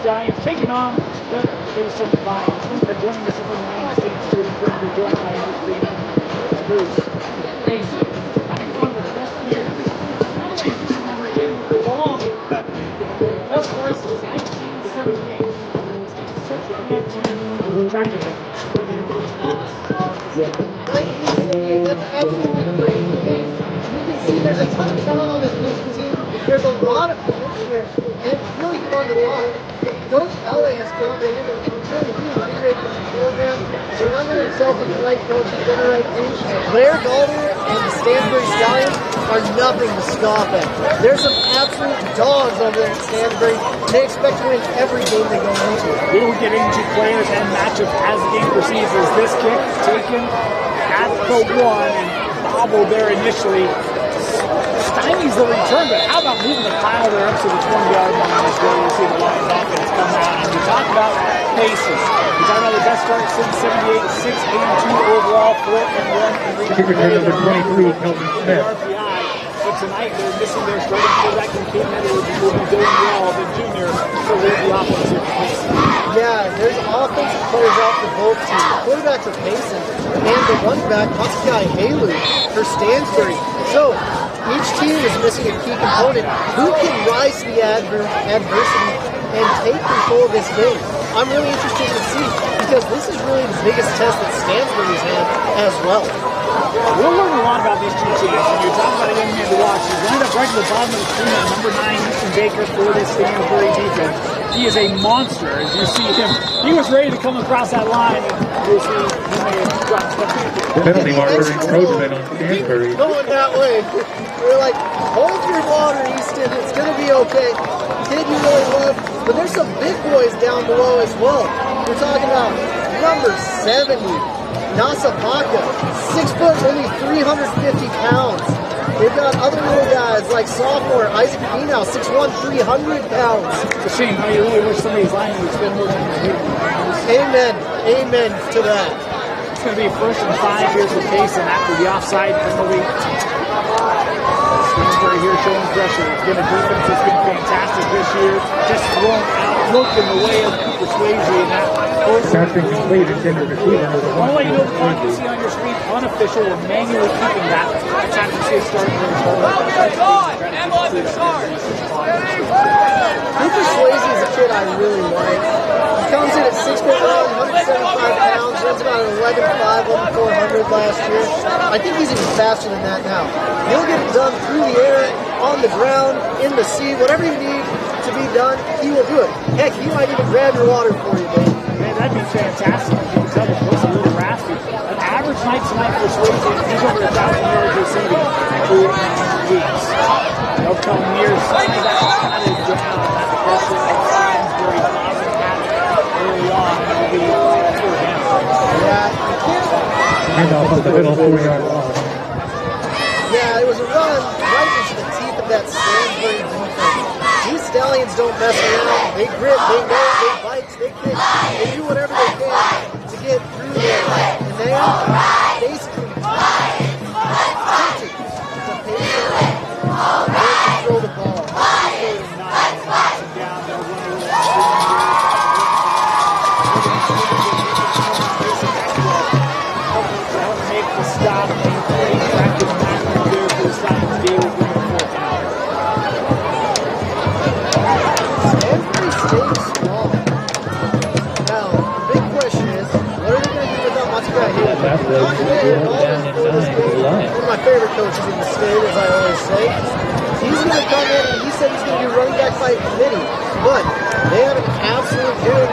Stallions taking on the Payson Lions. They're joining us from the United States to be joined by our screen. Bruce, Payson, one of the best players. Long. Of course, it's 1978. Such a good team. Tractor. That's absolutely great. You can see there's a ton of talent on this Payson team. There's a lot of potential, and it's really fun to watch. Coach LA has come in and really integrated the program. They're under themselves with the right coach and the right coach. Blair Galder and the Stansbury Stallions are nothing to scoff at. There's some absolute dogs over there at Stansbury. They expect to win every game they go into. We will get into players and matchups as the game proceeds. As this kick taken at the 1 and bobbled there initially. Stymies the return, but how about moving the pile there up to the 20-yard line is where you see the Lions offense come out. And we talk about Payson. We talk about the best start since 78, 6-2 overall, 4-1 in kicker number 23, Kelvin Smith. But tonight they're missing their starting quarterback and Kate Edwards will be doing well, the junior, to lead the offense here for Payson. Yeah, there's offensive players out for both teams. The quarterback for Payson and the running back, Husky Haley, for Stansbury. So, each team is missing a key component. Who can rise to the adversity and take control of this game? I'm really interested to see, because this is really the biggest test that Stansbury's had as well. We'll learn a lot about these two teams. When you're talking about a young man to watch, he's lined up right at the bottom of the screen at number 9, Houston Baker, for this Stansbury defense. He is a monster, as you see him. He was ready to come across that line, and you'll see he may have dropped something. Penalty marker encroachment on Stansbury. Going that way. We're like, hold your water, Easton. It's going to be okay. Kid you really love. But there's some big boys down below as well. We're talking about number 70, Nasapaka. 6 foot, only 350 pounds. They've got other little guys like sophomore Isaac Pino, 6'1", 300 pounds. It's a shame how you really wish somebody's lining would spend more than a Amen. Amen to that. It's going to be 1st and 5 here for Payson after the offside penalty. Stansbury here showing pressure. It's been a defense that's been fantastic this year. Just thrown out, looked in the way of Cooper Swayze in that. That's been complete. Intended receiver. I want to let you know the clock you see on your screen, unofficial. We're manually keeping that. Every time you see it starting to Cooper Swayze is a kid I really like. He comes in at 6 foot 175 pounds, runs about an 11.5, 1,400 last year. I think he's even faster than that now. He'll get it done through the air, on the ground, in the sea, whatever you need to be done, he will do it. Heck, he might even grab your water for you, babe. Man, that'd be fantastic. You can tell the book's a little raspy. An average night tonight for Swayze, he's over 1,000 yards receiving through 9 weeks. The upcoming years, some of that is down. That pressure of Stansbury hasn't had early on. It'll be for him. Yeah, you can't. Handoff up the middle, 4-yard line. Yeah, it was a run right into the teeth of that Stansbury defense. These Stallions don't mess around. They grit, they roll, they bite, they kick. They do whatever they can to get through there. And they are basically tempted to Payson to throw the ball. Make the stop and play back to the back there for the Stallions to be able to bring the 4th down. Stansbury staying strong. Now, the big question is, what are they going to do without Matsukai Haley? One of my favorite coaches in the state, as I always say. He's going to come in and he said he's going to do running back by committee. But they have an absolute good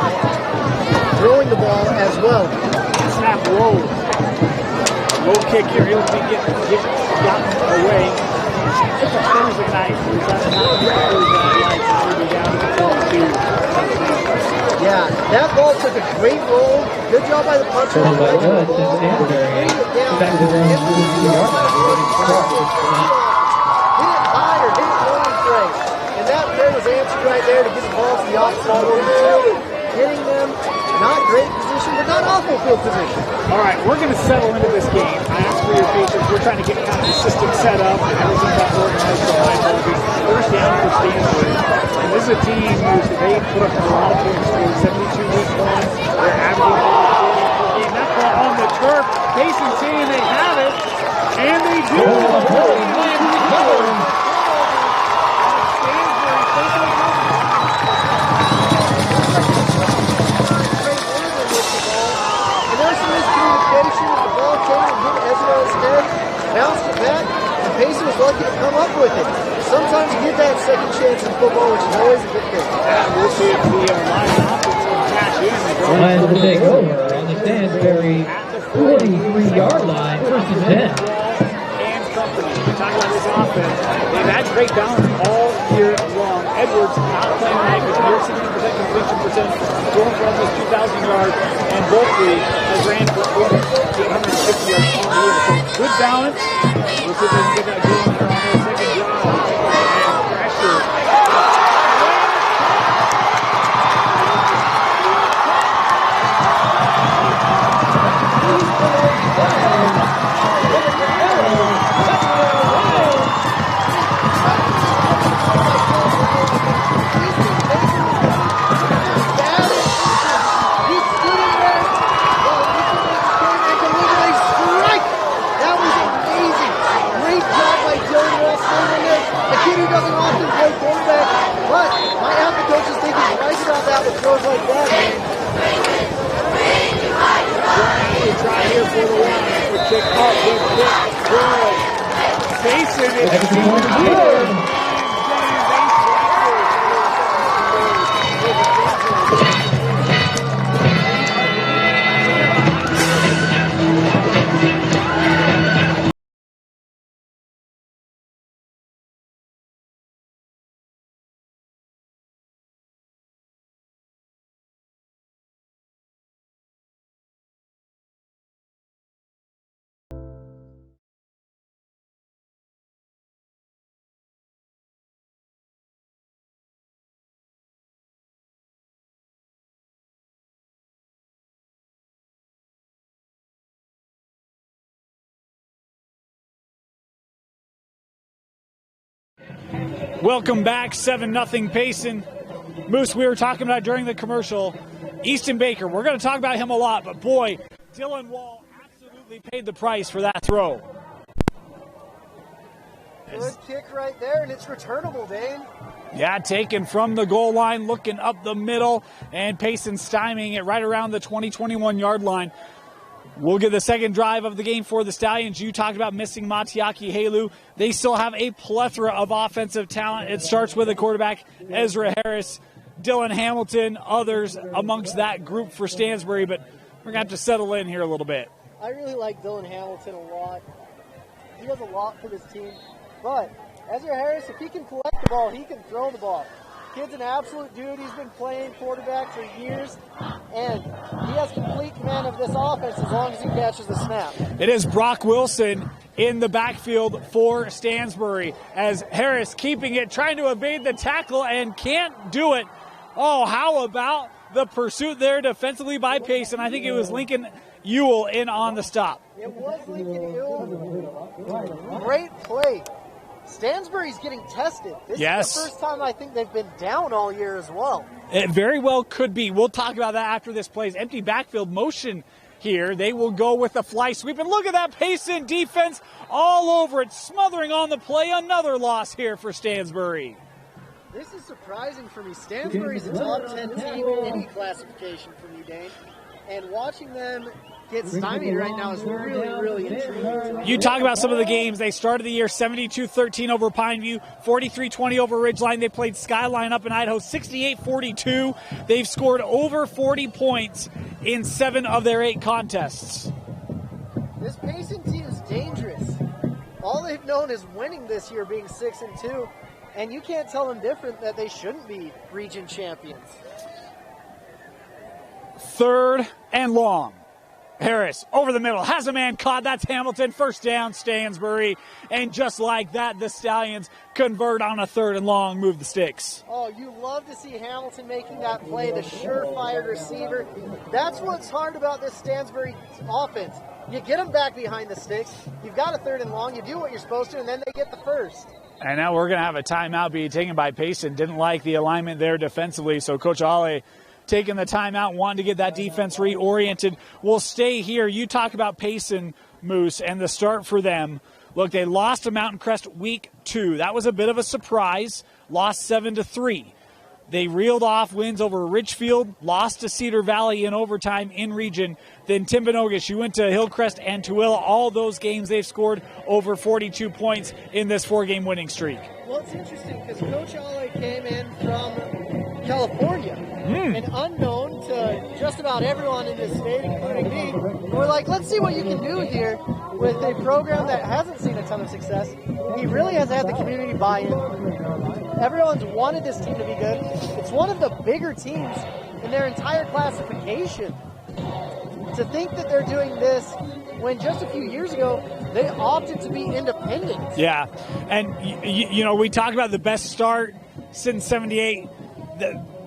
throwing the ball as well. Snap low. Low kick here. He'll be gotten away. It's a Thursday night. He's not Thursday night lights. He'll be down to 4-2. Yeah, that ball took a great roll. Good job by the puncher. Bring it down. Hit it high or hit it long straight. And that play was answered right there to get the ball to the opposite field. Hitting them, not great position, but not awful field position. All right, we're going to settle into this game. I asked for your patience. We're trying to get kind of the system set up and everything got organized. So my apologies. 1st down for for Stansbury. And this is a team who they put up a lot of points. 72 week points. They're averaging over 40 per game. That ball on the turf. Payson saying they have it. And they do. Bounced it back, and Payson was lucky to come up with it. Sometimes you get that second chance in football, which is always a good thing. Yeah, we'll see if the line offense can cash in. Lions will take over on the Stansbury 43-yard line, 1st and 10. And company. We talk about this offense. They've had great balance all year long. Edwards not playing right, but near 60% completion percent, throwing for almost 2,000 yards, and Bulkley has ran for over 850 yards on the year. So good balance. We'll see if they can get that going here on their second drive. And pressure. Doesn't often play quarterback, but my alpha coaches think he's right about that with throws like that. They try here for the one. The kick up, good. Payson is Welcome back, 7-0 Payson. Moose, we were talking about during the commercial, Easton Baker. We're going to talk about him a lot, but boy, Dylan Wall absolutely paid the price for that throw. Good kick right there, and it's returnable, Dane. Yeah, taken from the goal line, looking up the middle, and Payson stymieing it right around the 20-21-yard line. We'll get the second drive of the game for the Stallions. You talked about missing Matiaki Halu. They still have a plethora of offensive talent. It starts with a quarterback, Ezra Harris, Dylan Hamilton, others amongst that group for Stansbury, but we're going to have to settle in here a little bit. I really like Dylan Hamilton a lot. He does a lot for this team, but Ezra Harris, if he can collect the ball, he can throw the ball. Kid's an absolute dude. He's been playing quarterback for years, and he has complete command of this offense as long as he catches the snap. It is Brock Wilson in the backfield for Stansbury as Harris keeping it, trying to evade the tackle and can't do it. Oh, how about the pursuit there defensively by Payson? I think it was Lincoln Ewell in on the stop. It was Lincoln Ewell. Great play. Stansbury's getting tested. This is the first time I think they've been down all year as well. It very well could be. We'll talk about that after this plays. Empty backfield motion here. They will go with the fly sweep. And look at that Payson defense all over it, smothering on the play. Another loss here for Stansbury. This is surprising for me. Stansbury's a top 10 team in any classification for me, Dane. And watching them get stymied right now is really, really intriguing. You talk about some of the games. They started the year 72-13 over Pineview, 43-20 over Ridgeline. They played Skyline up in Idaho, 68-42. They've scored over 40 points in 7 of their 8 contests. This Payson team is dangerous. All they've known is winning this year, being 6-2, and you can't tell them different that they shouldn't be region champions. 3rd and long. Harris over the middle, has a man caught. That's Hamilton. First down, Stansbury. And just like that, the Stallions convert on a 3rd and long, move the sticks. Oh, you love to see Hamilton making that play, the surefire receiver. That's what's hard about this Stansbury offense. You get them back behind the sticks. You've got a 3rd and long. You do what you're supposed to, and then they get the first. And now we're going to have a timeout be taken by Payson. Didn't like the alignment there defensively, so Coach Ale taking the timeout, wanting to get that defense reoriented. We'll stay here. You talk about Payson, Moose, and the start for them. Look, they lost to Mountain Crest week 2. That was a bit of a surprise. Lost 7-3. They reeled off wins over Richfield, lost to Cedar Valley in overtime in region. Then Timpanogos, you went to Hillcrest and Tooele. All those games they've scored over 42 points in this 4-game winning streak. Well, it's interesting because Coach Ale came in from California and unknown to just about everyone in this state, including me. We're like, let's see what you can do here with a program that hasn't seen a ton of success. He really has had the community buy-in. Everyone's wanted this team to be good. It's one of the bigger teams in their entire classification. To think that they're doing this when just a few years ago they opted to be independent. Yeah, and you know, we talked about the best start since '78.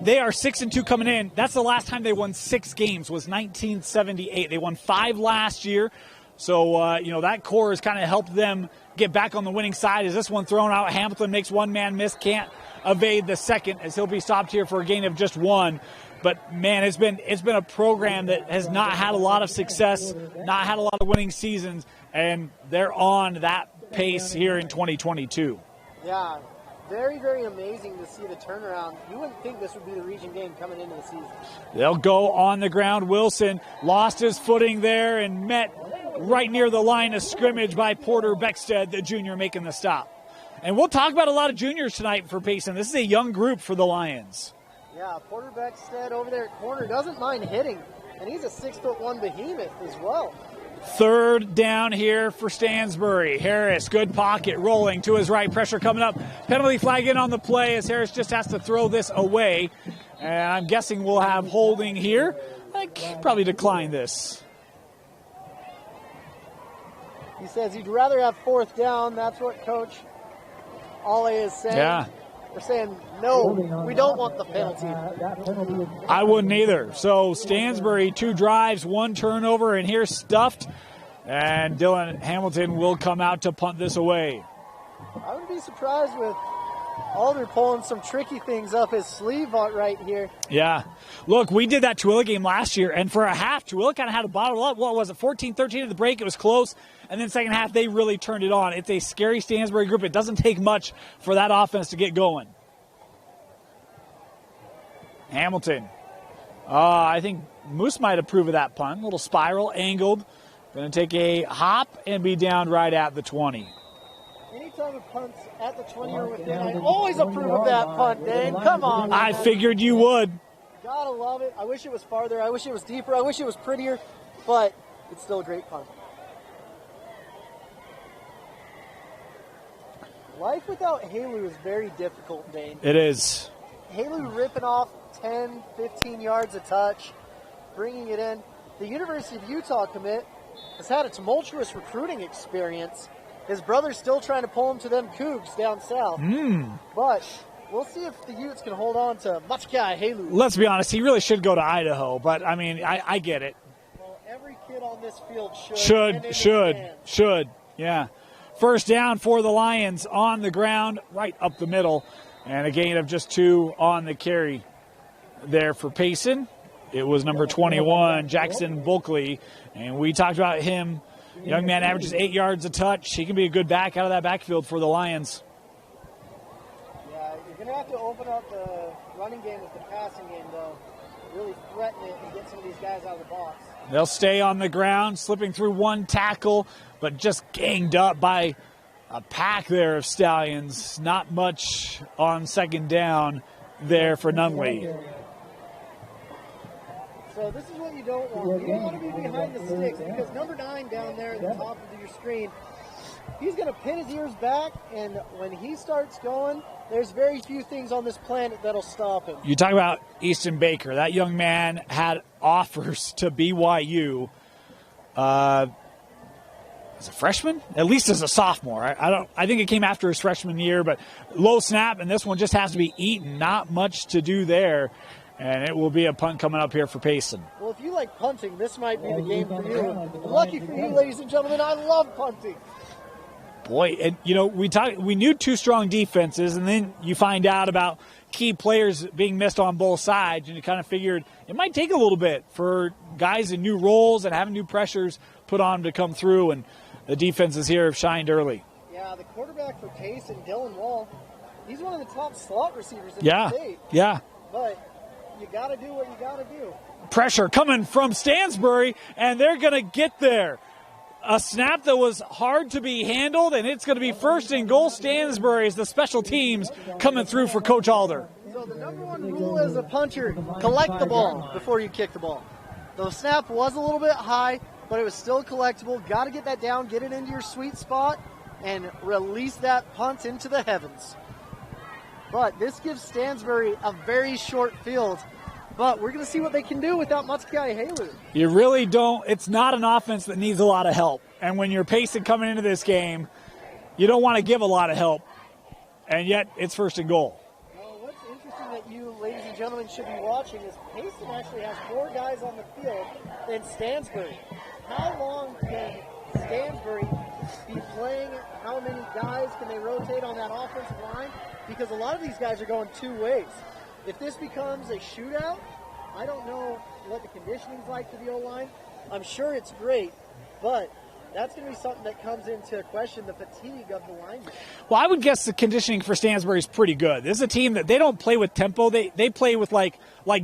They are 6-2 coming in. That's the last time they won 6 games was 1978. They won 5 last year. So, you know, that core has kind of helped them get back on the winning side. As this one thrown out, Hamilton makes one man miss, can't evade the second as he'll be stopped here for a gain of just 1. But, man, it's been a program that has not had a lot of success, not had a lot of winning seasons, and they're on that pace here in 2022. Yeah, very, very amazing to see the turnaround. You wouldn't think this would be the region game coming into the season. They'll go on the ground. Wilson lost his footing there and met right near the line of scrimmage by Porter Beckstead, the junior, making the stop. And we'll talk about a lot of juniors tonight for Payson. This is a young group for the Lions. Yeah, Porter Beckstead over there at corner doesn't mind hitting, and he's a 6'1" behemoth as well. 3rd down here for Stansbury. Harris, good pocket, rolling to his right. Pressure coming up. Penalty flag in on the play as Harris just has to throw this away. And I'm guessing we'll have holding here. I could probably decline this. He says he'd rather have 4th down. That's what Coach Ale is saying. Yeah. We're saying, no, we don't want the penalty. I wouldn't either. So Stansbury, 2 drives, 1 turnover, and here's stuffed. And Dylan Hamilton will come out to punt this away. I wouldn't be surprised with Alder pulling some tricky things up his sleeve right here. Yeah. Look, we did that Tooele game last year, and for a half, Tooele kind of had to bottle up. What was it, 14-13 at the break? It was close. And then second half, they really turned it on. It's a scary Stansbury group. It doesn't take much for that offense to get going. Hamilton. I think Moose might approve of that punt. Little spiral, angled. Going to take a hop and be down right at the 20. Anytime it punts at the 20 or within, I always approve of that punt, Dane. Come on. I figured you would. Gotta love it. I wish it was farther. I wish it was deeper. I wish it was prettier. But it's still a great punt. Life without Halu is very difficult, Dane. It is. Halu ripping off 10, 15 yards a touch, bringing it in. The University of Utah commit has had a tumultuous recruiting experience. His brother's still trying to pull him to them Cougs down south. But we'll see if the Utes can hold on to Machikai Halu. Let's be honest, he really should go to Idaho. But, I mean, I get it. Well, every kid on this field Should. Yeah. First down for the Lions on the ground, right up the middle. And a gain of just 2 on the carry there for Payson. It was number 21, Jackson Bulkley. And we talked about him. Young man averages 8 yards a touch. He can be a good back out of that backfield for the Lions. Yeah, you're going to have to open up the running game with the passing game, though. Really threaten it and get some of these guys out of the box. They'll stay on the ground, slipping through 1 tackle, but just ganged up by a pack there of Stallions. Not much on second down there for Nunley. So this is what you don't want. You don't want to be behind the sticks because number 9 down there at the top of your screen, he's going to pin his ears back, and when he starts going, there's very few things on this planet that'll stop him. You talk about Easton Baker. That young man had offers to BYU. As a freshman, at least as a sophomore. I think it came after his freshman year, but low snap, and this one just has to be eaten. Not much to do there, and it will be a punt coming up here for Payson. Well, if you like punting, this might be the game for you. Lucky for you, ladies and gentlemen, I love punting. Boy, and we knew two strong defenses, and then you find out about key players being missed on both sides, and you kind of figured it might take a little bit for guys in new roles and having new pressures put on them to come through, and the defenses here have shined early. Yeah, the quarterback for Payson, Dylan Wall, he's one of the top slot receivers in the state. Yeah. But you got to do what you got to do. Pressure coming from Stansbury, and they're going to get there. A snap that was hard to be handled, and it's going to be first and goal. Stansbury as the special teams coming through for Coach Alder. So the number one rule as a punter, collect the ball before you kick the ball. The snap was a little bit high, but it was still collectible. Got to get that down, get it into your sweet spot, and release that punt into the heavens. But this gives Stansbury a very short field. But we're going to see what they can do without Matsukai Haler. You really don't. It's not an offense that needs a lot of help. And when you're Payson coming into this game, you don't want to give a lot of help. And yet, it's first and goal. Well, what's interesting that you, ladies and gentlemen, should be watching is Payson actually has more guys on the field than Stansbury. How long can Stansbury be playing? How many guys can they rotate on that offensive line? Because a lot of these guys are going two ways. If this becomes a shootout, I don't know what the conditioning's like for the O-line. I'm sure it's great, but that's going to be something that comes into question, the fatigue of the linemen. Well, I would guess the conditioning for Stansbury is pretty good. This is a team that they don't play with tempo. They play with like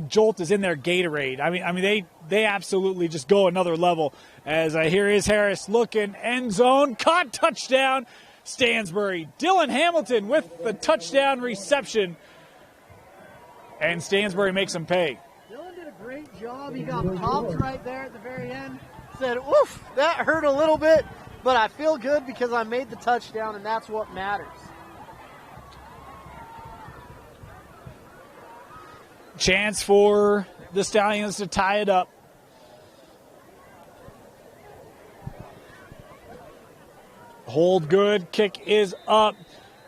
Jolt is in their Gatorade. I mean they absolutely just go another level. As I hear is Harris looking, end zone, caught, touchdown, Stansbury. Dylan Hamilton with the touchdown reception. And Stansbury makes him pay. Dylan did a great job. He got popped right there at the very end. Said, oof, that hurt a little bit, but I feel good because I made the touchdown, and that's what matters. Chance for the Stallions to tie it up. Hold good, kick is up.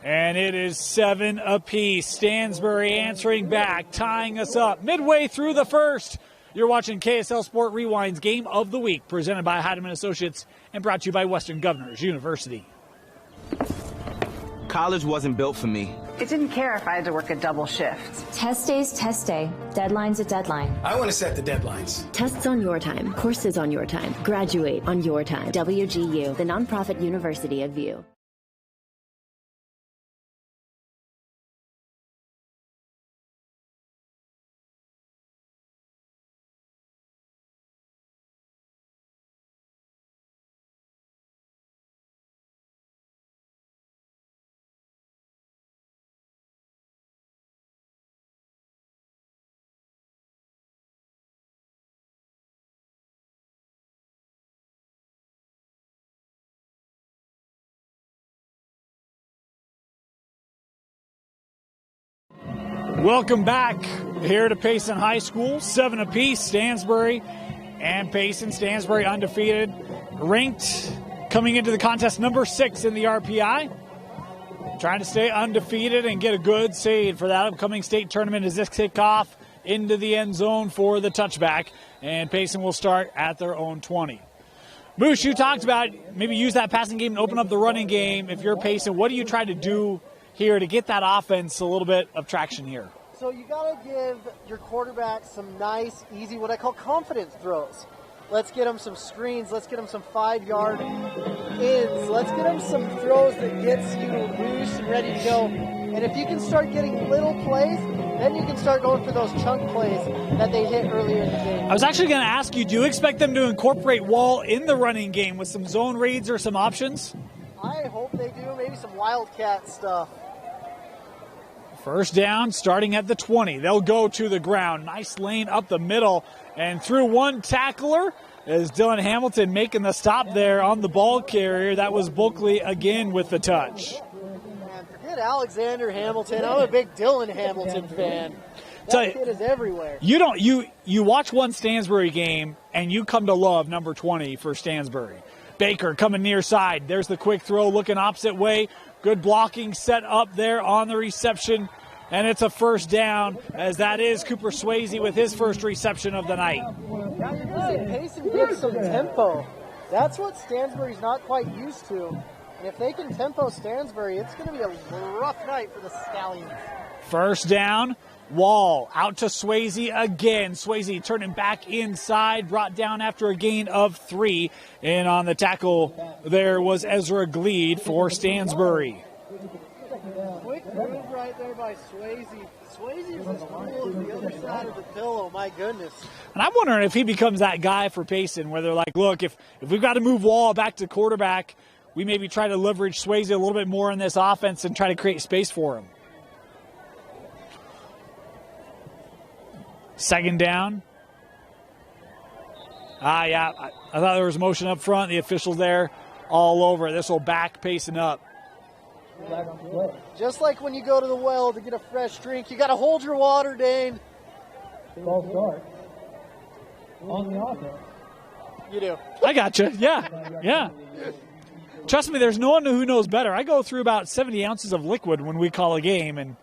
And it is 7 apiece. Stansbury answering back, tying us up midway through the first. You're watching KSL Sport Rewind's Game of the Week, presented by Heidemann Associates and brought to you by Western Governors University. College wasn't built for me. It didn't care if I had to work a double shift. Test day's test day. Deadline's a deadline. I want to set the deadlines. Tests on your time. Courses on your time. Graduate on your time. WGU, the nonprofit University of View. Welcome back here to Payson High School. 7 apiece, Stansbury and Payson. Stansbury undefeated, ranked coming into the contest number 6 in the RPI. Trying to stay undefeated and get a good save for that upcoming state tournament as this kickoff into the end zone for the touchback. And Payson will start at their own 20. Moose, you talked about maybe use that passing game and open up the running game. If you're Payson, what do you try to do here to get that offense a little bit of traction here? So you got to give your quarterback some nice, easy, what I call confidence throws. Let's get him some screens. Let's get him some 5-yard ins. Let's get him some throws that gets you loose and ready to go. And if you can start getting little plays, then you can start going for those chunk plays that they hit earlier in the game. I was actually going to ask you, do you expect them to incorporate Wall in the running game with some zone reads or some options? I hope they do. Maybe some Wildcat stuff. First down, starting at the 20. They'll go to the ground. Nice lane up the middle and through one tackler as Dylan Hamilton making the stop there on the ball carrier. That was Bulkley again with the touch. Man, forget Alexander Hamilton. I'm a big Dylan Hamilton fan. That kid is everywhere. You watch one Stansbury game and you come to love number 20 for Stansbury. Baker coming near side. There's the quick throw looking opposite way. Good blocking set up there on the reception. And it's a first down, as that is Cooper Swayze with his first reception of the night. Yeah, you're going to see Payson get some tempo. That's what Stansbury's not quite used to. And if they can tempo Stansbury, it's going to be a rough night for the Stallions. First down, Wall out to Swayze again. Swayze turning back inside, brought down after a gain of 3. And on the tackle, there was Ezra Gleed for Stansbury. Quick move right there by Swayze. Swayze is as cool as the other side of the pillow, my goodness. And I'm wondering if he becomes that guy for Payson, where they're like, look, if we've got to move Wall back to quarterback, we maybe try to leverage Swayze a little bit more in this offense and try to create space for him. Second down. Yeah, I thought there was motion up front. The officials there all over. This will back Payson up. Just like when you go to the well to get a fresh drink, you got to hold your water, Dane. Ball start on the offense. You do. I got you. Yeah. Trust me, there's no one who knows better. I go through about 70 ounces of liquid when we call a game, and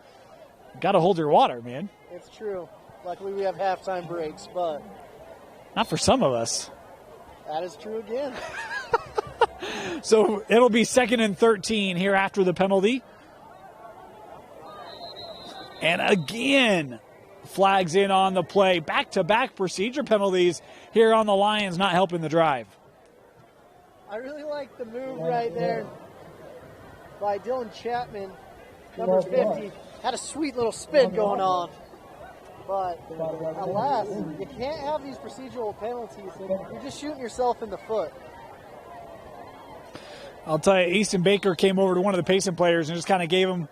got to hold your water, man. It's true. Luckily, we have halftime breaks, but not for some of us. That is true again. So it'll be 2nd and 13 here after the penalty. And again, flags in on the play. Back-to-back procedure penalties here on the Lions, not helping the drive. I really like the move right there by Dylan Chapman, number 50. Had a sweet little spin going on. But alas, you can't have these procedural penalties. You're just shooting yourself in the foot. I'll tell you, Easton Baker came over to one of the Payson players and just kind of gave him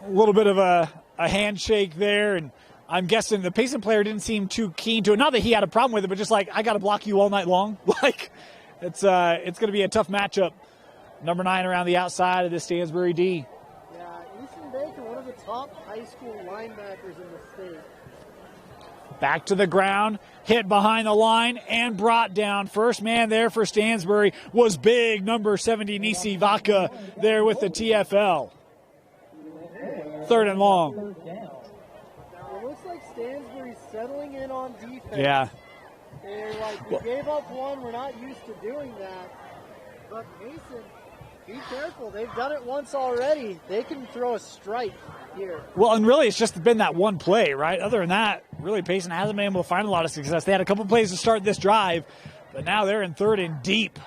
a little bit of a handshake there. And I'm guessing the Payson player didn't seem too keen to it. Not that he had a problem with it, but just like, I got to block you all night long. Like, it's going to be a tough matchup. Number 9 around the outside of the Stansbury D. Yeah, Easton Baker, one of the top high school linebackers in the state. Back to the ground, hit behind the line, and brought down. First man there for Stansbury was big, number 70, Nisi Vaca, there with the TFL. 3rd and long. It looks like Stansbury's settling in on defense. Yeah. They're like, we gave up one, we're not used to doing that. But Payson, be careful. They've done it once already. They can throw a strike here. Well, and really it's just been that one play, right? Other than that, really Payson hasn't been able to find a lot of success. They had a couple plays to start this drive, but now they're in 3rd and deep.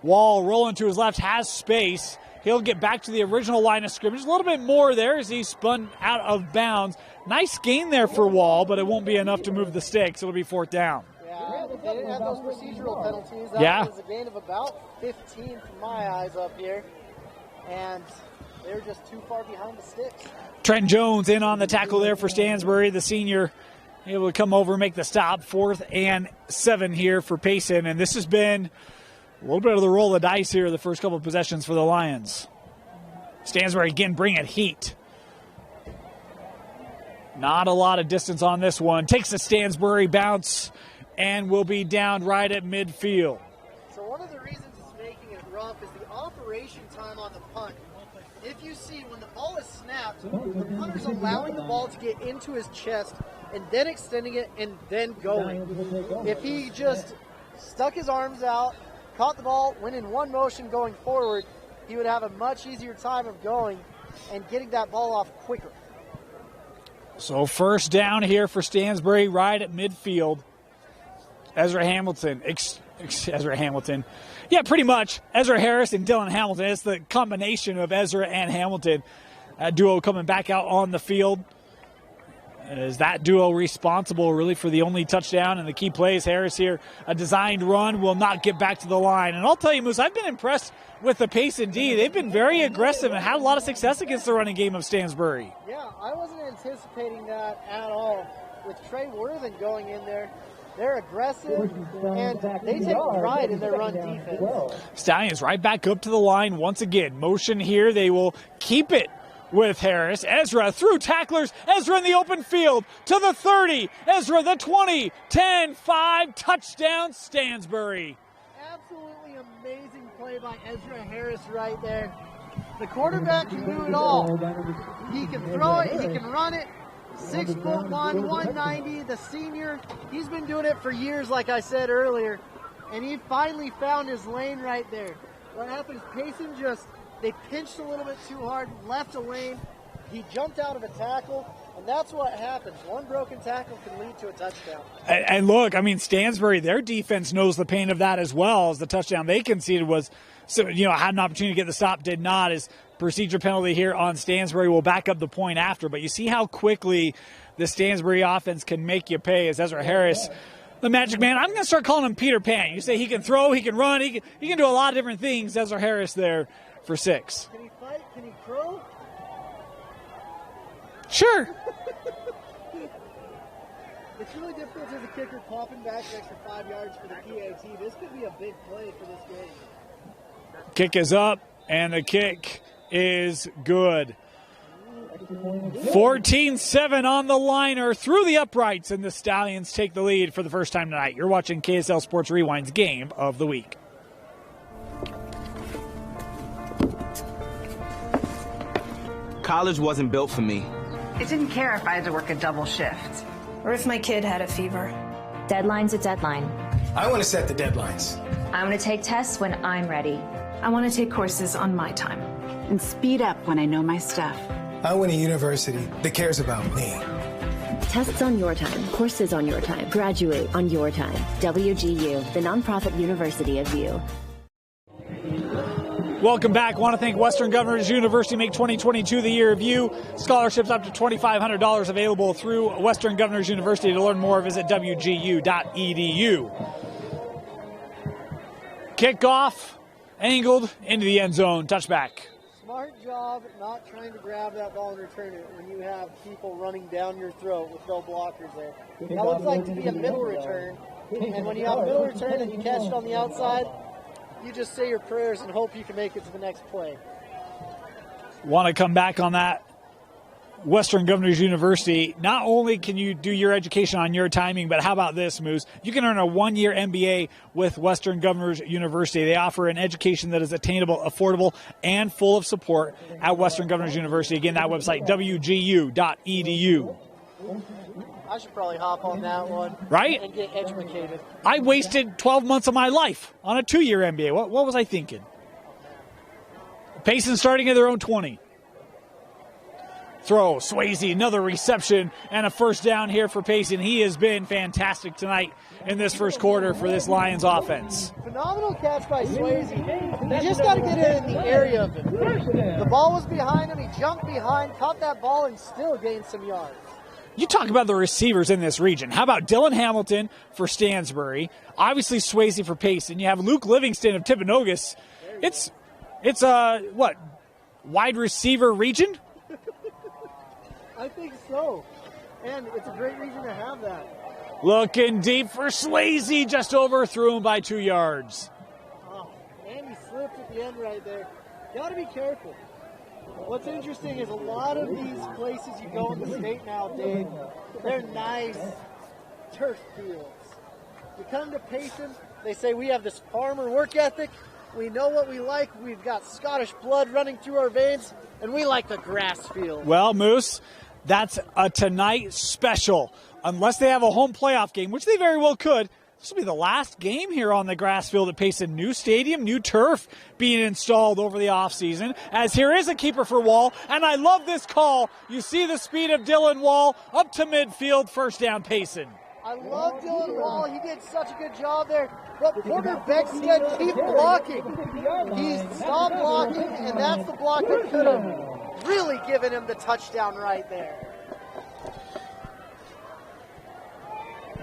Wall rolling to his left, has space. He'll get back to the original line of scrimmage. A little bit more there as he spun out of bounds. Nice gain there for Wall, but it won't be enough to move the sticks. It'll be 4th down. Yeah, they didn't have those procedural penalties. That was a gain of about 15 from my eyes up here. And they were just too far behind the sticks. Trent Jones in on the tackle there for Stansbury. The senior able to come over and make the stop. 4th and 7 here for Payson. And this has been a little bit of the roll of the dice here the first couple of possessions for the Lions. Stansbury again bringing heat. Not a lot of distance on this one. Takes the Stansbury bounce and will be down right at midfield. So one of the reasons it's making it rough is the operation time on the punt. If you see, when the ball is snapped, the punter's allowing the ball to get into his chest and then extending it and then going. If he just stuck his arms out, caught the ball, went in one motion going forward, he would have a much easier time of going and getting that ball off quicker. So first down here for Stansbury right at midfield. Ezra Hamilton. Ezra Hamilton. Yeah, pretty much. Ezra Harris and Dylan Hamilton. It's the combination of Ezra and Hamilton. That duo coming back out on the field. Is that duo responsible really for the only touchdown and the key plays? Harris here, a designed run, will not get back to the line. And I'll tell you, Moose, I've been impressed with the Payson D. They've been very aggressive and had a lot of success against the running game of Stansbury. Yeah, I wasn't anticipating that at all. With Trey Worthen going in there, they're aggressive, and they take pride in their run defense. Stallions right back up to the line once again. Motion here. They will keep it with Harris. Ezra through tacklers. Ezra in the open field to the 30. Ezra the 20, 10, 5, touchdown Stansbury. Absolutely amazing play by Ezra Harris right there. The quarterback can do it all. He can throw it, he can run it. 6'1", 190, the senior. He's been doing it for years, like I said earlier. And he finally found his lane right there. What happened is Payson they pinched a little bit too hard, left a lane. He jumped out of a tackle, and that's what happens. One broken tackle can lead to a touchdown. And look, I mean, Stansbury, their defense knows the pain of that as well, as the touchdown they conceded was, had an opportunity to get the stop, did not. As procedure penalty here on Stansbury will back up the point after. But you see how quickly the Stansbury offense can make you pay as Ezra Harris, the magic man. I'm going to start calling him Peter Pan. You say he can throw, he can run, he can do a lot of different things. Ezra Harris there for 6. Can he fight? Can he crow? Sure. It's really difficult as a kicker popping back the extra 5 yards for the PAT. This could be a big play for this game. Kick is up, and the kick is good. 14-7 on the liner through the uprights, and the Stallions take the lead for the first time tonight. You're watching KSL Sports Rewind's Game of the Week. College wasn't built for me. It didn't care if I had to work a double shift. Or if my kid had a fever. Deadline's a deadline. I want to set the deadlines. I want to take tests when I'm ready. I want to take courses on my time. And speed up when I know my stuff. I want a university that cares about me. Tests on your time, courses on your time, graduate on your time. WGU, the nonprofit university of you. Welcome back. Want to thank Western Governors University. Make 2022 the year of you. Scholarships up to $2,500 available through Western Governors University. To learn more, visit wgu.edu. Kickoff, angled into the end zone. Touchback. Smart job not trying to grab that ball and return it when you have people running down your throat with no blockers there. That looks like to be a middle return. And when you have a middle return and you catch it on the outside, you just say your prayers and hope you can make it to the next play. Want to come back on that? Western Governors University, not only can you do your education on your timing, but how about this, Moose? You can earn a 1-year MBA with Western Governors University. They offer an education that is attainable, affordable, and full of support at Western Governors University. Again, that website, wgu.edu. I should probably hop on that one. Right? And get educated. I wasted 12 months of my life on a 2-year MBA. What was I thinking? Payson starting at their own 20. Throw, Swayze, another reception, and a first down here for Payson. He has been fantastic tonight in this first quarter for this Lions offense. Phenomenal catch by Swayze. He just got to get it in the area of him. The ball was behind him. He jumped behind, caught that ball, and still gained some yards. You talk about the receivers in this region. How about Dylan Hamilton for Stansbury? Obviously Swayze for Payson. You have Luke Livingston of Timpanogos. It's what, wide receiver region? I think so. And it's a great reason to have that. Looking deep for Swayze, just overthrew him by 2 yards. Oh, and he slipped at the end right there. Got to be careful. What's interesting is a lot of these places you go in the state now, Dave, they're nice turf fields. You come to Payson, they say we have this farmer work ethic. We know what we like. We've got Scottish blood running through our veins, and we like the grass field. Well, Moose, that's a tonight special. Unless they have a home playoff game, which they very well could, this will be the last game here on the grass field at Payson. New stadium, new turf being installed over the offseason. As here is a keeper for Wall, and I love this call. You see the speed of Dylan Wall up to midfield, first down Payson. I love Dylan Wall. He did such a good job there. But Porter Beckstead keep blocking. He stopped blocking, and that's the block that could have really given him the touchdown right there.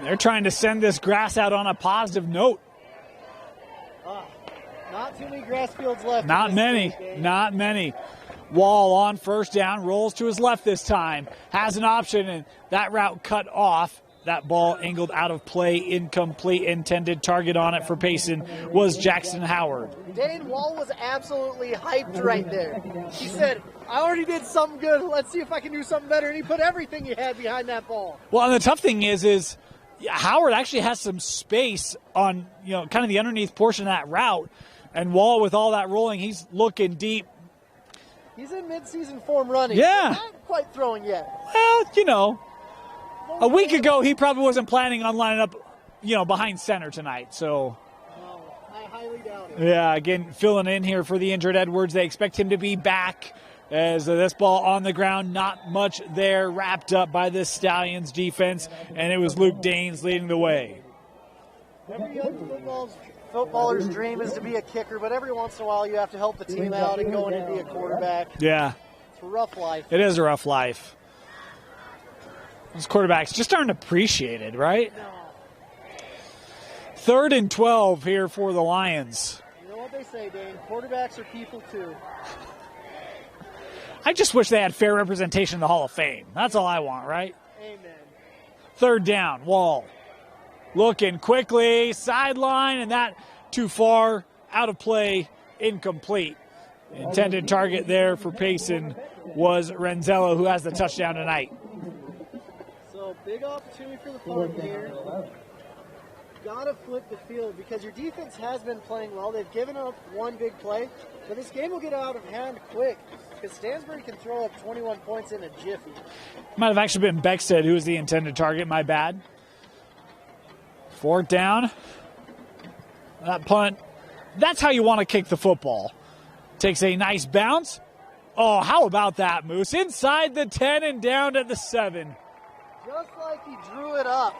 They're trying to send this grass out on a positive note. Not too many grass fields left. Not many. Wall on first down, rolls to his left this time. Has an option, and that route cut off. that ball angled out of play, incomplete. Intended target on it for Payson was Jackson Howard. Dane Wall was absolutely hyped right there. He said, I already did something good. Let's see if I can do something better. And he put everything he had behind that ball. Well, and the tough thing is Howard actually has some space on, kind of the underneath portion of that route. And Wall, with all that rolling, he's looking deep. He's in mid-season form running. Yeah. Not quite throwing yet. Well, a week ago he probably wasn't planning on lining up, behind center tonight. So, no, I highly doubt it. Yeah, again, filling in here for the injured Edwards. They expect him to be back as this ball on the ground. Not much there, wrapped up by this Stallions defense, and it was Luke Danes leading the way. Every young footballer's dream is to be a kicker, but every once in a while you have to help the team out and go in and be a quarterback. Yeah. It's a rough life. It is a rough life. Those quarterbacks just aren't appreciated, right? No. 3rd and 12 here for the Lions. You know what they say, Dane? Quarterbacks are people too. I just wish they had fair representation in the Hall of Fame. That's all I want, right? Amen. 3rd down, Wall. Looking quickly, sideline, and that too far, out of play, incomplete. Intended target there for Payson was Renzello, who has the touchdown tonight. So big opportunity for the punt here. Gotta flip the field because your defense has been playing well. They've given up one big play, but this game will get out of hand quick because Stansbury can throw up 21 points in a jiffy. Might have actually been Beckstead who was the intended target, my bad. 4th down. That punt, that's how you want to kick the football. Takes a nice bounce. Oh, how about that, Moose? Inside the 10 and down at the 7. Just like he drew it up.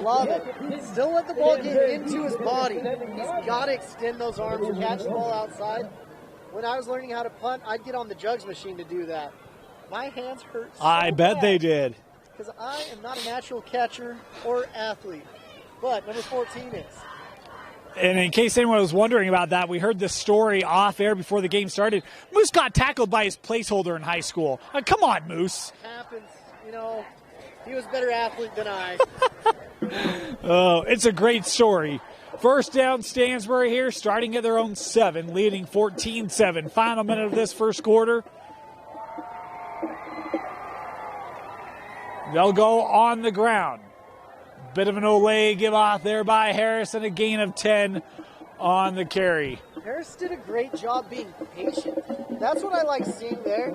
Love it. Still let the ball get into his body. He's got to extend those arms and catch the ball outside. When I was learning how to punt, I'd get on the jugs machine to do that. My hands hurt so I bet they did. Because I am not a natural catcher or athlete. But number 14 is. And in case anyone was wondering about that, we heard this story off air before the game started. Moose got tackled by his placeholder in high school. Come on, Moose. Happens, he was a better athlete than I. Oh, it's a great story. 1st down, Stansbury here, starting at their own 7, leading 14-7. Final minute of this first quarter. They'll go on the ground. Bit of an Olay give off there by Harris and a gain of 10 on the carry. Harris did a great job being patient. That's what I like seeing there.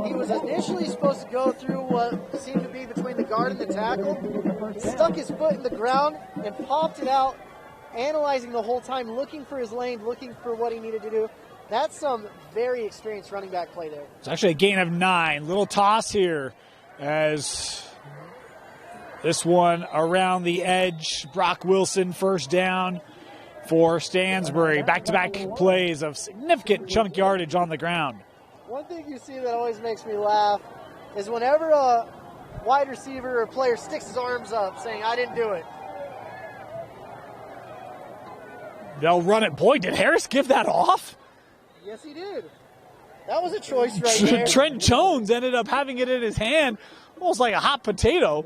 He was initially supposed to go through what seemed to be between the guard and the tackle. He stuck his foot in the ground and popped it out, analyzing the whole time, looking for his lane, looking for what he needed to do. That's some very experienced running back play there. It's actually a gain of 9. Little toss here as this one around the edge. Brock Wilson 1st down for Stansbury. Back-to-back plays of significant chunk yardage on the ground. One thing you see that always makes me laugh is whenever a wide receiver or player sticks his arms up saying, I didn't do it. They'll run it. Boy, did Harris give that off? Yes, he did. That was a choice right there. Trent Jones ended up having it in his hand, almost like a hot potato.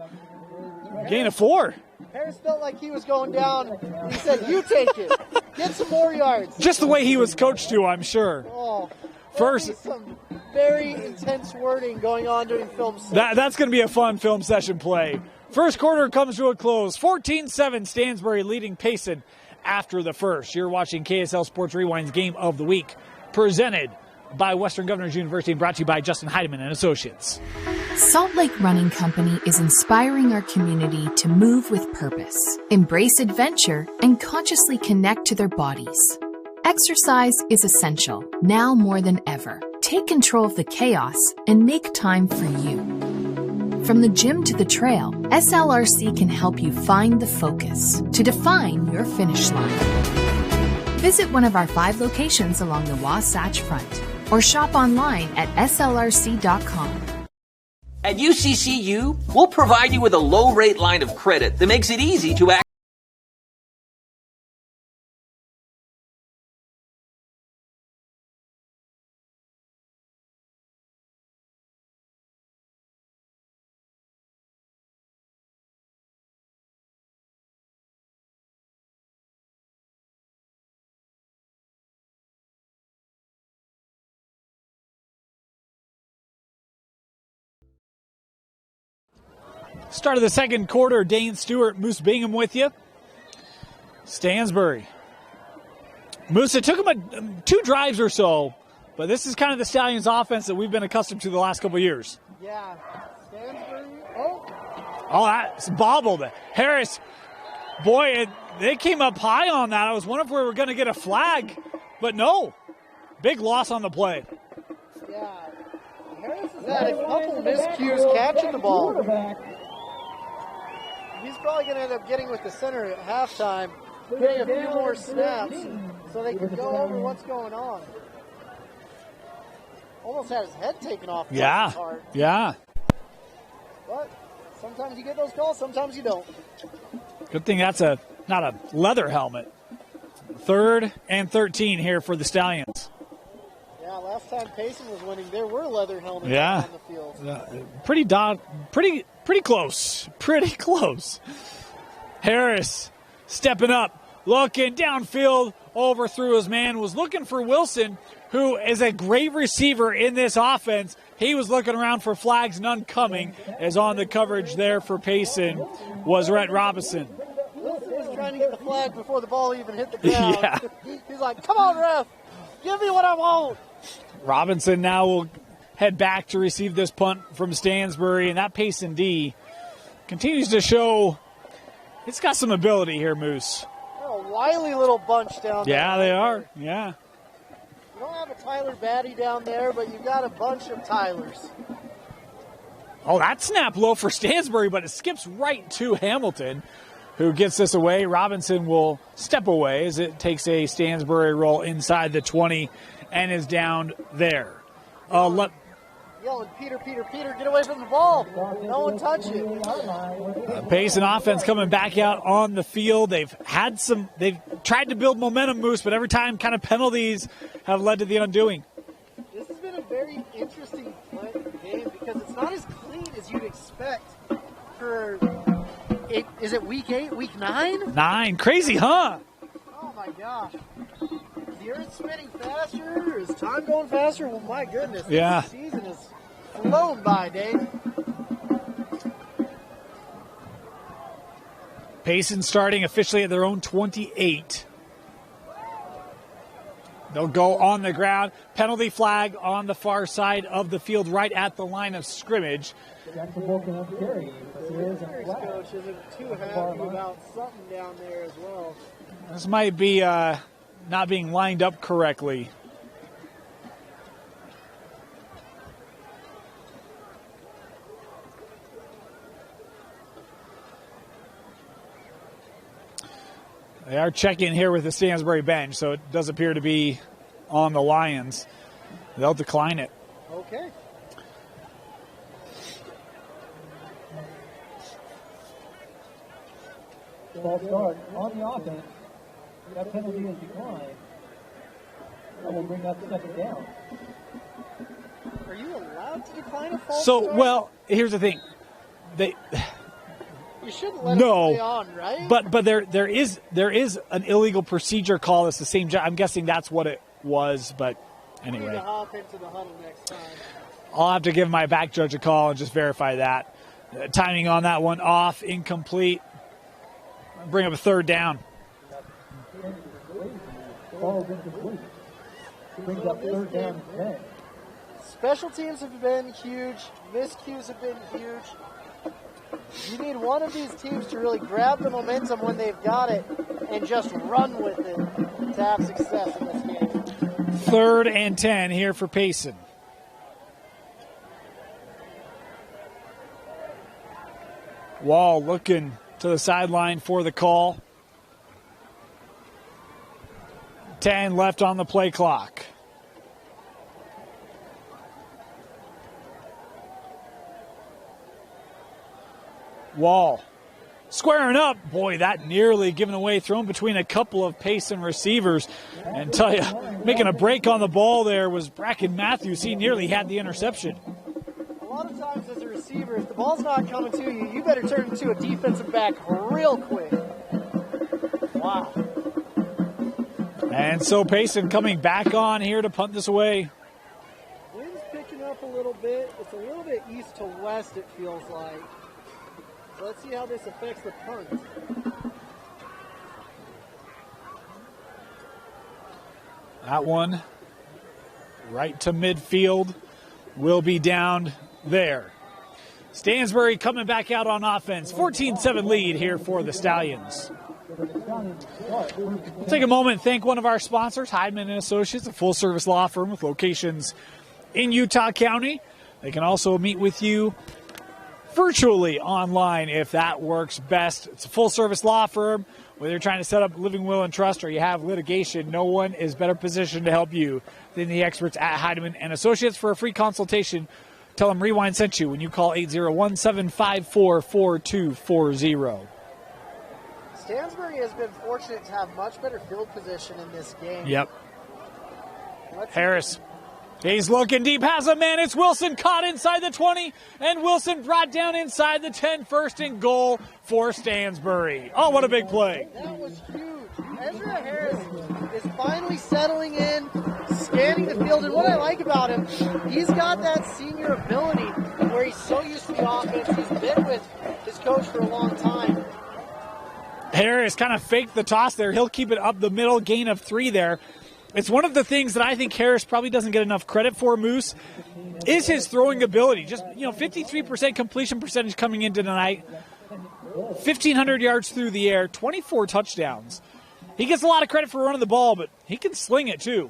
Gain of 4. Harris felt like he was going down. He said, you take it. Get some more yards. Just the way he was coached to, I'm sure. Oh, First, some very intense wording going on during film session. That's going to be a fun film session play. First quarter comes to a close. 14-7, Stansbury leading Payson after the first. You're watching KSL Sports Rewind's Game of the Week, presented by Western Governors University and brought to you by Justin Heidemann and Associates. Salt Lake Running Company is inspiring our community to move with purpose, embrace adventure, and consciously connect to their bodies. Exercise is essential, now more than ever. Take control of the chaos and make time for you. From the gym to the trail, SLRC can help you find the focus to define your finish line. Visit one of our 5 locations along the Wasatch Front or shop online at slrc.com. At UCCU, we'll provide you with a low-rate line of credit that makes it easy to access Start of the second quarter, Dane Stewart, Moose Bingham with you. Stansbury. Moose, it took him 2 drives or so, but this is kind of the Stallions offense that we've been accustomed to the last couple of years. Yeah. Stansbury. Oh, that's bobbled. Harris, boy, they came up high on that. I was wondering if we were going to get a flag, but no. Big loss on the play. Yeah. Harris has had a couple miscues catching the ball. He's probably going to end up getting with the center at halftime, getting a few more snaps so they can go over what's going on. Almost had his head taken off. Yeah, yeah. But sometimes you get those calls, sometimes you don't. Good thing that's not a leather helmet. 3rd and 13 here for the Stallions. Yeah, last time Payson was winning, there were leather helmets on the field. Pretty close. Pretty close. Harris stepping up, looking downfield, overthrew his man, was looking for Wilson, who is a great receiver in this offense. He was looking around for flags, none coming, as on the coverage there for Payson was Rhett Robinson. Wilson was trying to get the flag before the ball even hit the ground. Yeah. He's like, come on, ref, give me what I want. Robinson now will head back to receive this punt from Stansbury, and that Payson D continues to show it's got some ability here, Moose. They're a wily little bunch down there. Yeah, they are. Yeah. You don't have a Tyler Batty down there, but you've got a bunch of Tylers. Oh, that snap low for Stansbury, but it skips right to Hamilton, who gets this away. Robinson will step away as it takes a Stansbury roll inside the 20 and is down there. Yelling, Peter, get away from the ball. No one touch it. Payson offense coming back out on the field. They've tried to build momentum, Moose, but every time kind of penalties have led to the undoing. This has been a very interesting game because it's not as clean as you'd expect for, is it week 8, week 9? 9, crazy, huh? Oh my gosh. Is the earth spinning faster? Is time going faster? Well, my goodness. Yeah. This season is flown by, Dave. Payson starting officially at their own 28. They'll go on the ground. Penalty flag on the far side of the field, right at the line of scrimmage. Coach isn't too happy about something down there as well. This might be not being lined up correctly. They are checking here with the Stansbury bench, so it does appear to be on the Lions. They'll decline it. Okay. Ball start on the offense. That penalty is declined. That will bring up second down. Are you allowed to decline a false start? Well, here's the thing. You shouldn't let it play on, right? But there is an illegal procedure call. It's the same. I'm guessing that's what it was. But anyway, need to hop into the huddle next time. I'll have to give my back judge a call and just verify that. Timing on that one off, incomplete. Bring up a third down. Ball's incomplete. Brings up third down and 10. Special teams have been huge. Miscues have been huge. You need one of these teams to really grab the momentum when they've got it and just run with it to have success in this game. 3rd and 10 here for Payson. Wall looking to the sideline for the call. 10 left on the play clock. Wall squaring up. Boy, that nearly given away, thrown between a couple of Payson receivers. And tell you, making a break on the ball there was Bracken Matthews. He nearly had the interception. A lot of times as a receiver, if the ball's not coming to you, you better turn into a defensive back real quick. Wow. And so Payson coming back on here to punt this away. Wind's picking up a little bit. It's a little bit east to west, it feels like. So let's see how this affects the punt. That one right to midfield will be down there. Stansbury coming back out on offense. 14-7 lead here for the Stallions. We'll take a moment and thank one of our sponsors, Hyman & Associates, a full-service law firm with locations in Utah County. They can also meet with you virtually online if that works best. It's a full-service law firm. Whether you're trying to set up living will and trust or you have litigation, no one is better positioned to help you than the experts at Hyman & Associates. For a free consultation, tell them Rewind sent you when you call 801-754-4240. Stansbury has been fortunate to have much better field position in this game. Yep. Harris. He's looking deep, has a man. It's Wilson caught inside the 20, and Wilson brought down inside the 10. First and goal for Stansbury. Oh, what a big play. That was huge. Ezra Harris is finally settling in, scanning the field, and what I like about him, he's got that senior ability where he's so used to the offense. He's been with his coach for a long time. Harris kind of faked the toss there. He'll keep it up the middle, gain of 3 there. It's one of the things that I think Harris probably doesn't get enough credit for, Moose, is his throwing ability. Just, 53% completion percentage coming into tonight. 1,500 yards through the air, 24 touchdowns. He gets a lot of credit for running the ball, but he can sling it too.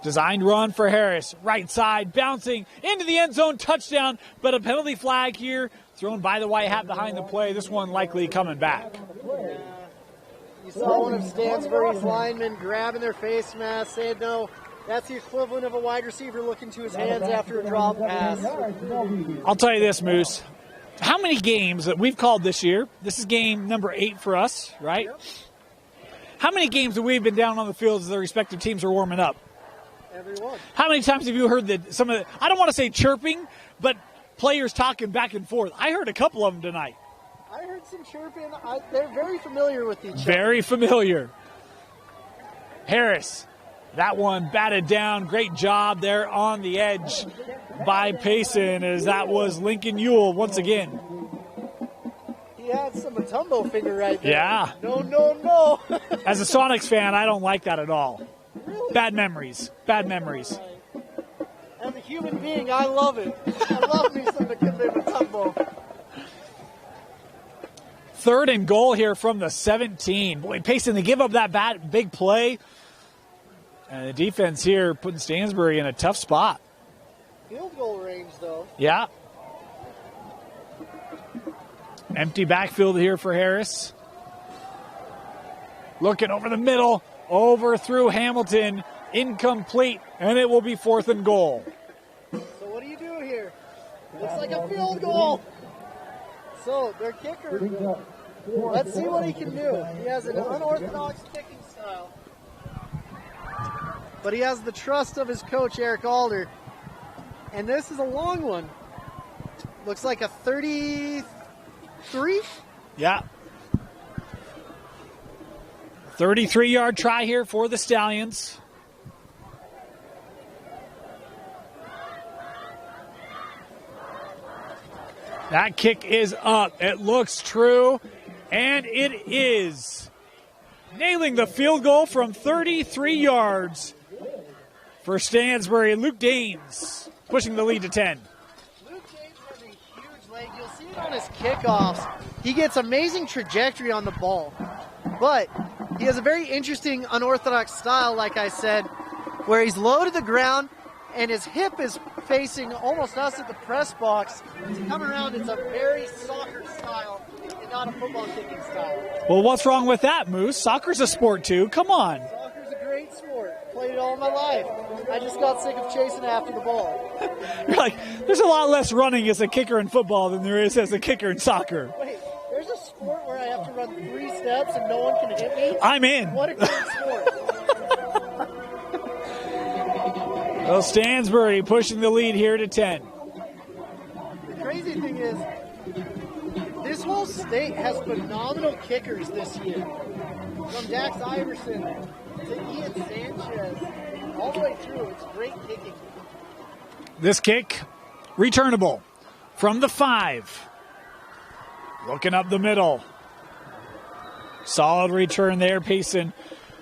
Designed run for Harris. Right side, bouncing into the end zone, touchdown, but a penalty flag here, thrown by the white hat behind the play. This one likely coming back. You saw one of Stansbury's linemen grabbing their face mask, saying, no, that's the equivalent of a wide receiver looking to his hands after a drop pass. I'll tell you this, Moose. How many games that we've called this year? This is game number 8 for us, right? Yep. How many games have we been down on the field as their respective teams are warming up? Everyone. How many times have you heard that some of the, I don't want to say chirping, but players talking back and forth? I heard a couple of them tonight. I heard some chirping. They're very familiar with each other. Very familiar. Harris, that one batted down. Great job there on the edge by Payson, as that was Lincoln Ewell once again. He had some Matumbo finger right there. Yeah. No. As a Sonics fan, I don't like that at all. Really? Bad memories. As a human being, I love it. I love me some Matumbo. 3rd and goal here from the 17. Boy, Payson, they give up that big play. And the defense here putting Stansbury in a tough spot. Field goal range, though. Yeah. Empty backfield here for Harris. Looking over the middle, over through Hamilton. Incomplete, and it will be 4th and goal. So what do you do here? Looks like a field goal. So their kicker, let's see what he can do. He has an unorthodox kicking style, but he has the trust of his coach, Eric Alder. And this is a long one. Looks like a 33? Yeah. 33-yard try here for the Stallions. That kick is up. It looks true, and it is. Nailing the field goal from 33 yards for Stansbury. Luke Daines pushing the lead to 10. Luke Daines has a huge leg. You'll see it on his kickoffs. He gets amazing trajectory on the ball, but he has a very interesting unorthodox style, like I said, where he's low to the ground and his hip is facing almost us at the press box. To come around, it's a very soccer style and not a football kicking style. Well, what's wrong with that, Moose? Soccer's a sport, too. Come on. Soccer's a great sport. Played it all my life. I just got sick of chasing after the ball. You're like, there's a lot less running as a kicker in football than there is as a kicker in soccer. Wait, there's a sport where I have to run 3 steps and no one can hit me? I'm in. What a great sport. Well, Stansbury pushing the lead here to 10. The crazy thing is, this whole state has phenomenal kickers this year. From Dax Iverson to Ian Sanchez, all the way through. It's great kicking. This kick, returnable from the 5. Looking up the middle. Solid return there. Payson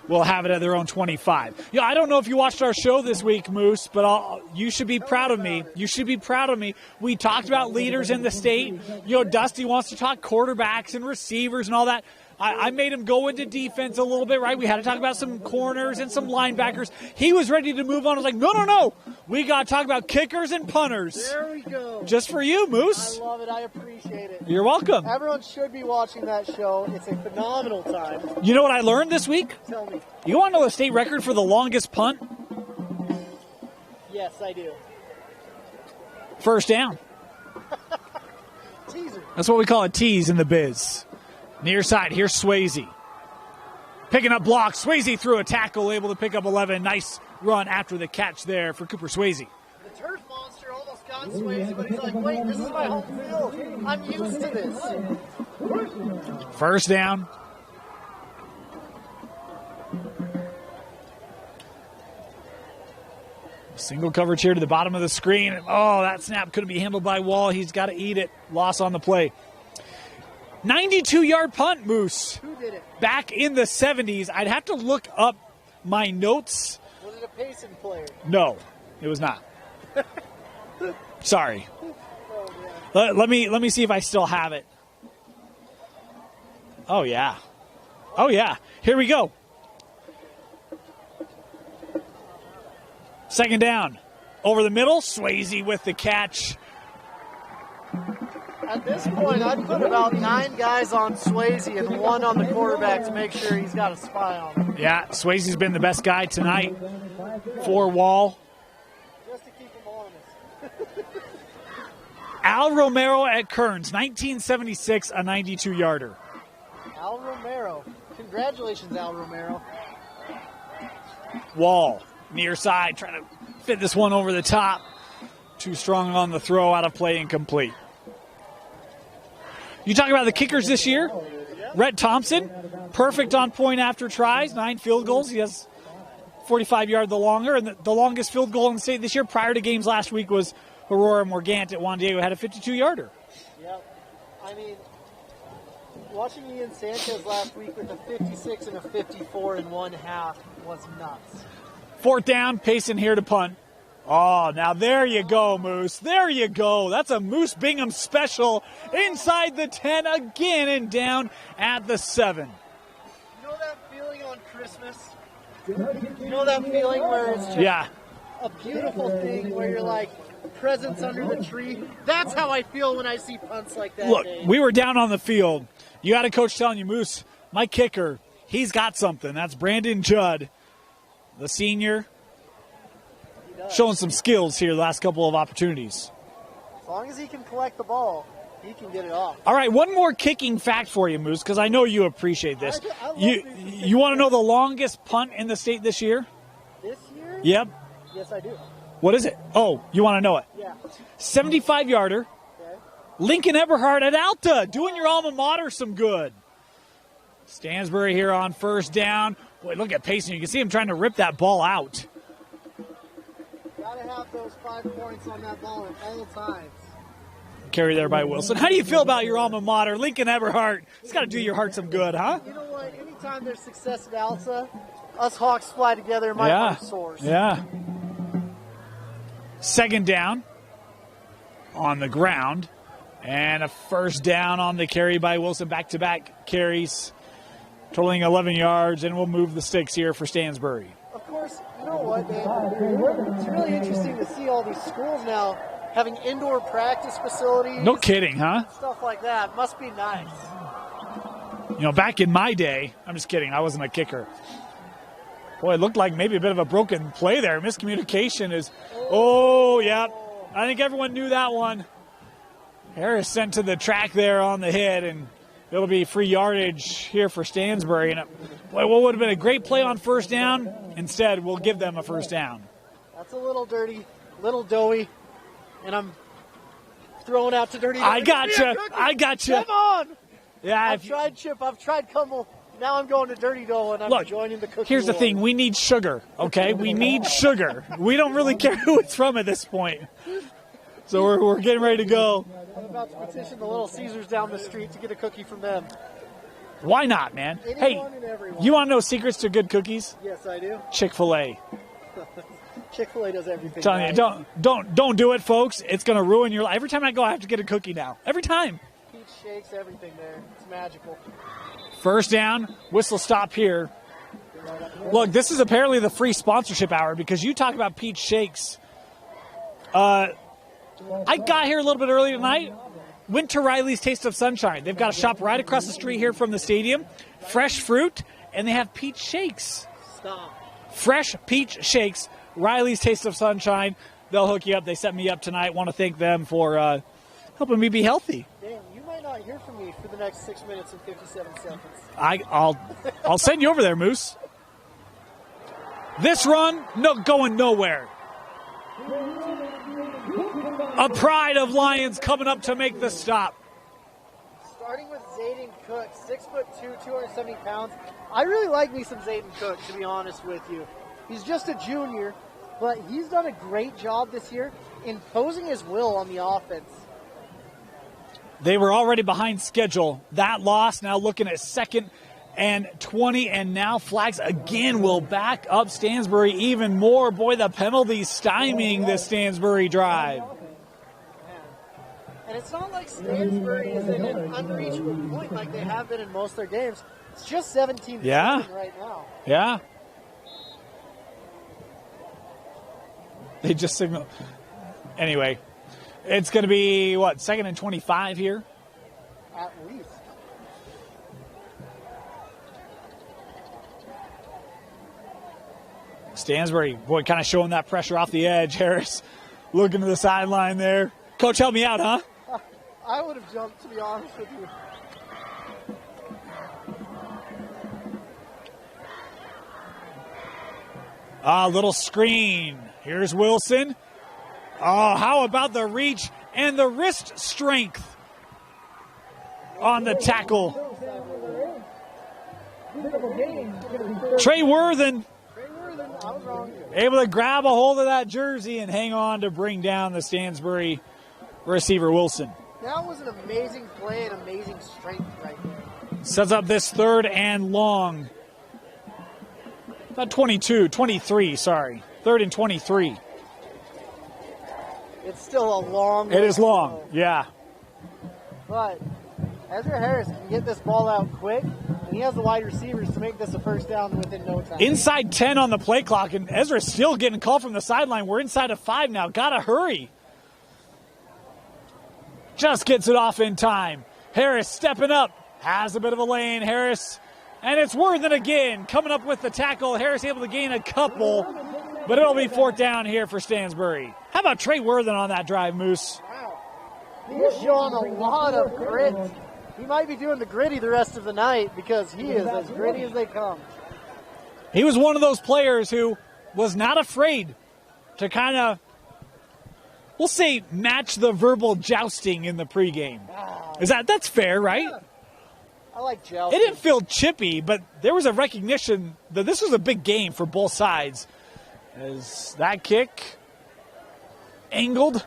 will have it at their own 25. Yeah, I don't know if you watched our show this week, Moose, but you should be proud of me. You should be proud of me. We talked about leaders in the state. You know, Dusty wants to talk quarterbacks and receivers and all that. I made him go into defense a little bit, right? We had to talk about some corners and some linebackers. He was ready to move on. I was like, no. We got to talk about kickers and punters. There we go. Just for you, Moose. I love it. I appreciate it. You're welcome. Everyone should be watching that show. It's a phenomenal time. You know what I learned this week? Tell me. You want to know the state record for the longest punt? Yes, I do. First down. Teaser. That's what we call a tease in the biz. Near side, here's Swayze. Picking up blocks. Swayze through a tackle, able to pick up 11. Nice run after the catch there for Cooper Swayze. The turf monster almost got Swayze, but he's like, wait, this is my home field. I'm used to this. First down. Single coverage here to the bottom of the screen. Oh, that snap couldn't be handled by Wall. He's got to eat it. Loss on the play. 92-yard punt, Moose. Who did it? Back in the 70s. I'd have to look up my notes. Was it a Payson player? No, it was not. Sorry. Let me see if I still have it. Oh, yeah. Here we go. Second down. Over the middle. Swayze with the catch. At this point, I'd put about 9 guys on Swayze and 1 on the quarterback to make sure he's got a spy on him. Yeah, Swayze's been the best guy tonight for Wall. Just to keep him honest. Al Romero at Kearns, 1976, a 92-yarder. Al Romero. Congratulations, Al Romero. Wall, near side, trying to fit this one over the top. Too strong on the throw, out of play, incomplete. You talk about the kickers this year. Rhett Thompson, perfect on point after tries, 9 field goals. He has 45-yard the longer, and the longest field goal in the state this year prior to games last week was Aurora Morgant at Juan Diego, had a 52-yarder. Yep. I mean, watching Ian Sanchez last week with a 56 and a 54 in one half was nuts. Fourth down, Payson here to punt. Oh, now there you go, Moose. There you go. That's a Moose Bingham special inside the 10 again and down at the 7. You know that feeling on Christmas? You know that feeling where it's just a beautiful thing where you're like, presents under the tree? That's how I feel when I see punts like that. Look, Dave. we were down on the field. You got a coach telling you, Moose, my kicker, he's got something. That's Brandon Judd, the senior. Showing some skills here the last couple of opportunities. As long as he can collect the ball, he can get it off. All right, one more kicking fact for you, Moose, because I know you appreciate this. I love you want to know the longest punt in the state this year? This year? Yep. Yes, I do. What is it? Oh, you want to know it? Yeah. 75-yarder. Okay. Lincoln Eberhard at Alta, doing your alma mater some good. Stansbury here on first down. Boy, look at Payson. You can see him trying to rip that ball out. Got to have those 5 points on that ball at all times. Carry there by Wilson. How do you feel about your alma mater, Lincoln Eberhard? It's got to do your heart some good, huh? You know what? Anytime there's success at Alta, us Hawks fly together and my heart soars. Yeah. Second down on the ground. And a first down on the carry by Wilson. Back-to-back carries, totaling 11 yards, and we'll move the sticks here for Stansbury. Of course, you know what, Dave? It's really interesting to see all these schools now having indoor practice facilities. No kidding, huh? Stuff like that. Must be nice. You know, back in my day, I'm just kidding, I wasn't a kicker. Boy, it looked like maybe a bit of a broken play there. Miscommunication is, yeah. I think everyone knew that one. Harris sent to the track there on the hit, and it'll be free yardage here for Stansbury. And boy, what would have been a great play on first down? Instead, we'll give them a first down. That's a little dirty, little doughy, and I'm throwing out to dirty. I got you. Come on. Yeah, I've tried Chip. I've tried Kummel. Now I'm going to Dirty Dough, and I'm joining the cookie Here's the thing. We need sugar, okay? We need sugar. We don't really care who it's from at this point. So we're getting ready to go. I'm about to petition the Little Caesars down the street to get a cookie from them. Why not, man? Anyone and everyone. You want to know secrets to good cookies? Yes, I do. Chick-fil-A. Chick-fil-A does everything. Telling you, don't do it, folks. It's going to ruin your life. Every time I go, I have to get a cookie now. Every time. Peach shakes, everything there. It's magical. First down, whistle stop here. Look, this is apparently the free sponsorship hour because you talk about peach shakes. I got here a little bit early tonight. Went to Riley's Taste of Sunshine. They've got a shop right across the street here from the stadium. Fresh fruit, and they have peach shakes. Stop. Fresh peach shakes. Riley's Taste of Sunshine. They'll hook you up. They set me up tonight. Want to thank them for helping me be healthy. Dan, you might not hear from me for the next 6 minutes and 57 seconds. I'll send you over there, Moose. This run, going nowhere. A pride of Lions coming up to make the stop. Starting with Zayden Cook, 6'2", 270 pounds. I really like me some Zayden Cook, to be honest with you. He's just a junior, but he's done a great job this year imposing his will on the offense. They were already behind schedule. That loss now looking at 2nd and 20, and now flags again will back up Stansbury even more. Boy, the penalties stymieing this Stansbury drive. And it's not like Stansbury is in an unreachable point like they have been in most of their games. It's just 17-7 right now. Yeah. They just signal. Anyway, it's going to be, 2nd and 25 here? At least. Stansbury, boy, kind of showing that pressure off the edge. Harris looking to the sideline there. Coach, help me out, huh? I would have jumped, to be honest with you. Little screen. Here's Wilson. Oh, how about the reach and the wrist strength on the tackle. Trey Worthen able to grab a hold of that jersey and hang on to bring down the Stansbury receiver Wilson. That was an amazing play and amazing strength right there. Sets up this 3rd and long. Not 23, sorry. 3rd and 23. It's still a long way. It is long, yeah. But Ezra Harris can get this ball out quick, and he has the wide receivers to make this a first down within no time. Inside 10 on the play clock, and Ezra's still getting called from the sideline. We're inside of 5 now. Gotta hurry. Just gets it off in time. Harris stepping up. Has a bit of a lane. Harris. And it's Worthen again. Coming up with the tackle. Harris able to gain a couple. But it'll be 4th down here for Stansbury. How about Trey Worthen on that drive, Moose? Wow. He's showing a lot of grit. He might be doing the gritty the rest of the night because he is as gritty as they come. He was one of those players who was not afraid to kind of, we'll say, match the verbal jousting in the pregame. That's fair, right? Yeah. I like jousting. It didn't feel chippy, but there was a recognition that this was a big game for both sides. As that kick angled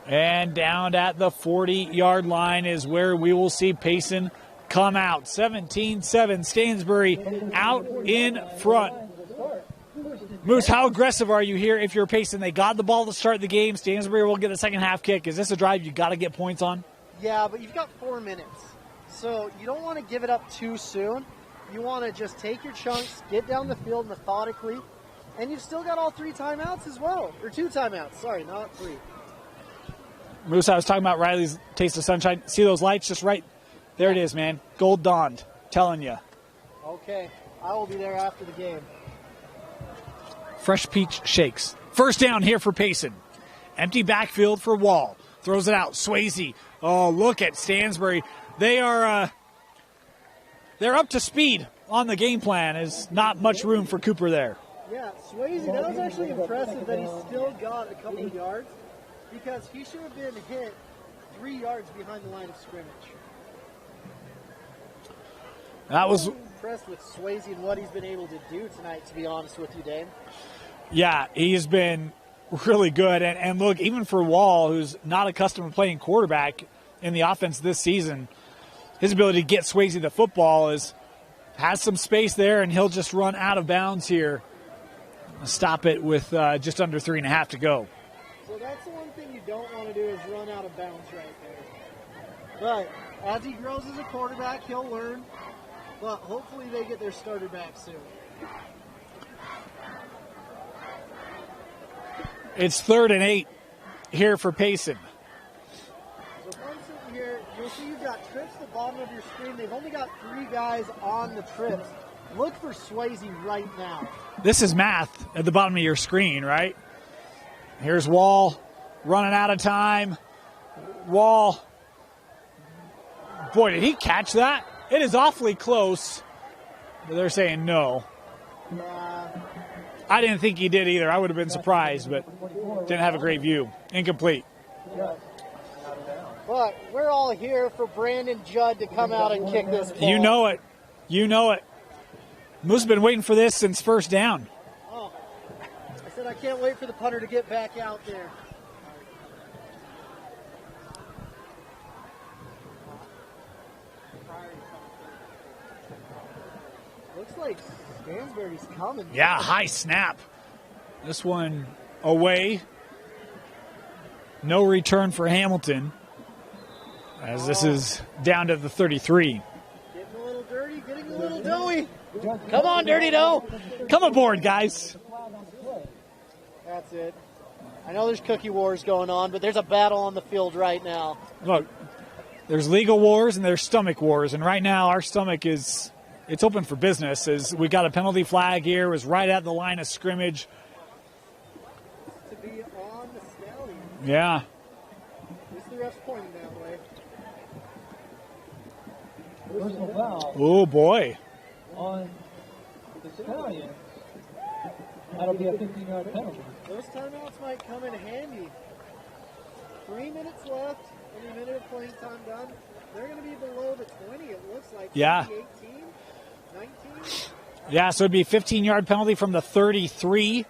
and down at the 40-yard line is where we will see Payson come out. 17-7, Stansbury out in front. Moose, how aggressive are you here if you're Payson? They got the ball to start the game. Stansbury will get a second half kick. Is this a drive you got to get points on? Yeah, but you've got 4 minutes. So you don't want to give it up too soon. You want to just take your chunks, get down the field methodically, and you've still got all 3 timeouts as well. Or 2 timeouts, sorry, not 3. Moose, I was talking about Riley's Taste of Sunshine. See those lights just right? There it is, man. Gold dawned. Telling you. Okay, I will be there after the game. Fresh peach shakes. First down here for Payson. Empty backfield for Wall. Throws it out. Swayze. Oh, look at Stansbury. They are they're up to speed on the game plan. There's not much room for Cooper there. Yeah, Swayze, that was actually impressive that he still got a couple of yards because he should have been hit 3 yards behind the line of scrimmage. That was impressed with Swayze and what he's been able to do tonight, to be honest with you, Dave. Yeah, he's been really good. And look, even for Wall, who's not accustomed to playing quarterback in the offense this season, his ability to get Swayze the football has some space there, and he'll just run out of bounds here. Stop it with just under 3.5 to go. So that's the one thing you don't want to do is run out of bounds right there. But as he grows as a quarterback, he'll learn. But hopefully they get their starter back soon. It's 3rd and 8 here for Payson. So if I'm sitting here, you'll see you've got trips at the bottom of your screen. They've only got 3 guys on the trips. Look for Swayze right now. This is math at the bottom of your screen, right? Here's Wall running out of time. Wall. Boy, did he catch that? It is awfully close. But they're saying no. I didn't think he did either. I would have been surprised, but didn't have a great view. Incomplete. But we're all here for Brandon Judd to come out and kick this ball. You know it. You know it. Moose has been waiting for this since first down. Oh, I said I can't wait for the punter to get back out there. Looks like Stansbury's coming. Yeah, high snap. This one away. No return for Hamilton, as this is down to the 33. Getting a little dirty, getting a little doughy. Come on, Dirty Dough. Come aboard, guys. That's it. I know there's cookie wars going on, but there's a battle on the field right now. Look, there's legal wars and there's stomach wars, and right now our stomach is, it's open for business. As we got a penalty flag here, it was right at the line of scrimmage. To be on the Stallions. Yeah. At least the ref's pointing that way. Personal foul Oh, boy. on the Stallions. That'll be a 15-yard penalty. Those timeouts might come in handy. 3 minutes left, and a minute of playing time done. They're going to be below the 20, it looks like. Yeah. 18, 19. Yeah, so it'd be a 15-yard penalty from the 33.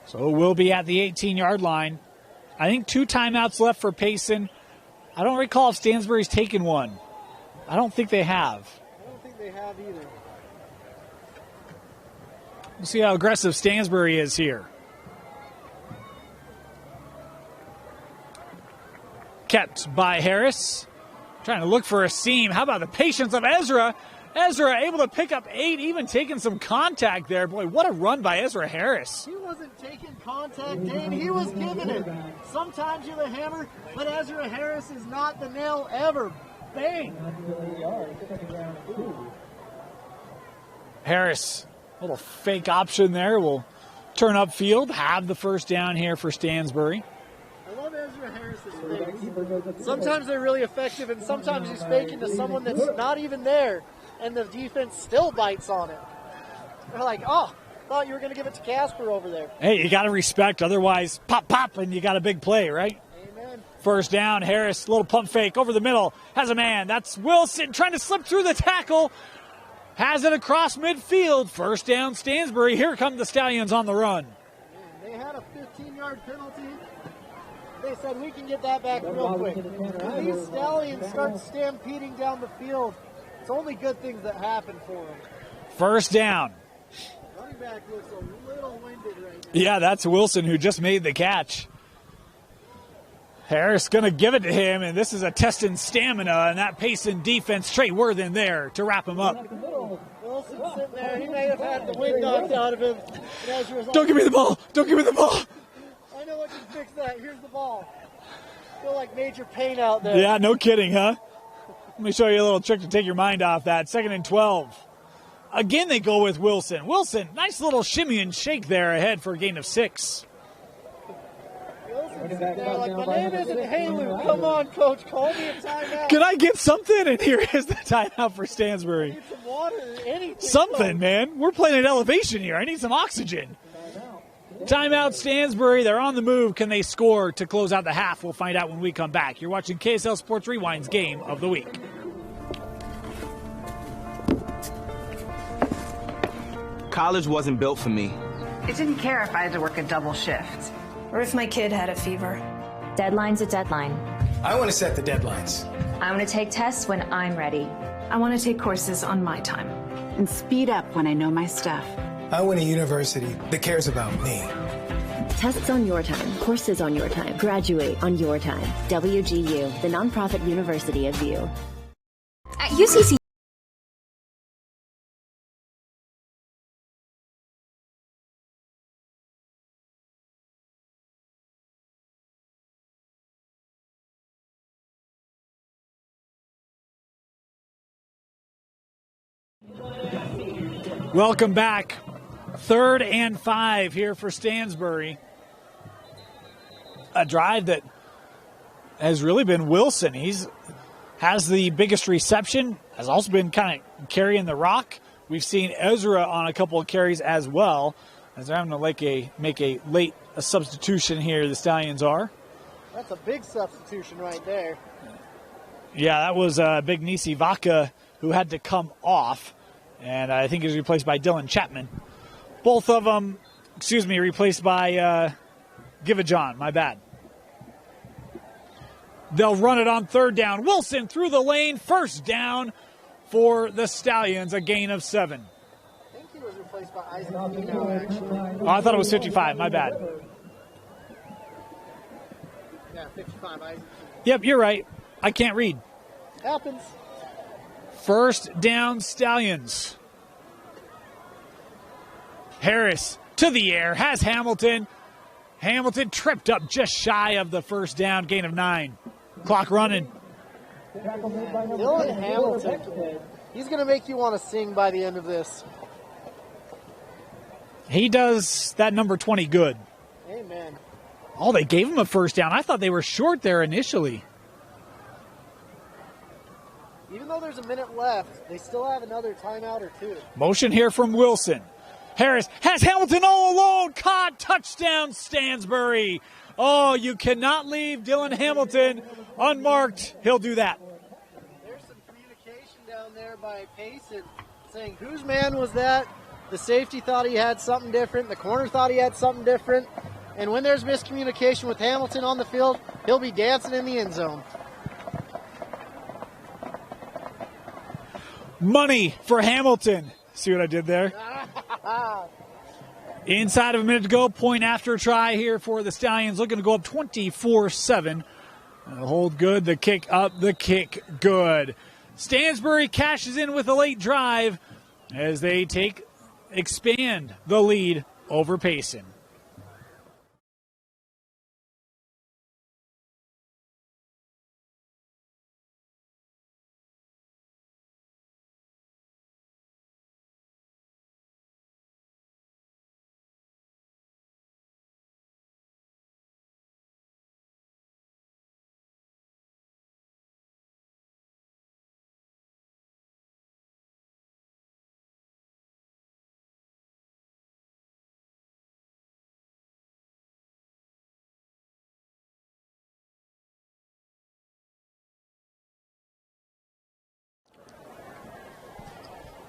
So we'll be at the 18-yard line. I think 2 timeouts left for Payson. I don't recall if Stansbury's taken one. I don't think they have. I don't think they have either. We'll see how aggressive Stansbury is here. Kept by Harris. Trying to look for a seam. How about the patience of Ezra? Ezra able to pick up 8, even taking some contact there. Boy, what a run by Ezra Harris. He wasn't taking contact, Dane. He was giving it. Sometimes you're the hammer, but Ezra Harris is not the nail ever. Bang! Harris, little fake option there. Will turn upfield, have the first down here for Stansbury. I love Ezra Harris's fakes. Sometimes they're really effective, and sometimes he's faking to someone that's not even there, and the defense still bites on it. They're like, oh, thought you were going to give it to Casper over there. Hey, you got to respect, otherwise pop, pop, and you got a big play, right? Amen. First down, Harris, little pump fake over the middle, has a man. That's Wilson trying to slip through the tackle. Has it across midfield. First down, Stansbury. Here come the Stallions on the run. They had a 15-yard penalty. They said we can get that back real quick. When these Stallions start stampeding down the field, it's only good things that happen for them. First down. Running back looks a little winded right now. Yeah, that's Wilson who just made the catch. Harris going to give it to him, and this is a test in stamina, and that Payson defense, Trey Worthen there to wrap him up. Wilson sitting there. He may have had the wind knocked out of him. Don't give me the ball. Don't give me the ball. I know what can fix that. Here's the ball. Feel like major pain out there. Yeah, no kidding, huh? Let me show you a little trick to take your mind off that. 2nd and 12. Again, they go with Wilson. Wilson, nice little shimmy and shake there ahead for a gain of 6. Wilson's sitting there like, my name isn't Halu. Come on, coach. Call me a timeout. Can I get something? And here is the timeout for Stansbury. I need some water or anything. Something, man. We're playing at elevation here. I need some oxygen. Timeout, Stansbury. They're on the move. Can they score to close out the half? We'll find out when we come back. You're watching KSL Sports Rewind's Game of the Week. College wasn't built for me. I didn't care if I had to work a double shift. Or if my kid had a fever. Deadline's a deadline. I want to set the deadlines. I want to take tests when I'm ready. I want to take courses on my time. And speed up when I know my stuff. I want a university that cares about me. Tests on your time, courses on your time, graduate on your time. WGU, the nonprofit university of you. At UCC. Welcome back. 3rd and 5 here for Stansbury. A drive that has really been Wilson. He's has the biggest reception, has also been kind of carrying the rock. We've seen Ezra on a couple of carries as well, as they're having to make a late substitution here, the Stallions are. That's a big substitution right there. Yeah, that was Big Nisi Vaca who had to come off, and I think he was replaced by Dylan Chapman. Both of them, replaced by Give a John, my bad. They'll run it on 3rd down. Wilson through the lane, 1st down for the Stallions, a gain of 7. I think he was replaced by Isaac Eno, actually. Oh, I thought it was 55, my bad. Yeah, 55, Isaac. Yep, you're right. I can't read. Happens. 1st down, Stallions. Harris to the air, has Hamilton. Hamilton tripped up just shy of the 1st down, gain of 9. Clock running. Dylan Hamilton, he's going to make you want to sing by the end of this. He does that number 20 good. Amen. Oh, they gave him a 1st down. I thought they were short there initially. Even though there's a minute left, they still have another timeout or 2. Motion here from Wilson. Harris has Hamilton all alone. Caught. Touchdown, Stansbury. Oh, you cannot leave Dylan Hamilton unmarked. He'll do that. There's some communication down there by Payson saying, whose man was that? The safety thought he had something different. The corner thought he had something different. And when there's miscommunication with Hamilton on the field, he'll be dancing in the end zone. Money for Hamilton. See what I did there? Inside of a minute to go, point after try here for the Stallions, looking to go up 24-7. Hold good, the kick up, the kick good. Stansbury cashes in with a late drive as they expand the lead over Payson.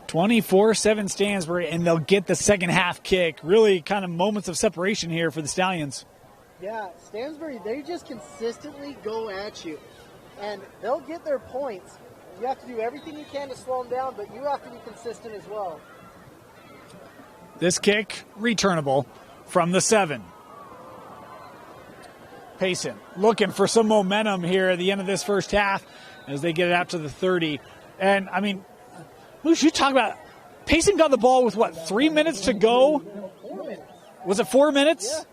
(24-7) Stansbury, and they'll get the second half kick. Really kind of moments of separation here for the Stallions. Yeah, Stansbury, they just consistently go at you, and they'll get their points. You have to do everything you can to slow them down, but you have to be consistent as well. This kick, returnable from the 7. Payson looking for some momentum here at the end of this first half as they get it out to the 30. And, I mean, who should talk about? Payson got the ball with, 3 minutes to go? Was it 4 minutes? Yeah.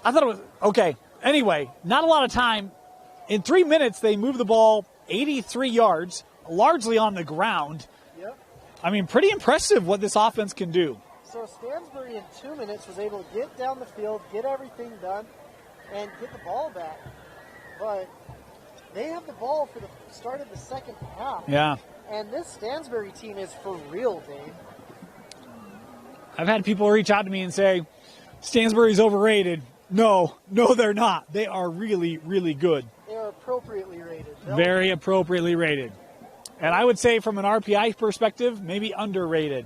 I thought it was, okay. Anyway, not a lot of time. In 3 minutes, they moved the ball 83 yards, largely on the ground. Yep. I mean, pretty impressive what this offense can do. So Stansbury in 2 minutes was able to get down the field, get everything done, and get the ball back. But they have the ball for the start of the second half. Yeah. And this Stansbury team is for real, Dave. I've had people reach out to me and say, Stansbury's overrated. No, they're not. They are really, really good. They are appropriately rated. Very appropriately rated. And I would say from an RPI perspective, maybe underrated.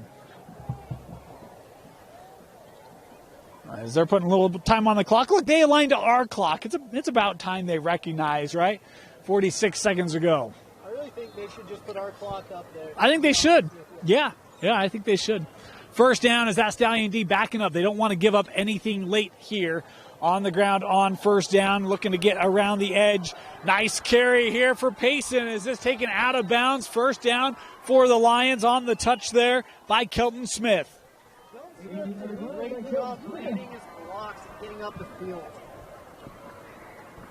as they're putting a little time on the clock. Look, they aligned to our clock. It's about time they recognize, right? 46 seconds ago. I really think they should just put our clock up there. I think they should. Yeah, I think they should. First down is that Stallion D backing up. They don't want to give up anything late here. On the ground on first down, looking to get around the edge. Nice carry here for Payson. Is this taken out of bounds? First down for the Lions on the touch there by Kelton Smith. Great job reading his blocks and getting up the field.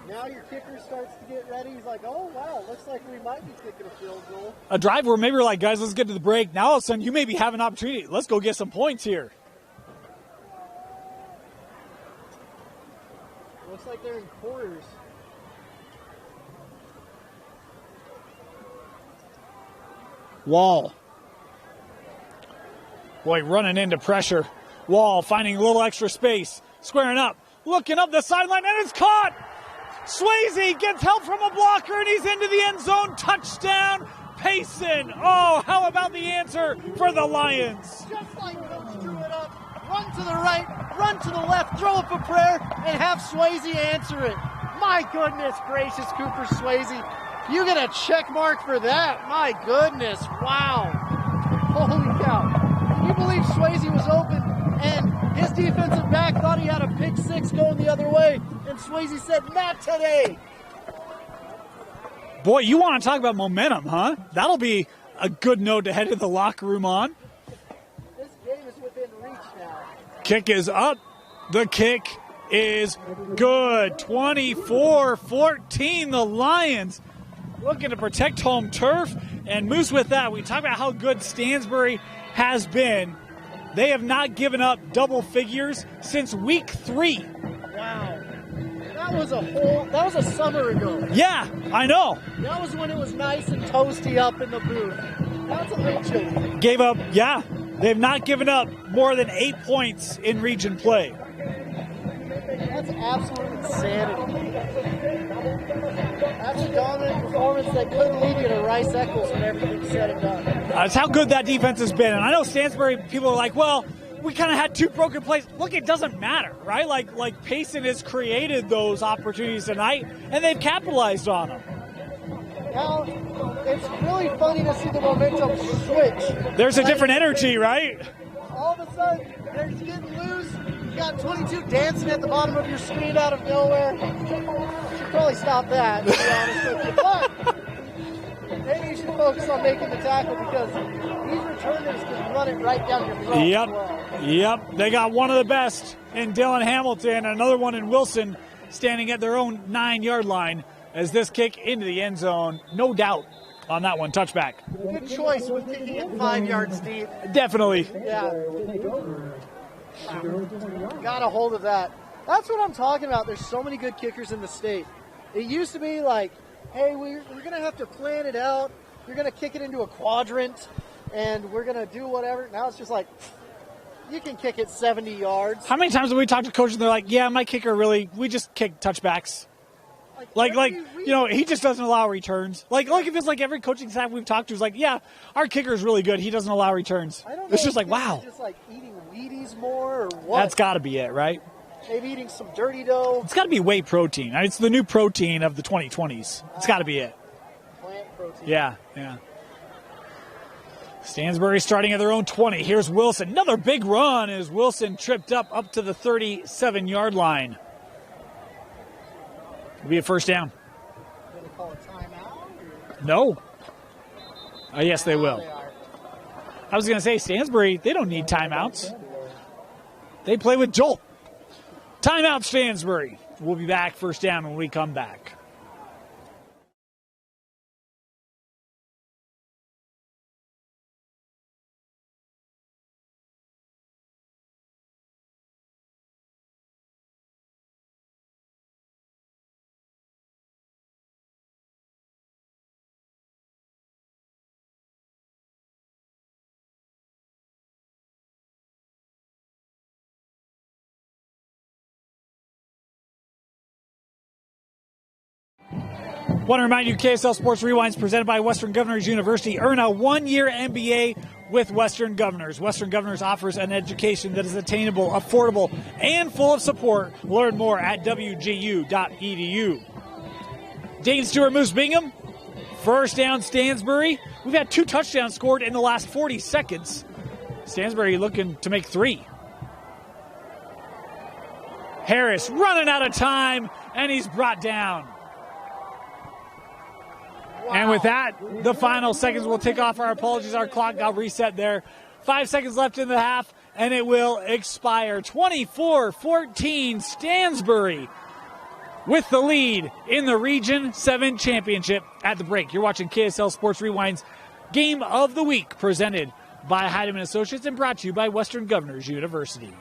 Now your kicker starts to get ready. He's like, oh, wow, looks like we might be kicking a field goal. A drive where maybe we're like, guys, let's get to the break. Now all of a sudden you maybe have an opportunity. Let's go get some points here. Looks like they're in quarters. Wall. Boy, running into pressure. Wall finding a little extra space. Squaring up. Looking up the sideline, and it's caught! Swayze gets help from a blocker, and he's into the end zone. Touchdown, Payson. Oh, how about the answer for the Lions? Just like Coach drew it up. Run to the right, run to the left, throw up a prayer, and have Swayze answer it. My goodness gracious, Cooper Swayze. You get a check mark for that. My goodness, wow. Holy cow. Can you believe Swayze was open and his defensive back thought he had a pick six going the other way, and Swayze said, not today. Boy, you want to talk about momentum, huh? That'll be a good note to head to the locker room on. This game is within reach now. Kick is up. The kick is good. 24-14, the Lions looking to protect home turf. And Moose, with that, we talk about how good Stansbury has been. They have not given up double figures since week 3. Wow. That was a summer ago. Yeah, I know. That was when it was nice and toasty up in the booth. That's a little chilly. Gave up, yeah. They've not given up more than 8 points in region play. That's absolute insanity. That's a dominant performance that could lead you to Rice Eccles when everything's said and done. That's how good that defense has been. And I know Stansbury, people are like, well, we kind of had 2 broken plays. Look, it doesn't matter, right? Like Payson has created those opportunities tonight, and they've capitalized on them. Now, it's really funny to see the momentum switch. There's a different energy, right? All of a sudden, they're getting loose. You got 22 dancing at the bottom of your screen out of nowhere. You should probably stop that, to be honest with you. But maybe you should focus on making the tackle, because these returners can run it right down your throat. Yep. As well. Yep. They got one of the best in Dylan Hamilton, another one in Wilson, standing at their own 9-yard line as this kick into the end zone. No doubt on that one. Touchback. Good choice with kicking it 5 yards deep. Definitely. Yeah. Got a hold of that. That's what I'm talking about. There's so many good kickers in the state. It used to be like, hey, we're going to have to plan it out. You're going to kick it into a quadrant, and we're going to do whatever. Now it's just like, you can kick it 70 yards. How many times have we talked to coaches and they're like, yeah, my kicker really, we just kick touchbacks. Like you know, he just doesn't allow returns. Like if it's like every coaching staff we've talked to is like, yeah, our kicker is really good. He doesn't allow returns. I don't know. It's just like, wow. Just like eating Wheaties more or what? That's got to be it, right? Maybe eating some dirty dough. It's got to be whey protein. I mean, it's the new protein of the 2020s. It's got to be it. Plant protein. Yeah. Stansbury starting at their own 20. Here's Wilson. Another big run as Wilson tripped up to the 37-yard line. It'll be a first down. Did they call a timeout? No. Oh, yes, they will. I was going to say, Stansbury, they don't need timeouts. They play with Jolt. Timeout, Stansbury. We'll be back first down when we come back. Want to remind you, KSL Sports Rewind is presented by Western Governors University. Earn a one-year MBA with Western Governors. Western Governors offers an education that is attainable, affordable, and full of support. Learn more at wgu.edu. Dane Stewart moves Bingham. First down, Stansbury. We've had 2 touchdowns scored in the last 40 seconds. Stansbury looking to make 3. Harris running out of time, and he's brought down. Wow. And with that, the final seconds will tick off. Our apologies, our clock got reset there. 5 seconds left in the half, and it will expire. 24-14, Stansbury with the lead in the Region 7 Championship at the break. You're watching KSL Sports Rewind's Game of the Week, presented by Heidemann Associates and brought to you by Western Governors University.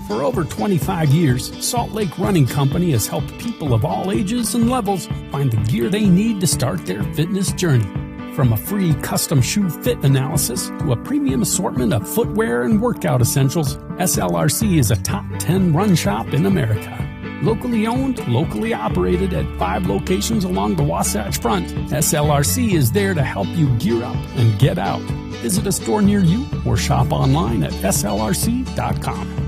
For over 25 years, Salt Lake Running Company has helped people of all ages and levels find the gear they need to start their fitness journey. From a free custom shoe fit analysis to a premium assortment of footwear and workout essentials, SLRC is a top 10 run shop in America. Locally owned, locally operated at 5 locations along the Wasatch Front, SLRC is there to help you gear up and get out. Visit a store near you or shop online at slrc.com.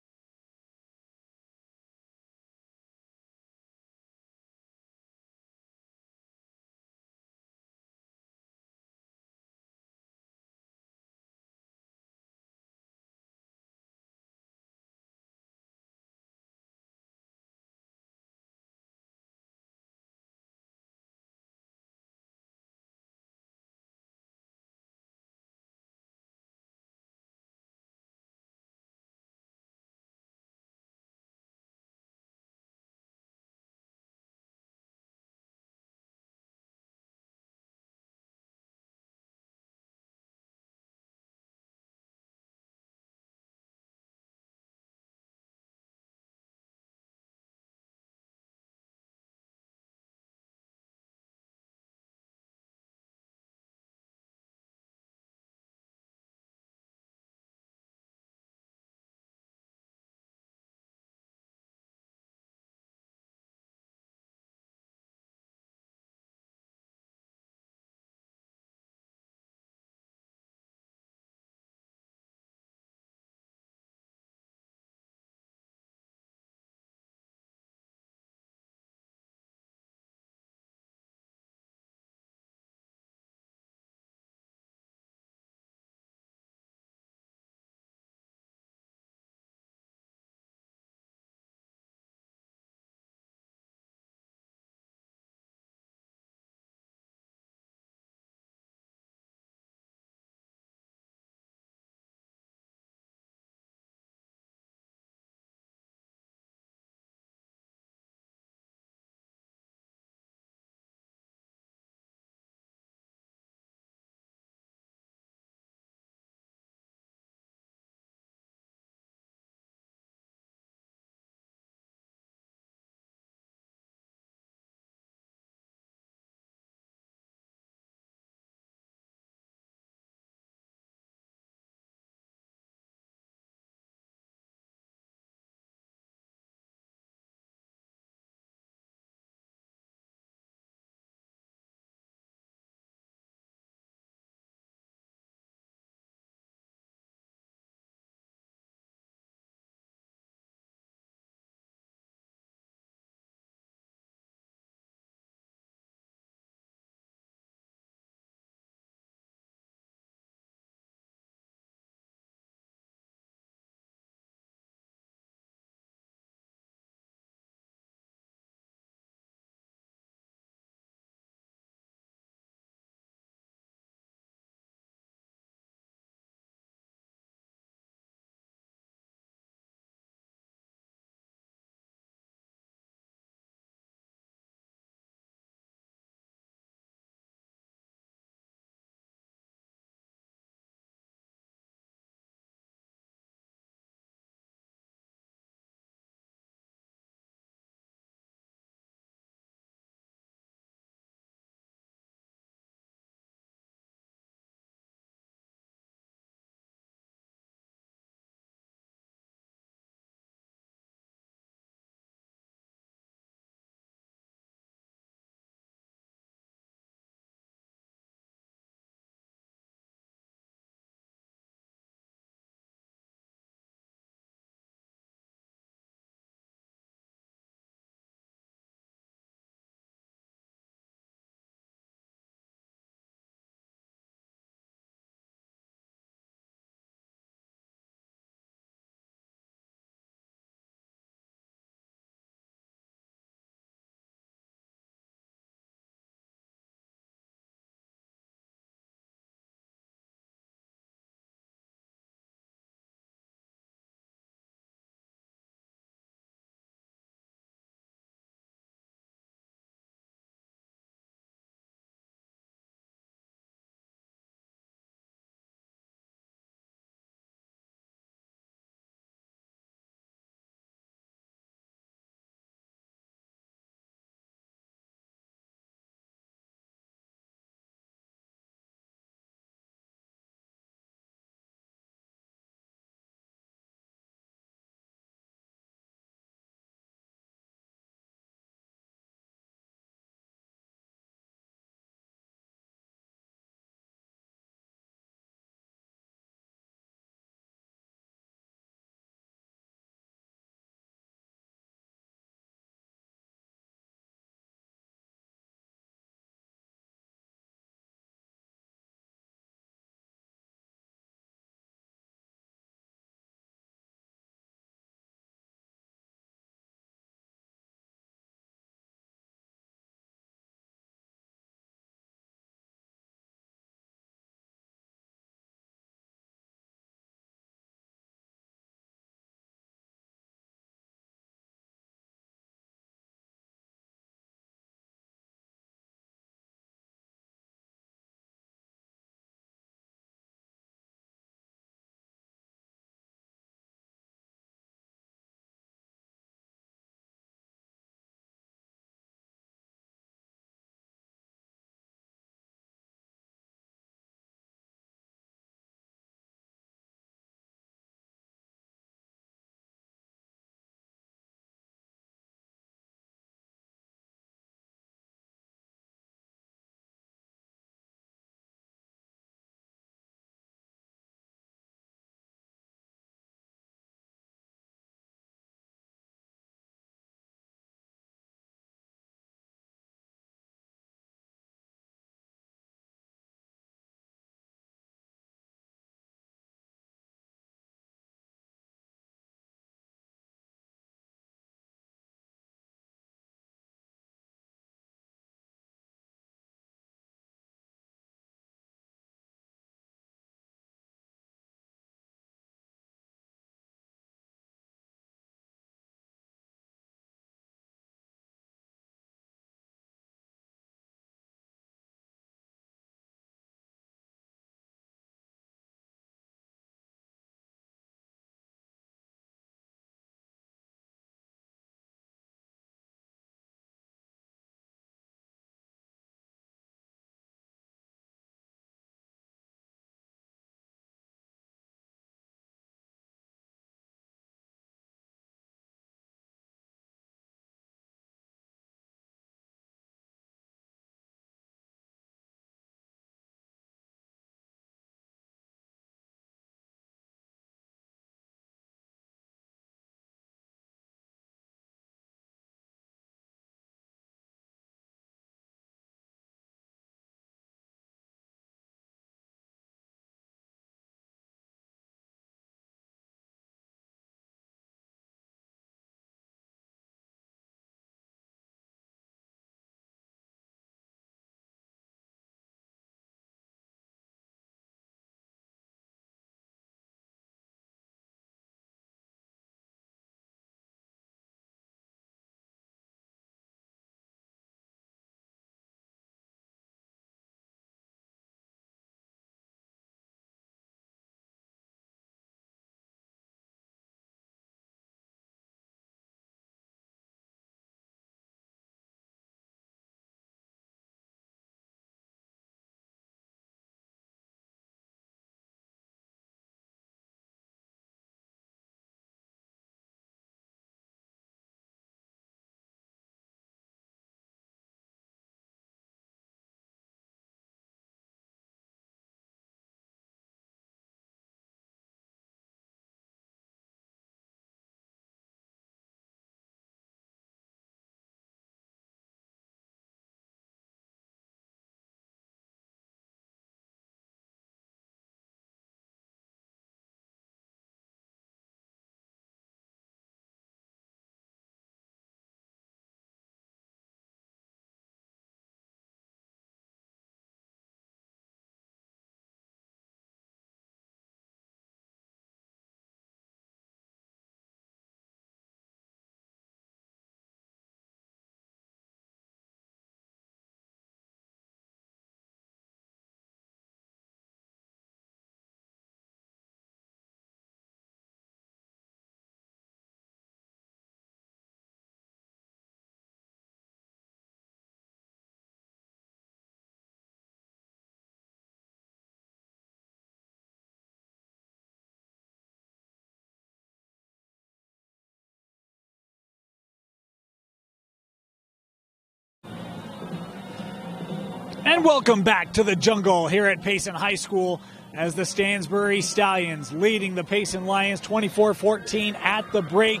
And welcome back to the jungle here at Payson High School as the Stansbury Stallions leading the Payson Lions 24-14 at the break.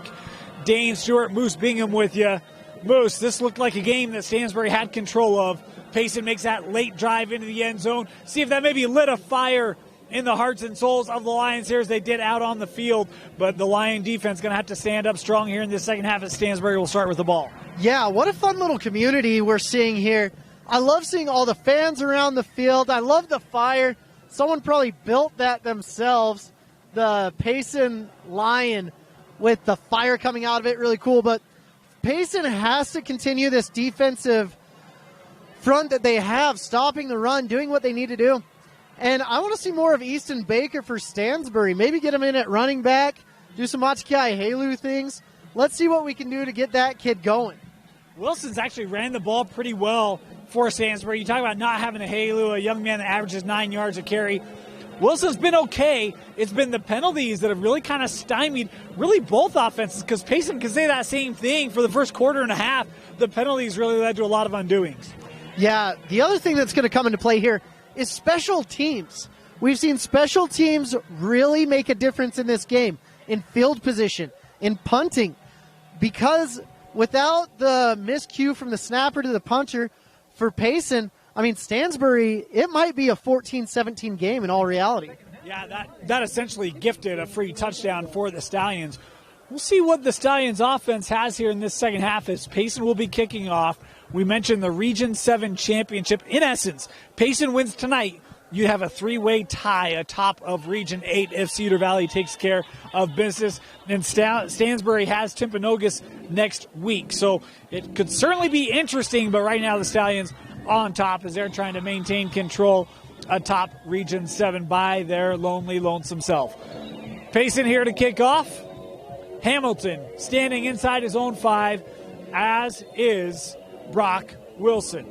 Dane Stewart, Moose Bingham with you. Moose, this looked like a game that Stansbury had control of. Payson makes that late drive into the end zone. See if that maybe lit a fire in the hearts and souls of the Lions here as they did out on the field. But the Lion defense going to have to stand up strong here in the second half as Stansbury will start with the ball. Yeah, what a fun little community we're seeing here. I love seeing all the fans around the field. I love the fire. Someone probably built that themselves, the Payson Lion with the fire coming out of it. Really cool. But Payson has to continue this defensive front that they have, stopping the run, doing what they need to do. And I want to see more of Easton Baker for Stansbury. Maybe get him in at running back, do some Machikai Halu things. Let's see what we can do to get that kid going. Wilson's actually ran the ball pretty well for Stansbury. You talk about not having a Halu, a young man that averages 9 yards a carry. Wilson's been okay. It's been the penalties that have really kind of stymied really both offenses, because Payson can say that same thing for the first quarter and a half. The penalties really led to a lot of undoings. Yeah, the other thing that's going to come into play here is special teams. We've seen special teams really make a difference in this game, in field position, in punting, because without the miscue from the snapper to the puncher for Payson, I mean, Stansbury, it might be a 14-17 game in all reality. Yeah, that essentially gifted a free touchdown for the Stallions. We'll see what the Stallions offense has here in this second half as Payson will be kicking off. We mentioned the Region 7 championship. In essence, Payson wins tonight. You have a three-way tie atop of Region 8 if Cedar Valley takes care of business. And Stansbury has Timpanogos next week. So it could certainly be interesting, but right now the Stallions on top as they're trying to maintain control atop Region 7 by their lonely, lonesome self. Payson here to kick off. Hamilton standing inside his own 5, as is Brock Wilson.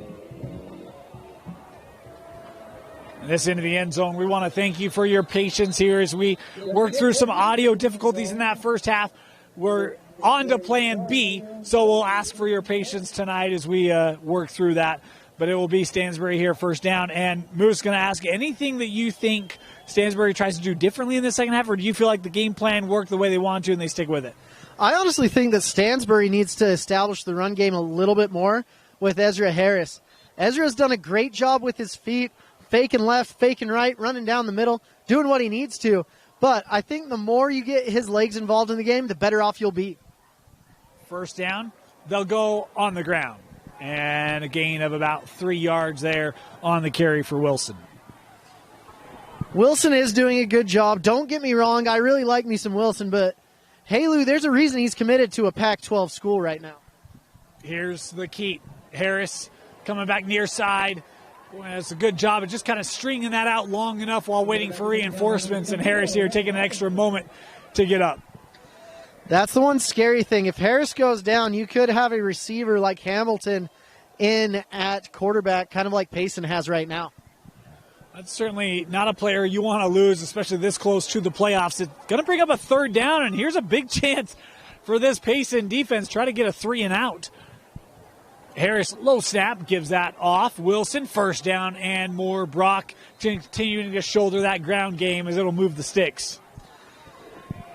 And this into the end zone. We want to thank you for your patience here as we work through some audio difficulties in that first half. We're on to plan B, so we'll ask for your patience tonight as we work through that. But it will be Stansbury here first down. And Moose going to ask anything that you think Stansbury tries to do differently in the second half, or do you feel like the game plan worked the way they want to and they stick with it? I honestly think that Stansbury needs to establish the run game a little bit more with Ezra Harris. Ezra's done a great job with his feet, faking left, faking right, running down the middle, doing what he needs to. But I think the more you get his legs involved in the game, the better off you'll be. First down, they'll go on the ground. And a gain of about 3 yards there on the carry for Wilson. Wilson is doing a good job. Don't get me wrong. I really like me some Wilson, but hey, Lou, there's a reason he's committed to a Pac-12 school right now. Here's the keep. Harris coming back near side. Boy, that's a good job of just kind of stringing that out long enough while waiting for reinforcements. And Harris here taking an extra moment to get up. That's the one scary thing. If Harris goes down, you could have a receiver like Hamilton in at quarterback, kind of like Payson has right now. That's certainly not a player you want to lose, especially this close to the playoffs. It's going to bring up a third down, and here's a big chance for this Payson defense. Try to get a 3 and out. Harris, low snap, gives that off. Wilson, first down and more. Brock continuing to shoulder that ground game as it'll move the sticks.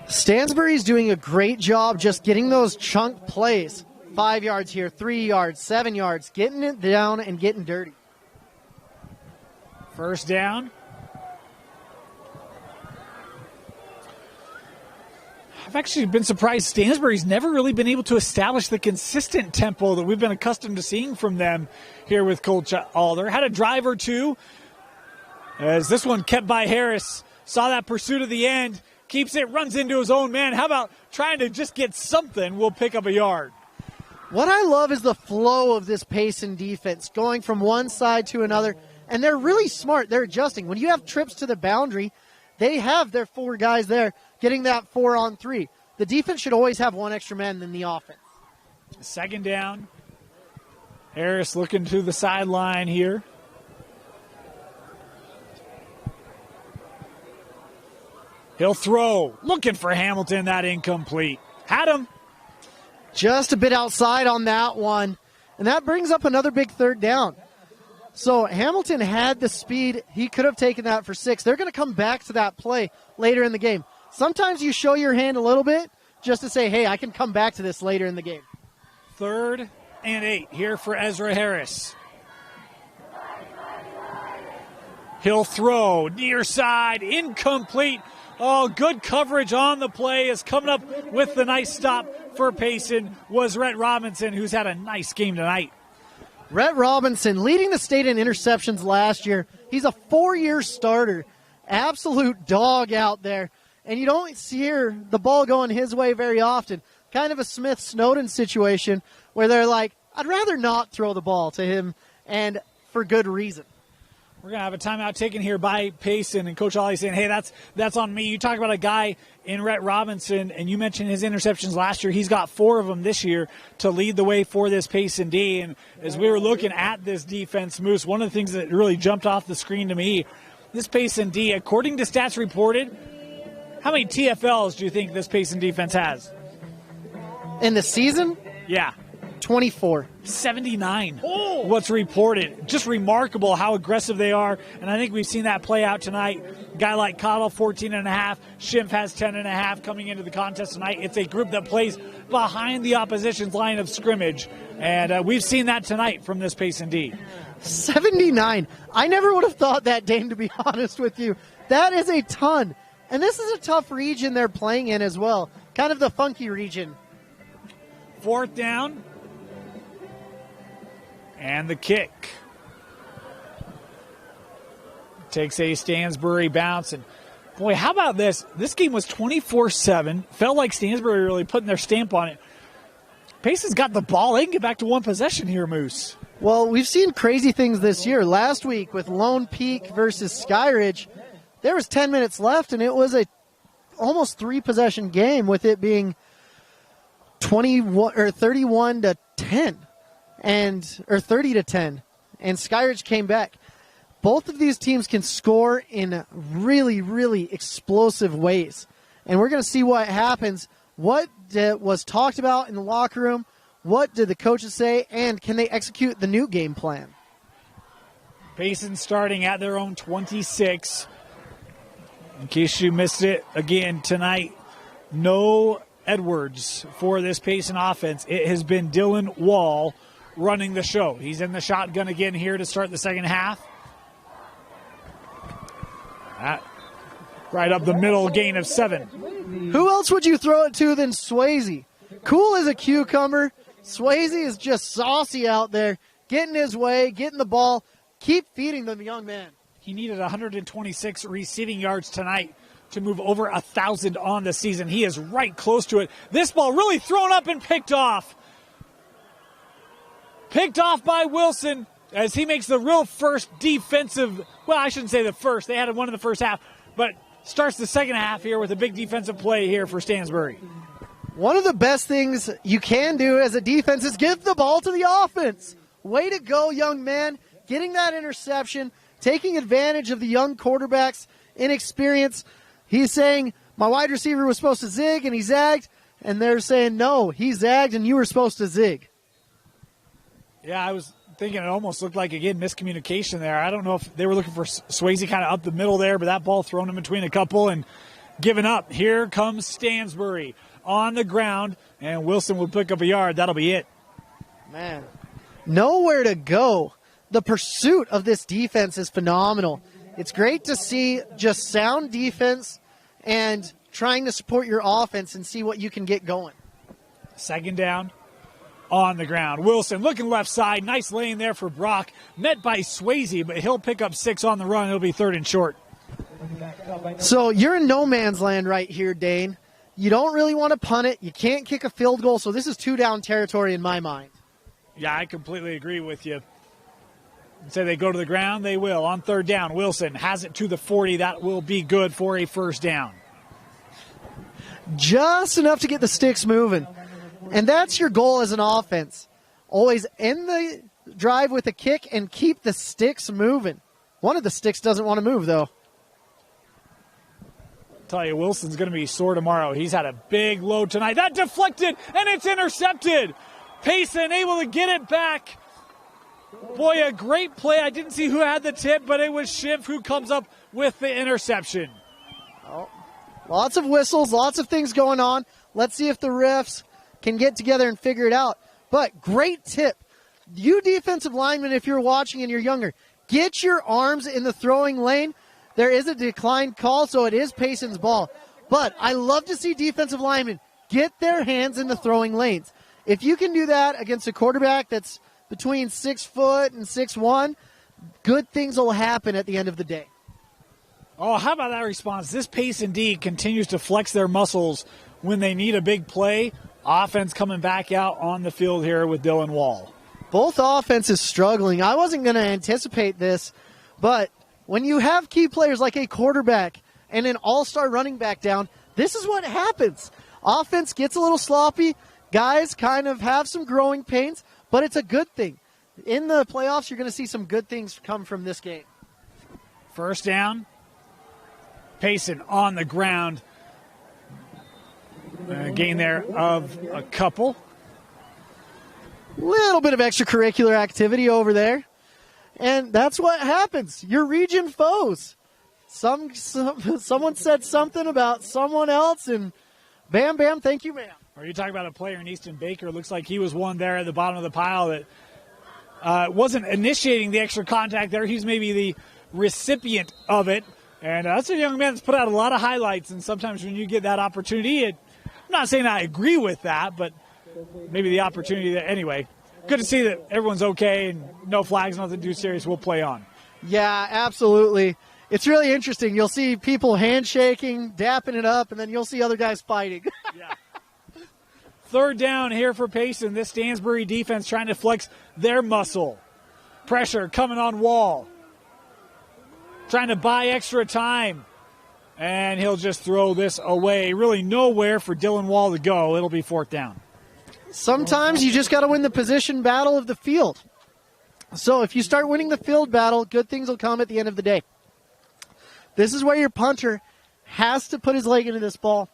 Stansbury's doing a great job just getting those chunk plays. 5 yards here, 3 yards, 7 yards, getting it down and getting dirty. First down. I've actually been surprised Stansbury's never really been able to establish the consistent tempo that we've been accustomed to seeing from them here with Coach Alder. Had a drive or two as this one kept by Harris. Saw that pursuit of the end. Keeps it, runs into his own man. How about trying to just get something? We'll pick up a yard. What I love is the flow of this Payson defense, going from one side to another. And they're really smart. They're adjusting. When you have trips to the boundary, they have their 4 guys there getting that 4-on-3. The defense should always have one extra man than the offense. Second down. Harris looking to the sideline here. He'll throw. Looking for Hamilton. That incomplete. Had him. Just a bit outside on that one. And that brings up another big third down. So Hamilton had the speed. He could have taken that for 6. They're going to come back to that play later in the game. Sometimes you show your hand a little bit just to say, hey, I can come back to this later in the game. 3rd and 8 here for Ezra Harris. He'll throw near side, incomplete. Oh, good coverage on the play is coming up with the nice stop for Payson was Rhett Robinson, who's had a nice game tonight. Rhett Robinson leading the state in interceptions last year. He's a 4-year starter. Absolute dog out there. And you don't hear the ball going his way very often. Kind of a Smith-Snowden situation where they're like, I'd rather not throw the ball to him, and for good reason. We're going to have a timeout taken here by Payson, and Coach Ollie saying, hey, that's on me. You talk about a guy in Rhett Robinson, and you mentioned his interceptions last year. He's got 4 of them this year to lead the way for this Payson D. And as we were looking at this defense, Moose, one of the things that really jumped off the screen to me, this Payson D, according to Stats Reported, how many TFLs do you think this Payson defense has? In the season? Yeah. 24. 79. Oh. What's reported. Just remarkable how aggressive they are, and I think we've seen that play out tonight. A guy like Cottle, 14.5. Schimpf has 10.5 coming into the contest tonight. It's a group that plays behind the opposition's line of scrimmage, and we've seen that tonight from this Payson D. 79. I never would have thought that, Dane, to be honest with you. That is a ton. And this is a tough region they're playing in as well. Kind of the funky region. 4th down. And the kick. Takes a Stansbury bounce. And boy, how about this? This game was 24-7. Felt like Stansbury really putting their stamp on it. Payson's got the ball. They can get back to one possession here, Moose. Well, we've seen crazy things this year. Last week with Lone Peak versus Skyridge, there was 10 minutes left, and it was a almost 3-possession game with it being 31 to 10. Or 30 to 10, and Skyridge came back. Both of these teams can score in really, really explosive ways, and we're going to see what happens. What was talked about in the locker room? What did the coaches say, and can they execute the new game plan? Payson starting at their own 26. In case you missed it, again tonight, no Edwards for this Payson offense. It has been Dylan Wall running the show. He's in the shotgun again here to start the second half. Right up the middle, gain of 7. Who else would you throw it to than Swayze? Cool as a cucumber. Swayze is just saucy out there, getting his way, getting the ball. Keep feeding them, young man. He needed 126 receiving yards tonight to move over 1,000 on the season. He is right close to it. This ball really thrown up and picked off. Picked off by Wilson as he makes the real first defensive, well, I shouldn't say the first. They had one in the first half, but starts the second half here with a big defensive play here for Stansbury. One of the best things you can do as a defense is give the ball to the offense. Way to go, young man. Getting that interception, taking advantage of the young quarterback's inexperience. He's saying, my wide receiver was supposed to zig and he zagged, and they're saying, no, he zagged and you were supposed to zig. Yeah, I was thinking it almost looked like, again, miscommunication there. I don't know if they were looking for Swayze kind of up the middle there, but that ball thrown in between a couple and given up. Here comes Stansbury on the ground, and Wilson will pick up a yard. That'll be it. Man, nowhere to go. The pursuit of this defense is phenomenal. It's great to see just sound defense and trying to support your offense and see what you can get going. 2nd down. On the ground. Wilson looking left side. Nice lane there for Brock. Met by Swayze, but he'll pick up 6 on the run. It'll be 3rd and short. So you're in no man's land right here, Dane. You don't really want to punt it. You can't kick a field goal, so this is 2-down territory in my mind. Yeah, I completely agree with you. Say they go to the ground, they will. On 3rd down, Wilson has it to the 40. That will be good for a 1st down. Just enough to get the sticks moving. And that's your goal as an offense. Always end the drive with a kick and keep the sticks moving. One of the sticks doesn't want to move, though. Tell you, Wilson's going to be sore tomorrow. He's had a big load tonight. That deflected, and it's intercepted. Payson able to get it back. Boy, a great play. I didn't see who had the tip, but it was Schiff who comes up with the interception. Oh, lots of whistles, lots of things going on. Let's see if the refs can get together and figure it out. But great tip. You defensive linemen, if you're watching and you're younger, get your arms in the throwing lane. There is a decline call, so it is Payson's ball. But I love to see defensive linemen get their hands in the throwing lanes. If you can do that against a quarterback that's between 6 foot and 6'1", good things will happen at the end of the day. Oh, how about that response? This Payson D continues to flex their muscles when they need a big play. Offense coming back out on the field here with Dylan Wall. Both offenses struggling. I wasn't going to anticipate this, but when you have key players like a quarterback and an all-star running back down, this is what happens. Offense gets a little sloppy. Guys kind of have some growing pains, but it's a good thing. In the playoffs, you're going to see some good things come from this game. First down. Payson on the ground. Gain there of a couple. Little bit of extracurricular activity over there. And that's what happens. Your region foes. Someone said something about someone else, and bam, bam, thank you, ma'am. Are you talking about a player in Easton Baker? Looks like he was one there at the bottom of the pile that wasn't initiating the extra contact there. He's maybe the recipient of it. And that's a young man that's put out a lot of highlights, and sometimes when you get that opportunity, I'm not saying I agree with that, but maybe the opportunity that, anyway, good to see that everyone's okay and no flags, nothing too serious. We'll play on. Yeah, absolutely. It's really interesting. You'll see people handshaking, dapping it up, and then you'll see other guys fighting. Yeah. Third down here for Payson. This Stansbury defense trying to flex their muscle. Pressure coming on Wall. Trying to buy extra time. And he'll just throw this away. Really nowhere for Dylan Wall to go. It'll be fourth down. Sometimes you just got to win the position battle of the field. So if you start winning the field battle, good things will come at the end of the day. This is where your punter has to put his leg into this ball,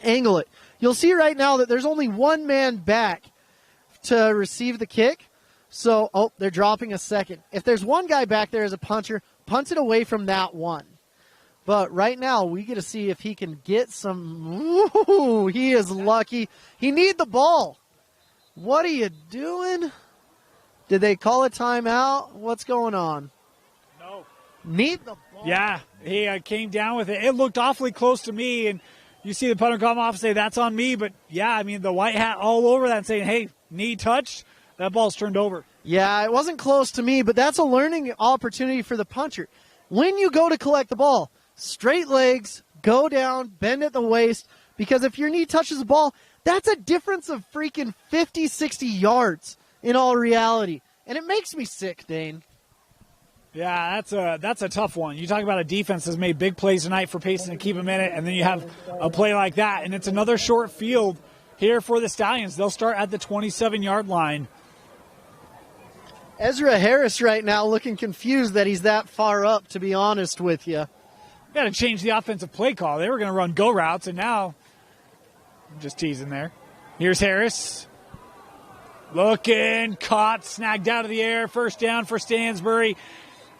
angle it. You'll see right now that there's only one man back to receive the kick. So, they're dropping a second. If there's one guy back there as a punter, punt it away from that one. But right now, we get to see if he can get some. Ooh, he is lucky. He need the ball. What are you doing? Did they call a timeout? What's going on? No. Need the ball. Yeah, he came down with it. It looked awfully close to me, and you see the punter come off and say, that's on me. But, yeah, I mean, the white hat all over that saying, hey, knee touch. That ball's turned over. Yeah, it wasn't close to me, but that's a learning opportunity for the punter. When you go to collect the ball, straight legs, go down, bend at the waist, because if your knee touches the ball, that's a difference of freaking 50, 60 yards in all reality. And it makes me sick, Dane. Yeah, that's a tough one. You talk about a defense that's made big plays tonight for Payson to keep him in it, and then you have a play like that, and it's another short field here for the Stallions. They'll start at the 27-yard line. Ezra Harris right now looking confused that he's that far up, to be honest with you. Got to change the offensive play call. They were going to run go routes, and now just teasing there. Here's Harris. Looking, caught, snagged out of the air. First down for Stansbury.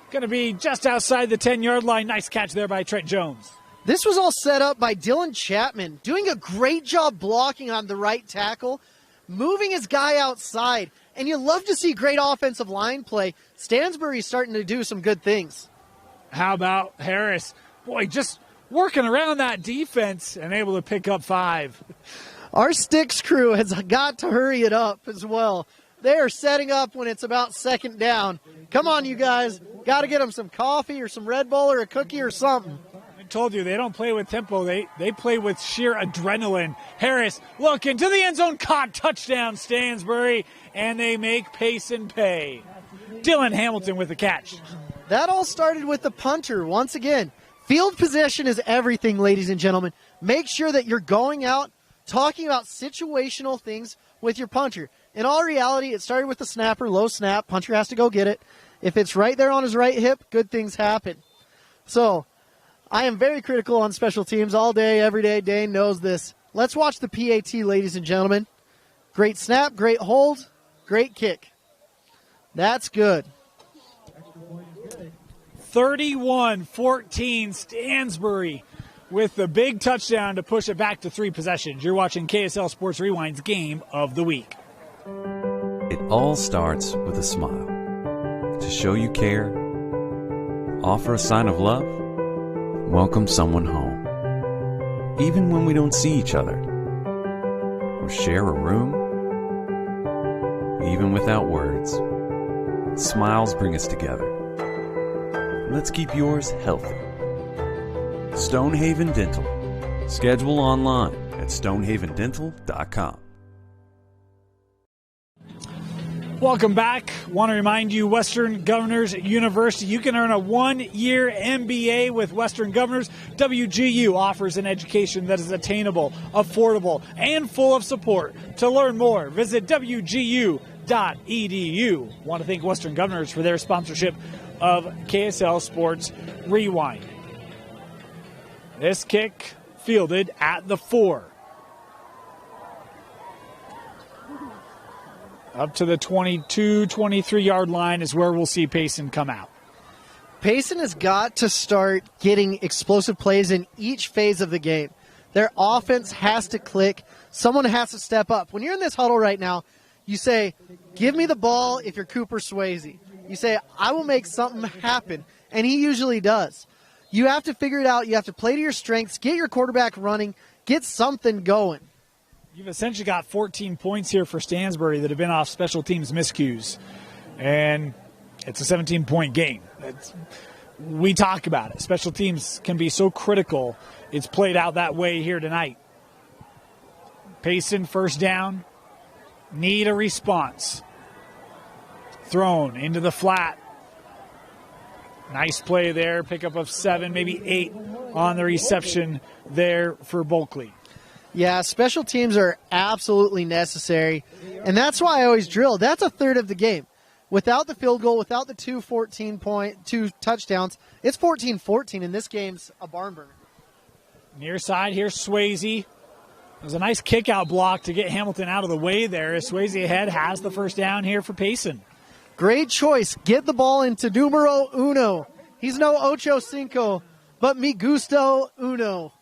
Going to be just outside the 10-yard line. Nice catch there by Trent Jones. This was all set up by Dylan Chapman, doing a great job blocking on the right tackle, moving his guy outside. And you love to see great offensive line play. Stansbury's starting to do some good things. How about Harris? Boy, just working around that defense and able to pick up 5. Our sticks crew has got to hurry it up as well. They are setting up when it's about second down. Come on, you guys. Got to get them some coffee or some Red Bull or a cookie or something. I told you, they don't play with tempo. They play with sheer adrenaline. Harris looking to the end zone. Caught, touchdown, Stansbury. And they make Payson pay. Dylan Hamilton with the catch. That all started with the punter. Once again, field position is everything, ladies and gentlemen. Make sure that you're going out talking about situational things with your punter. In all reality, it started with the snapper, low snap. Punter has to go get it. If it's right there on his right hip, good things happen. So, I am very critical on special teams all day, every day. Dane knows this. Let's watch the PAT, ladies and gentlemen. Great snap, great hold, great kick. That's good. 31-14, Stansbury with the big touchdown to push it back to 3 possessions. You're watching KSL Sports Rewind's Game of the Week. It all starts with a smile. To show you care, offer a sign of love, welcome someone home. Even when we don't see each other, or share a room, even without words, smiles bring us together. Let's keep yours healthy. Stonehaven Dental. Schedule online at stonehavendental.com. Welcome back. Want to remind you, Western Governors University, you can earn a 1-year MBA with Western Governors. WGU offers an education that is attainable, affordable, and full of support. To learn more, visit WGU.edu. Want to thank Western Governors for their sponsorship of KSL Sports Rewind. This kick fielded at the 4. Up to the 22, 23-yard line is where we'll see Payson come out. Payson has got to start getting explosive plays in each phase of the game. Their offense has to click. Someone has to step up. When you're in this huddle right now, you say, give me the ball if you're Cooper Swayze. You say, I will make something happen, and he usually does. You have to figure it out. You have to play to your strengths, get your quarterback running, get something going. You've essentially got 14 points here for Stansbury that have been off special teams miscues, and it's a 17-point game. We talk about it. Special teams can be so critical. It's played out that way here tonight. Payson, first down. Need a response. Thrown into the flat. Nice play there. Pickup of 7, maybe 8 on the reception there for Bulkley. Yeah, special teams are absolutely necessary, and that's why I always drill. That's a third of the game. Without the field goal, without the 2 touchdowns, it's 14-14, and this game's a barn burner. Near side, here's Swayze. It was a nice kick-out block to get Hamilton out of the way there. Swayze ahead has the first down here for Payson. Great choice. Get the ball into numero uno. He's no ocho cinco, but mi gusto uno.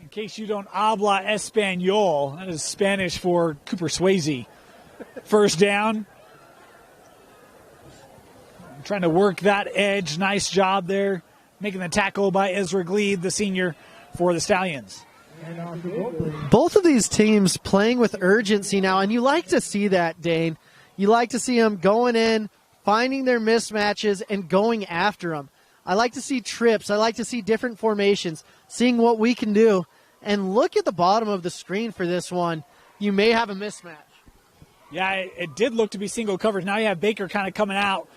In case you don't habla español, that is Spanish for Cooper Swayze. First down. Trying to work that edge. Nice job there. Making the tackle by Ezra Gleed, the senior for the Stallions. Both of these teams playing with urgency now, and you like to see that, Dane. You like to see them going in, finding their mismatches, and going after them. I like to see trips. I like to see different formations, seeing what we can do. And look at the bottom of the screen for this one. You may have a mismatch. Yeah, it did look to be single coverage. Now you have Baker kind of coming out.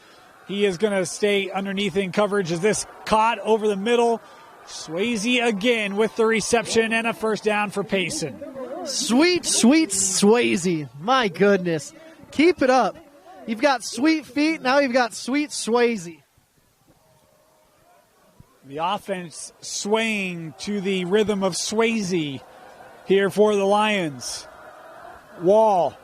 He is going to stay underneath in coverage. Is this caught over the middle? Swayze again with the reception and a first down for Payson. Sweet, sweet Swayze. My goodness. Keep it up. You've got sweet feet. Now you've got sweet Swayze. The offense swaying to the rhythm of Swayze here for the Lions. Wall.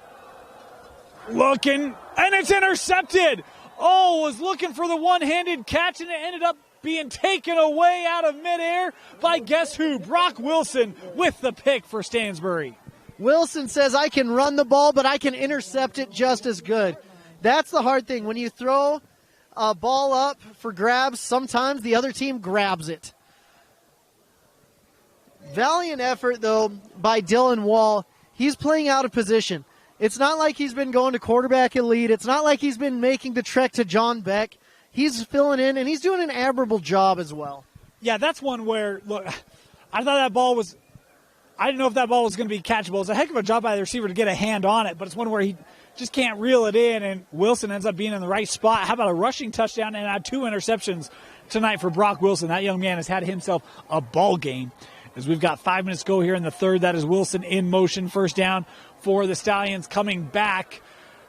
Looking, and it's intercepted. Oh, was looking for the one-handed catch, and it ended up being taken away out of midair by guess who? Brock Wilson with the pick for Stansbury. Wilson says, I can run the ball, but I can intercept it just as good. That's the hard thing. When you throw a ball up for grabs, sometimes the other team grabs it. Valiant effort, though, by Dylan Wall. He's playing out of position. It's not like he's been going to quarterback elite. It's not like he's been making the trek to John Beck. He's filling in, and he's doing an admirable job as well. Yeah, that's one where, look, I thought that ball was, I didn't know if that ball was going to be catchable. It's a heck of a job by the receiver to get a hand on it, but it's one where he just can't reel it in, and Wilson ends up being in the right spot. How about a rushing touchdown and 2 interceptions tonight for Brock Wilson? That young man has had himself a ball game. As we've got 5 minutes to go here in the third, that is Wilson in motion. First down for the Stallions coming back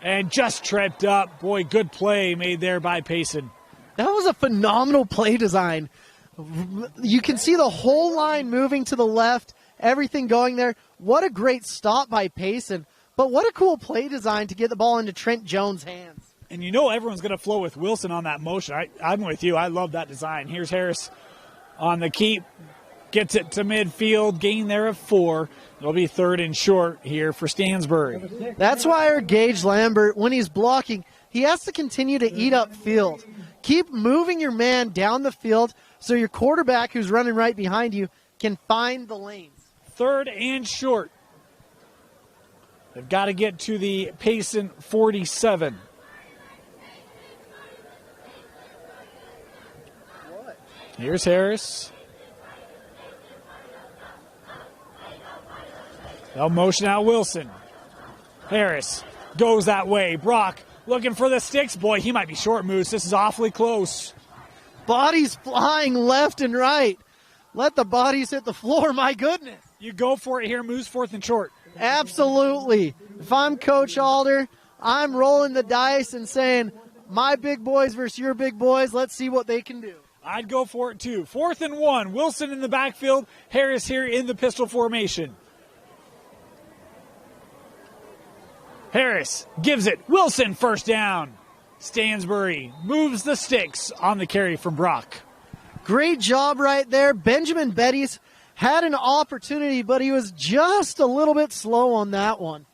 and just tripped up. Boy, good play made there by Payson. That was a phenomenal play design. You can see the whole line moving to the left, everything going there. What a great stop by Payson. But what a cool play design to get the ball into Trent Jones' hands. And you know everyone's going to flow with Wilson on that motion. I'm with you. I love that design. Here's Harris on the keep. Gets it to midfield. Gain there of 4. It'll be 3rd and short here for Stansbury. That's why our Gage Lambert, when he's blocking, he has to continue to eat up field. Keep moving your man down the field so your quarterback who's running right behind you can find the lanes. 3rd and short. They've got to get to the Payson 47. Here's Harris. They'll motion out Wilson. Harris goes that way. Brock looking for the sticks. Boy, he might be short, Moose. This is awfully close. Bodies flying left and right. Let the bodies hit the floor, my goodness. You go for it here, Moose, 4th and short. Absolutely. If I'm Coach Alder, I'm rolling the dice and saying, my big boys versus your big boys, let's see what they can do. I'd go for it too. 4th and 1. Wilson in the backfield. Harris here in the pistol formation. Harris gives it. Wilson first down. Stansbury moves the sticks on the carry from Brock. Great job right there. Benjamin Betty's had an opportunity, but he was just a little bit slow on that one.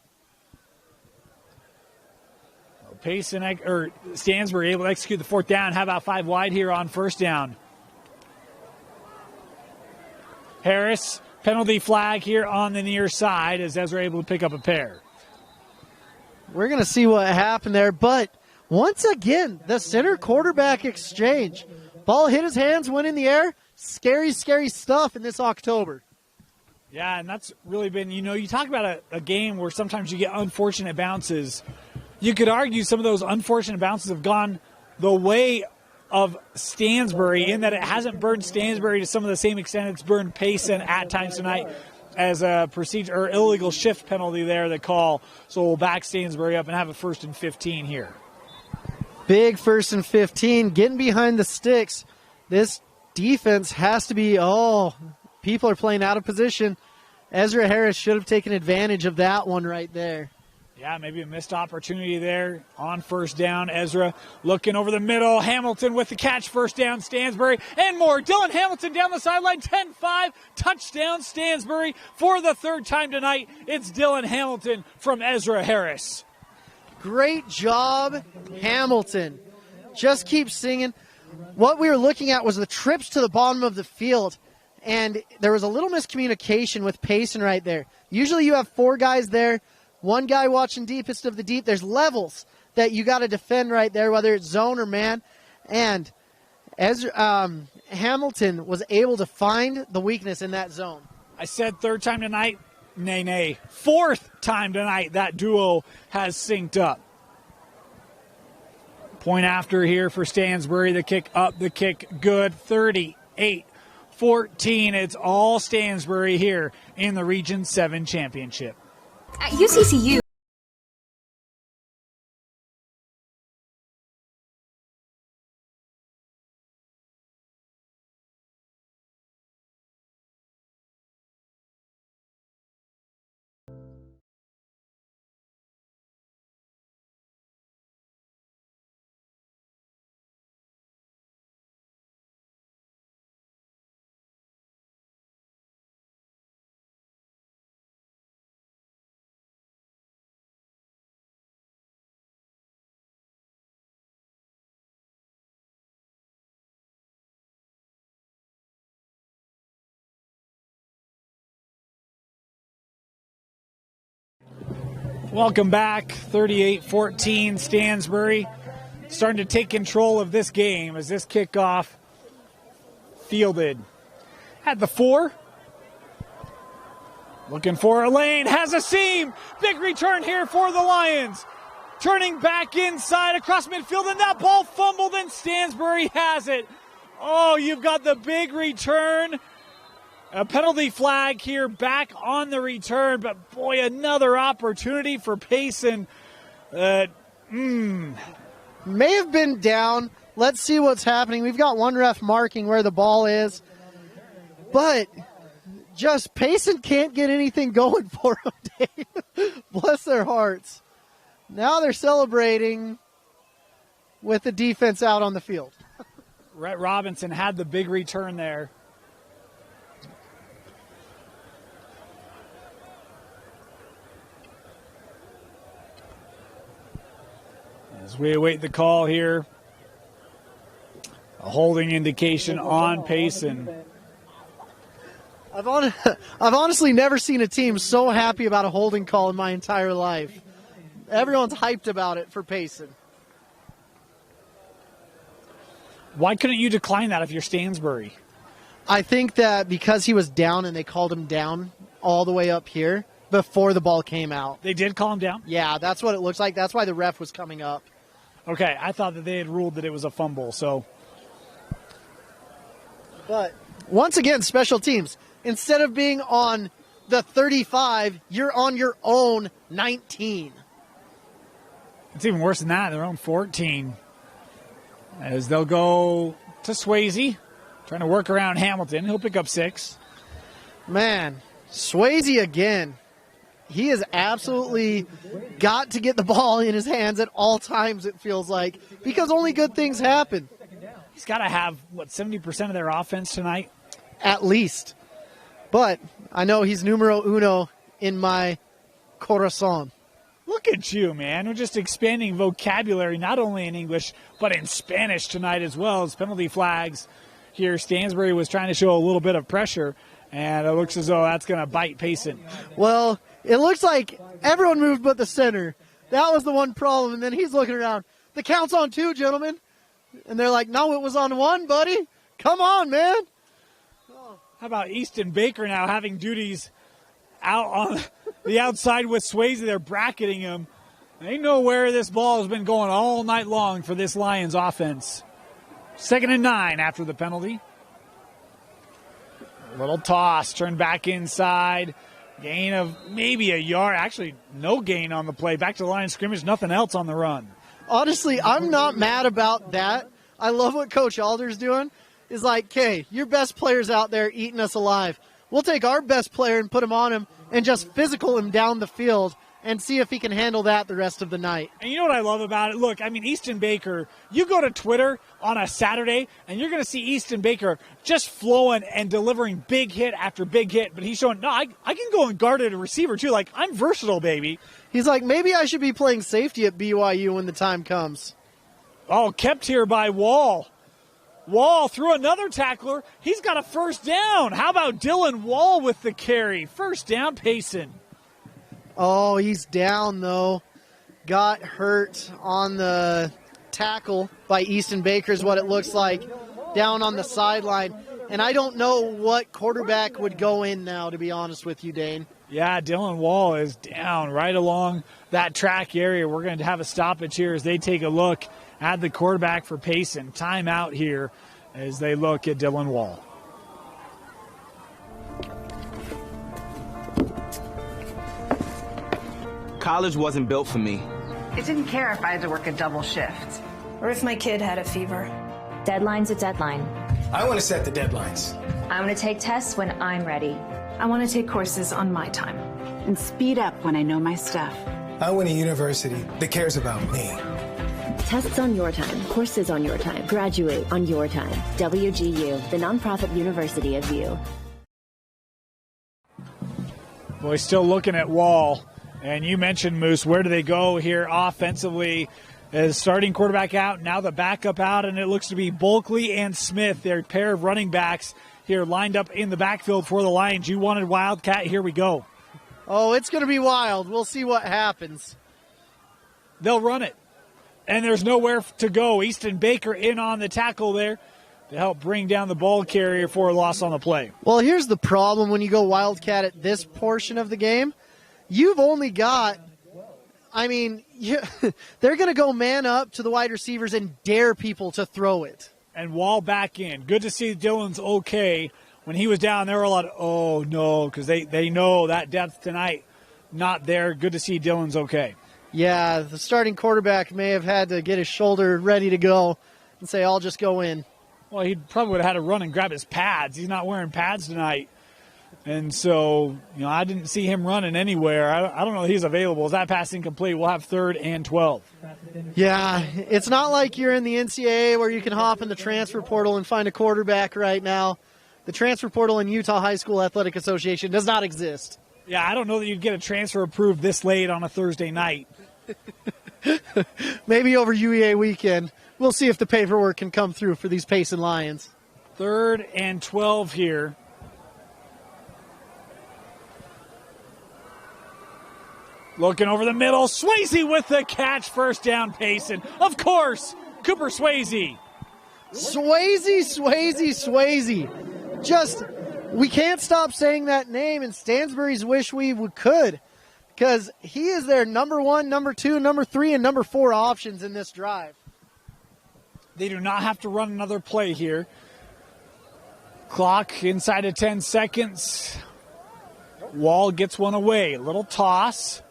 Payson or Stansbury able to execute the 4th down. How about 5 wide here on 1st down? Harris, penalty flag here on the near side as Ezra able to pick up a pair. We're going to see what happened there, but once again, the center quarterback exchange. Ball hit his hands, went in the air. Scary, scary stuff in this October. Yeah, and that's really been, you talk about a game where sometimes you get unfortunate bounces. You could argue some of those unfortunate bounces have gone the way of Stansbury in that it hasn't burned Stansbury to some of the same extent it's burned Payson at times tonight as a procedure or illegal shift penalty there, the call. So we'll back Stansbury up and have a 1st and 15 here. Big 1st and 15, getting behind the sticks. This defense has to be, people are playing out of position. Ezra Harris should have taken advantage of that one right there. Yeah, maybe a missed opportunity there on 1st down. Ezra looking over the middle. Hamilton with the catch, 1st down, Stansbury, and more. Dylan Hamilton down the sideline, 10-5, touchdown Stansbury for the 3rd time tonight. It's Dylan Hamilton from Ezra Harris. Great job, Hamilton. Just keep singing. What we were looking at was the trips to the bottom of the field, and there was a little miscommunication with Payson right there. Usually you have 4 guys there. One guy watching deepest of the deep. There's levels that you got to defend right there, whether it's zone or man. And Hamilton was able to find the weakness in that zone. I said 3rd time tonight. Nay. 4th time tonight that duo has synced up. Point after here for Stansbury. The kick up, the kick good. 38-14. It's all Stansbury here in the Region 7 Championship. At UCCU. Welcome back. 38-14 Stansbury starting to take control of this game as this kickoff fielded at the 4. Looking for a lane, has a seam. Big return here for the Lions. Turning back inside across midfield, and that ball fumbled, and Stansbury has it. Oh, you've got the big return. A penalty flag here back on the return, but boy, another opportunity for Payson. May have been down. Let's see what's happening. We've got one ref marking where the ball is, but just Payson can't get anything going for him, Dave. Bless their hearts. Now they're celebrating with the defense out on the field. Rhett Robinson had the big return there. As we await the call here, a holding indication on Payson. I've honestly never seen a team so happy about a holding call in my entire life. Everyone's hyped about it for Payson. Why couldn't you decline that if you're Stansbury? I think that because he was down and they called him down all the way up here before the ball came out. They did call him down? Yeah, that's what it looks like. That's why the ref was coming up. Okay, I thought that they had ruled that it was a fumble, so. But once again, special teams. Instead of being on the 35, you're on your own 19. It's even worse than that. Their own 14. As they'll go to Swayze, trying to work around Hamilton. He'll pick up 6. Man, Swayze again. He has absolutely got to get the ball in his hands at all times, it feels like, because only good things happen. He's got to have, 70% of their offense tonight? At least. But I know he's numero uno in my corazon. Look at you, man. We're just expanding vocabulary, not only in English, but in Spanish tonight as well as penalty flags. Here, Stansbury was trying to show a little bit of pressure, and it looks as though that's going to bite Payson. Well, it looks like everyone moved but the center. That was the one problem, and then he's looking around. The count's on 2, gentlemen. And they're like, no, it was on 1, buddy. Come on, man. How about Easton Baker now having duties out on the outside with Swayze? They're bracketing him. They know where this ball has been going all night long for this Lions offense. 2nd and 9 after the penalty. A little toss, turn back inside. Gain of maybe a yard. Actually, no gain on the play. Back to the line of scrimmage, nothing else on the run. Honestly, I'm not mad about that. I love what Coach Alder's doing. Is like, okay, your best player's out there eating us alive. We'll take our best player and put him on him and just physical him down the field and see if he can handle that the rest of the night. And you know what I love about it? Look, I mean, Easton Baker, you go to Twitter on a Saturday, and you're going to see Easton Baker just flowing and delivering big hit after big hit. But he's showing, no, I can go and guard at a receiver, too. Like, I'm versatile, baby. He's like, maybe I should be playing safety at BYU when the time comes. Oh, kept here by Wall. Wall through another tackler. He's got a first down. How about Dylan Wall with the carry? First down, Payson. Oh, he's down, though. Got hurt on the tackle by Easton Baker is what it looks like, down on the sideline. And I don't know what quarterback would go in now, to be honest with you, Dane. Yeah, Dylan Wall is down right along that track area. We're going to have a stoppage here as they take a look at the quarterback for Payson. Timeout here as they look at Dylan Wall. College wasn't built for me. I didn't care if I had to work a double shift. Or if my kid had a fever. Deadline's a deadline. I want to set the deadlines. I want to take tests when I'm ready. I want to take courses on my time. And speed up when I know my stuff. I want a university that cares about me. Tests on your time, courses on your time, graduate on your time. WGU, the nonprofit university of you. Boy, still looking at Wall. And you mentioned, Moose, where do they go here offensively? As starting quarterback out, now the backup out, and it looks to be Bulkley and Smith, their pair of running backs here lined up in the backfield for the Lions. You wanted Wildcat, here we go. Oh, it's going to be wild. We'll see what happens. They'll run it. And there's nowhere to go. Easton Baker in on the tackle there to help bring down the ball carrier for a loss on the play. Well, here's the problem when you go Wildcat at this portion of the game. You've only got, they're going to go man up to the wide receivers and dare people to throw it. And Wall back in. Good to see Dylan's okay. When he was down, there were a lot of, oh, no, because they know that depth tonight not there. Good to see Dylan's okay. Yeah, the starting quarterback may have had to get his shoulder ready to go and say, I'll just go in. Well, he probably would have had to run and grab his pads. He's not wearing pads tonight. And so, I didn't see him running anywhere. I don't know if he's available. Is that pass incomplete? We'll have 3rd and 12. Yeah, it's not like you're in the NCAA where you can hop in the transfer portal and find a quarterback right now. The transfer portal in Utah High School Athletic Association does not exist. Yeah, I don't know that you'd get a transfer approved this late on a Thursday night. Maybe over UEA weekend. We'll see if the paperwork can come through for these Payson Lions. 3rd and 12 here. Looking over the middle, Swayze with the catch, first down, Payson. Of course, Cooper Swayze. Swayze. Just, we can't stop saying that name, and Stansbury's wish we could, because he is their number 1, number 2, number 3, and number 4 options in this drive. They do not have to run another play here. Clock inside of 10 seconds. Wall gets one away. Little toss.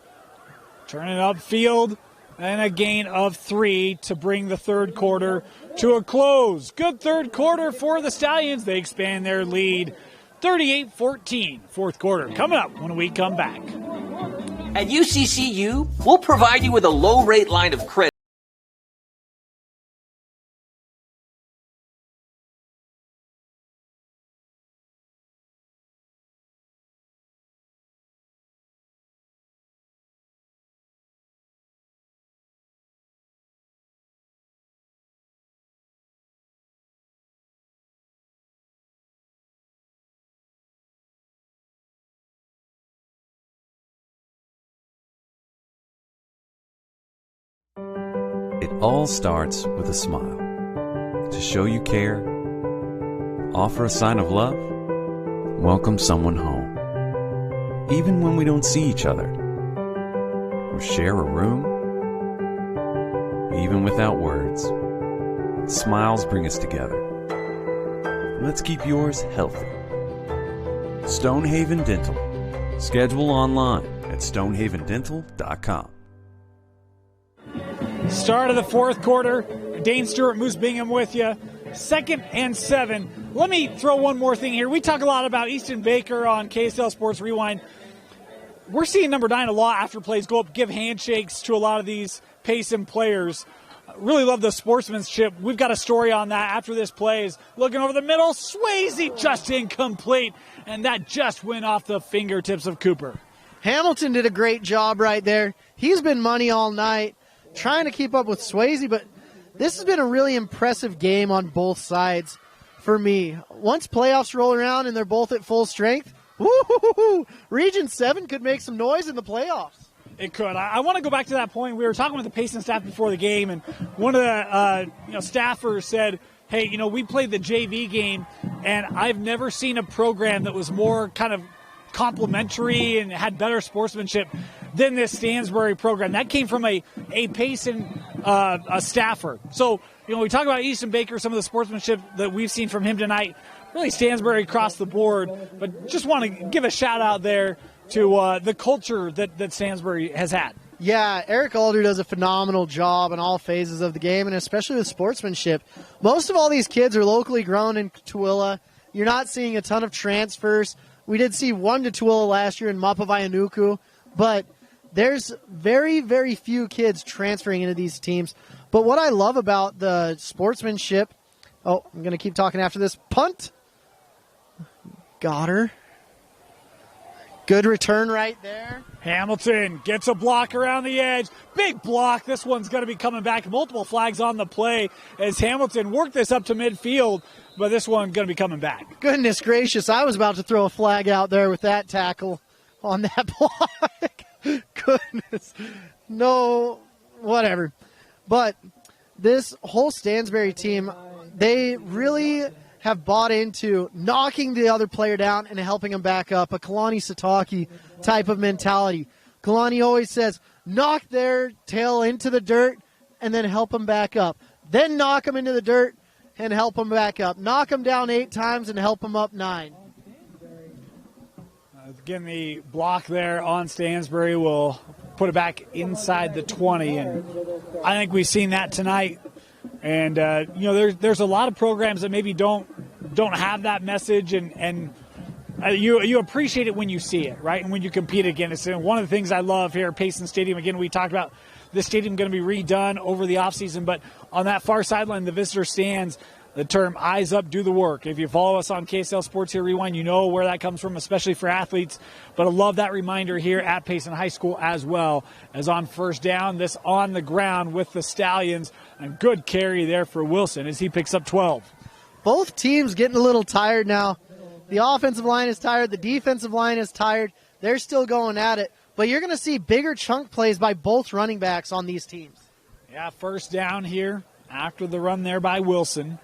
Turn it upfield. And a gain of 3 to bring the third quarter to a close. Good third quarter for the Stallions. They expand their lead 38-14. Fourth quarter coming up when we come back. At UCCU, we'll provide you with a low-rate line of credit. It all starts with a smile. To show you care, offer a sign of love, welcome someone home. Even when we don't see each other, or share a room, even without words, smiles bring us together. Let's keep yours healthy. Stonehaven Dental. Schedule online at stonehavendental.com. Start of the fourth quarter. Dane Stewart, Moose Bingham with you. 2nd and 7. Let me throw one more thing here. We talk a lot about Easton Baker on KSL Sports Rewind. We're seeing number 9 a lot after plays go up, give handshakes to a lot of these Payson players. Really love the sportsmanship. We've got a story on that after this plays. Looking over the middle, Swayze just incomplete, and that just went off the fingertips of Cooper. Hamilton did a great job right there. He's been money all night, trying to keep up with Swayze, but this has been a really impressive game on both sides for me. Once playoffs roll around and they're both at full strength, woo-hoo-hoo-hoo, Region 7 could make some noise in the playoffs. It could. I want to go back to that point. We were talking with the Payson staff before the game, and one of the staffers said, hey, we played the JV game, and I've never seen a program that was more kind of complimentary and had better sportsmanship than this Stansbury program. That came from a Payson a staffer. So, we talk about Easton Baker, some of the sportsmanship that we've seen from him tonight. Really Stansbury across the board. But just want to give a shout out there to the culture that Stansbury has had. Yeah, Eric Alder does a phenomenal job in all phases of the game, and especially with sportsmanship. Most of all these kids are locally grown in Tooele. You're not seeing a ton of transfers. We did see one to Tooele last year in Mapavayanuku, but there's very, very few kids transferring into these teams. But what I love about the sportsmanship, I'm going to keep talking after this. Punt. Got her. Good return right there. Hamilton gets a block around the edge. Big block. This one's going to be coming back. Multiple flags on the play as Hamilton worked this up to midfield, but this one's going to be coming back. Goodness gracious. I was about to throw a flag out there with that tackle on that block. Goodness. No, whatever. But this whole Stansbury team, they really have bought into knocking the other player down and helping him back up, a Kalani Sataki type of mentality. Kalani always says, knock their tail into the dirt and then help them back up. Then knock them into the dirt and help them back up. Knock them down 8 times and help them up 9. Again, the block there on Stansbury will put it back inside the 20, and I think we've seen that tonight. And there's a lot of programs that maybe don't have that message, and You appreciate it when you see it, right? And when you compete again. It's one of the things I love here at Payson Stadium. Again, we talked about this stadium going to be redone over the offseason, but on that far sideline, the visitor stands, the term eyes up, do the work. If you follow us on KSL Sports Here Rewind, you know where that comes from, especially for athletes. But I love that reminder here at Payson High School as well, as on first down, this on the ground with the Stallions. And good carry there for Wilson as he picks up 12. Both teams getting a little tired now. The offensive line is tired. The defensive line is tired. They're still going at it. But you're going to see bigger chunk plays by both running backs on these teams. Yeah, first down here after the run there by Wilson.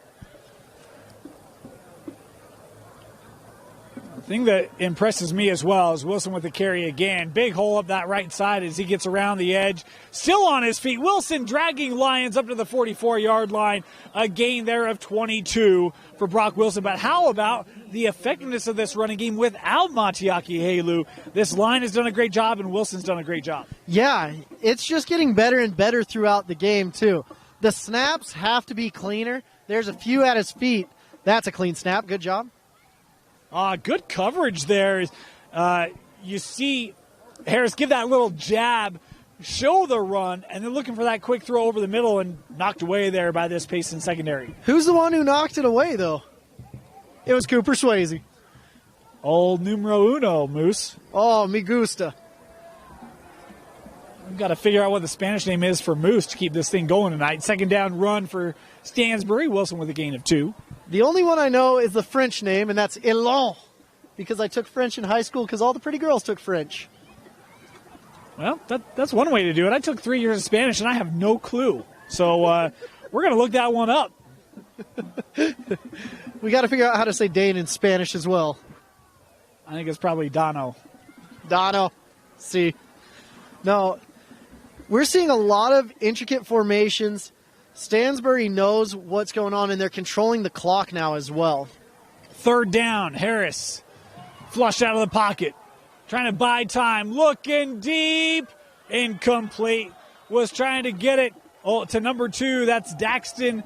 The thing that impresses me as well is Wilson with the carry again. Big hole up that right side as he gets around the edge. Still on his feet. Wilson dragging Lions up to the 44-yard line. A gain there of 22 for Brock Wilson. But how about the effectiveness of this running game without Matiaki Halu? This line has done a great job, and Wilson's done a great job. Yeah, it's just getting better and better throughout the game, too. The snaps have to be cleaner. There's a few at his feet. That's a clean snap. Good job. Good coverage there. You see Harris give that little jab, show the run, and then looking for that quick throw over the middle and knocked away there by this Payson secondary. Who's the one who knocked it away, though? It was Cooper Swayze. Old numero uno, Moose. Oh, me gusta. We've got to figure out what the Spanish name is for Moose to keep this thing going tonight. Second down run for Stansbury. Wilson with a gain of 2. The only one I know is the French name, and that's Elon, because I took French in high school because all the pretty girls took French. Well, that's one way to do it. I took 3 years of Spanish, and I have no clue. So we're going to look that one up. We got to figure out how to say Dane in Spanish as well. I think it's probably Dono. Dono. See. No, we're seeing a lot of intricate formations. Stansbury knows what's going on, and they're controlling the clock now as well. Third down, Harris flushed out of the pocket, trying to buy time, looking deep, incomplete. Was trying to get it to number 2. That's Daxton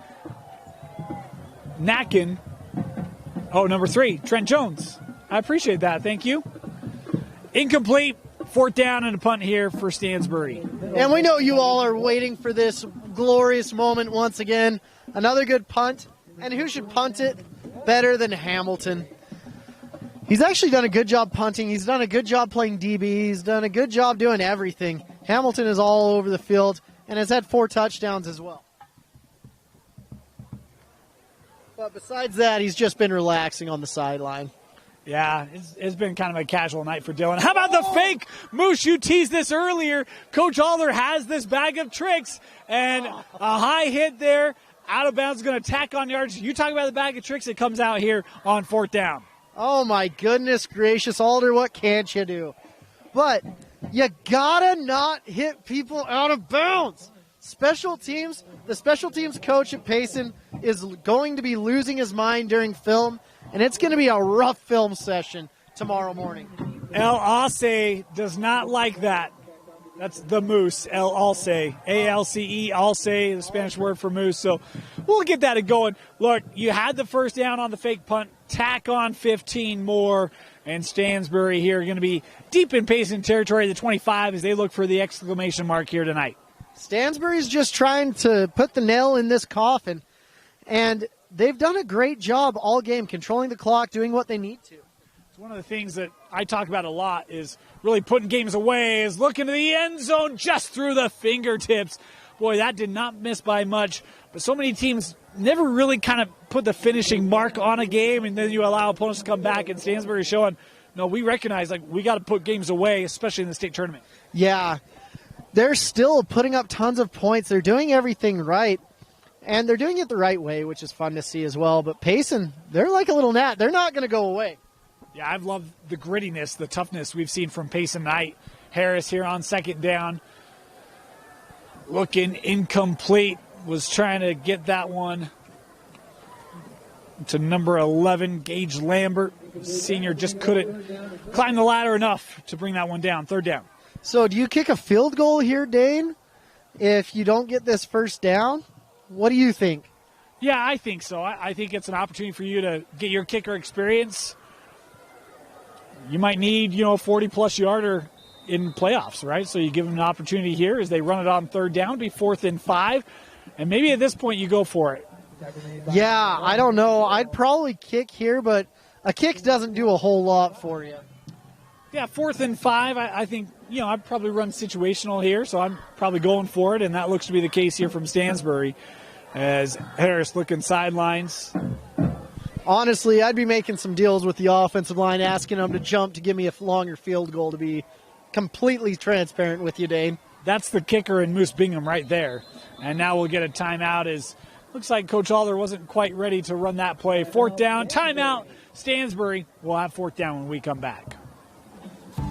Nacken. Oh, number 3, Trent Jones. I appreciate that. Thank you. Incomplete. Fourth down and a punt here for Stansbury. And we know you all are waiting for this glorious moment once again. Another good punt. And who should punt it better than Hamilton? He's actually done a good job punting. He's done a good job playing DB. He's done a good job doing everything. Hamilton is all over the field and has had 4 touchdowns as well. But besides that, he's just been relaxing on the sideline. Yeah, it's been kind of a casual night for Dylan. How about the fake? Moose, you teased this earlier. Coach Alder has this bag of tricks, and a high hit there. Out of bounds, going to tack on yards. You talk about the bag of tricks that comes out here on fourth down. Oh, my goodness gracious, Alder, what can't you do? But you got to not hit people out of bounds. Special teams, the special teams coach at Payson is going to be losing his mind during film. And it's going to be a rough film session tomorrow morning. El Alce does not like that. That's the Moose, El Alce, A-L-C-E, Alce, the Spanish word for moose. So we'll get that going. Look, you had the first down on the fake punt. Tack on 15 more. And Stansbury here going to be deep in Payson territory, the 25, as they look for the exclamation mark here tonight. Stansbury's just trying to put the nail in this coffin. And they've done a great job all game, controlling the clock, doing what they need to. It's one of the things that I talk about a lot is really putting games away, is looking to the end zone just through the fingertips. Boy, that did not miss by much. But so many teams never really kind of put the finishing mark on a game, and then you allow opponents to come back. And Stansbury showing, no, we recognize we got to put games away, especially in the state tournament. Yeah, they're still putting up tons of points. They're doing everything right. And they're doing it the right way, which is fun to see as well. But Payson, they're like a little gnat. They're not going to go away. Yeah, I've loved the grittiness, the toughness we've seen from Payson tonight. Harris here on second down. Looking incomplete. Was trying to get that one to number 11, Gage Lambert. Senior just couldn't climb the ladder enough to bring that one down. Third down. So do you kick a field goal here, Dane, if you don't get this first down? What do you think? Yeah, I think so. I think it's an opportunity for you to get your kicker experience. you might need, a 40-plus yarder in playoffs, right? So you give them an opportunity here as they run it on third down, be 4th and 5. And maybe at this point you go for it. Yeah, I don't know. I'd probably kick here, but a kick doesn't do a whole lot for you. Yeah, 4th and 5, I think, I'd probably run situational here, so I'm probably going for it, and that looks to be the case here from Stansbury as Harris looking sidelines. Honestly, I'd be making some deals with the offensive line, asking them to jump to give me a longer field goal, to be completely transparent with you, Dane. That's the kicker in Moose Bingham right there. And now we'll get a timeout as looks like Coach Aller wasn't quite ready to run that play. 4th down, timeout. Stansbury will have 4th down when we come back.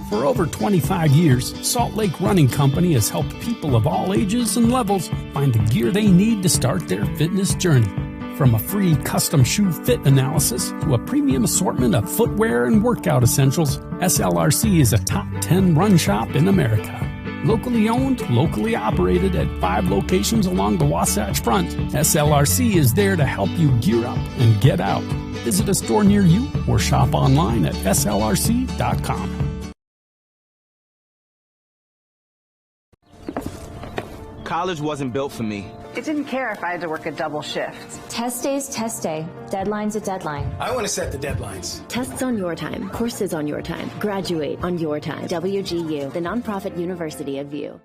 For over 25 years, Salt Lake Running Company has helped people of all ages and levels find the gear they need to start their fitness journey. From a free custom shoe fit analysis to a premium assortment of footwear and workout essentials, SLRC is a top 10 run shop in America. Locally owned, locally operated at 5 locations along the Wasatch Front, SLRC is there to help you gear up and get out. Visit a store near you or shop online at slrc.com. College wasn't built for me. It didn't care if I had to work a double shift. Test day's test day. Deadline's a deadline. I want to set the deadlines. Tests on your time. Courses on your time. Graduate on your time. WGU, the nonprofit university of you.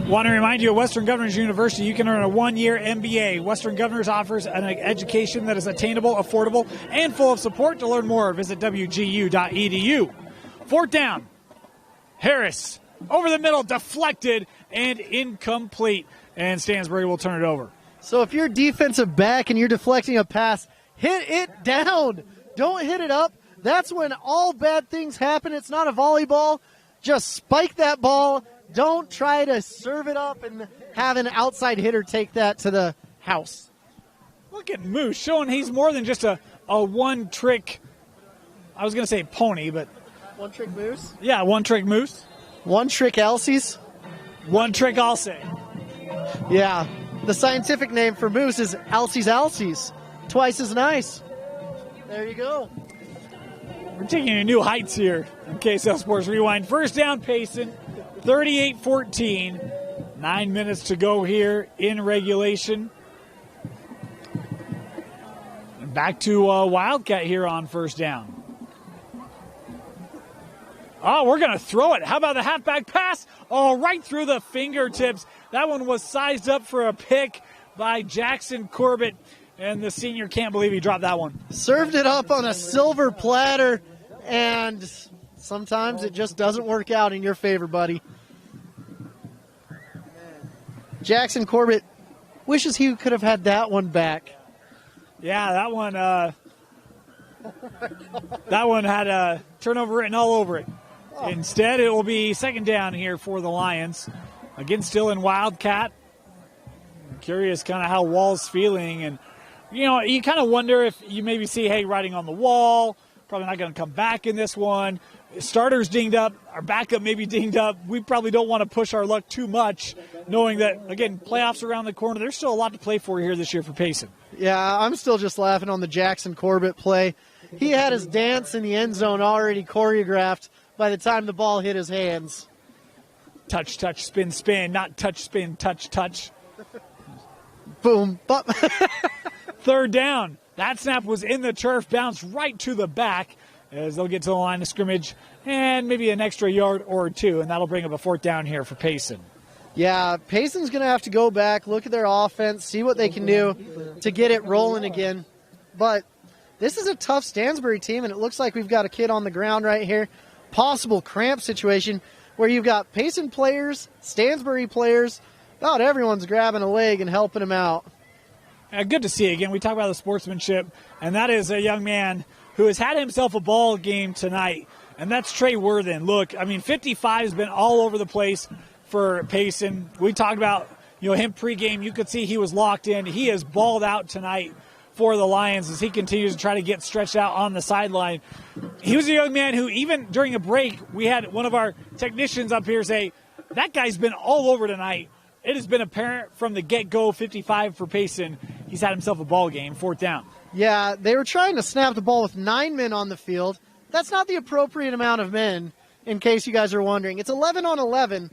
Want to remind you, at Western Governors University, you can earn a 1-year MBA. Western Governors offers an education that is attainable, affordable, and full of support. To learn more, visit wgu.edu. 4th down. Harris over the middle, deflected and incomplete. And Stansbury will turn it over. So if you're a defensive back and you're deflecting a pass, hit it down. Don't hit it up. That's when all bad things happen. It's not a volleyball. Just spike that ball. Don't try to serve it up and have an outside hitter take that to the house. Look at Moose showing he's more than just a one-trick, I was going to say pony, but... One-trick moose? Yeah, one-trick moose. One-trick Elsie's? One-trick Alsey. Yeah, the scientific name for moose is Alces. Twice as nice. There you go. We're taking you to new heights here on KSL Sports Rewind. 1st down, Payson, 38-14. 9 minutes to go here in regulation. And back to Wildcat here on 1st down. Oh, we're going to throw it. How about the halfback pass? Oh, right through the fingertips. That one was sized up for a pick by Jackson Corbett, and the senior can't believe he dropped that one. Served it up on a silver platter, and sometimes it just doesn't work out in your favor, buddy. Jackson Corbett wishes he could have had that one back. Yeah, that one had a turnover written all over it. Instead, it will be 2nd down here for the Lions. Again, still in Wildcat. I'm curious kind of how Wall's feeling. And, you kind of wonder if you maybe see, hey, writing on the wall. Probably not going to come back in this one. Starter's dinged up. Our backup maybe dinged up. We probably don't want to push our luck too much, knowing that, again, playoffs around the corner. There's still a lot to play for here this year for Payson. Yeah, I'm still just laughing on the Jackson Corbett play. He had his dance in the end zone already choreographed by the time the ball hit his hands. Touch, touch, spin, spin. Not touch, spin, touch, touch. Boom. 3rd down. That snap was in the turf, bounced right to the back as they'll get to the line of scrimmage and maybe an extra yard or two, and that'll bring up a 4th down here for Payson. Yeah, Payson's going to have to go back, look at their offense, see what they can do to get it rolling again. But this is a tough Stansbury team, and it looks like we've got a kid on the ground right here. Possible cramp situation where you've got Payson players, Stansbury players. About everyone's grabbing a leg and helping him out. Good to see again. We talk about the sportsmanship, and that is a young man who has had himself a ball game tonight, and that's Trey Worthen. Look, 55 has been all over the place for Payson. We talked about him pregame. You could see he was locked in. He has balled out tonight for the Lions as he continues to try to get stretched out on the sideline. He was a young man who, even during a break, we had one of our technicians up here say, that guy's been all over tonight. It has been apparent from the get-go, 55 for Payson. He's had himself a ball game, 4th down. Yeah, they were trying to snap the ball with 9 men on the field. that's not the appropriate amount of men, in case you guys are wondering. It's 11 on 11,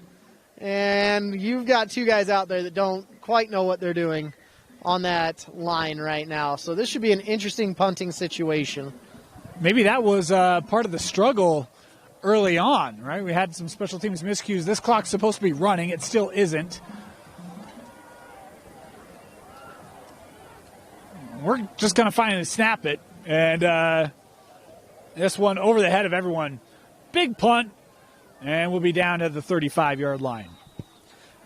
and you've got two guys out there that don't quite know what they're doing on that line right now. So this should be an interesting punting situation. Maybe that was part of the struggle early on, right? We had some special teams miscues. This clock's supposed to be running. It still isn't. We're just going to finally snap it. And this one over the head of everyone. Big punt. And we'll be down at the 35-yard line.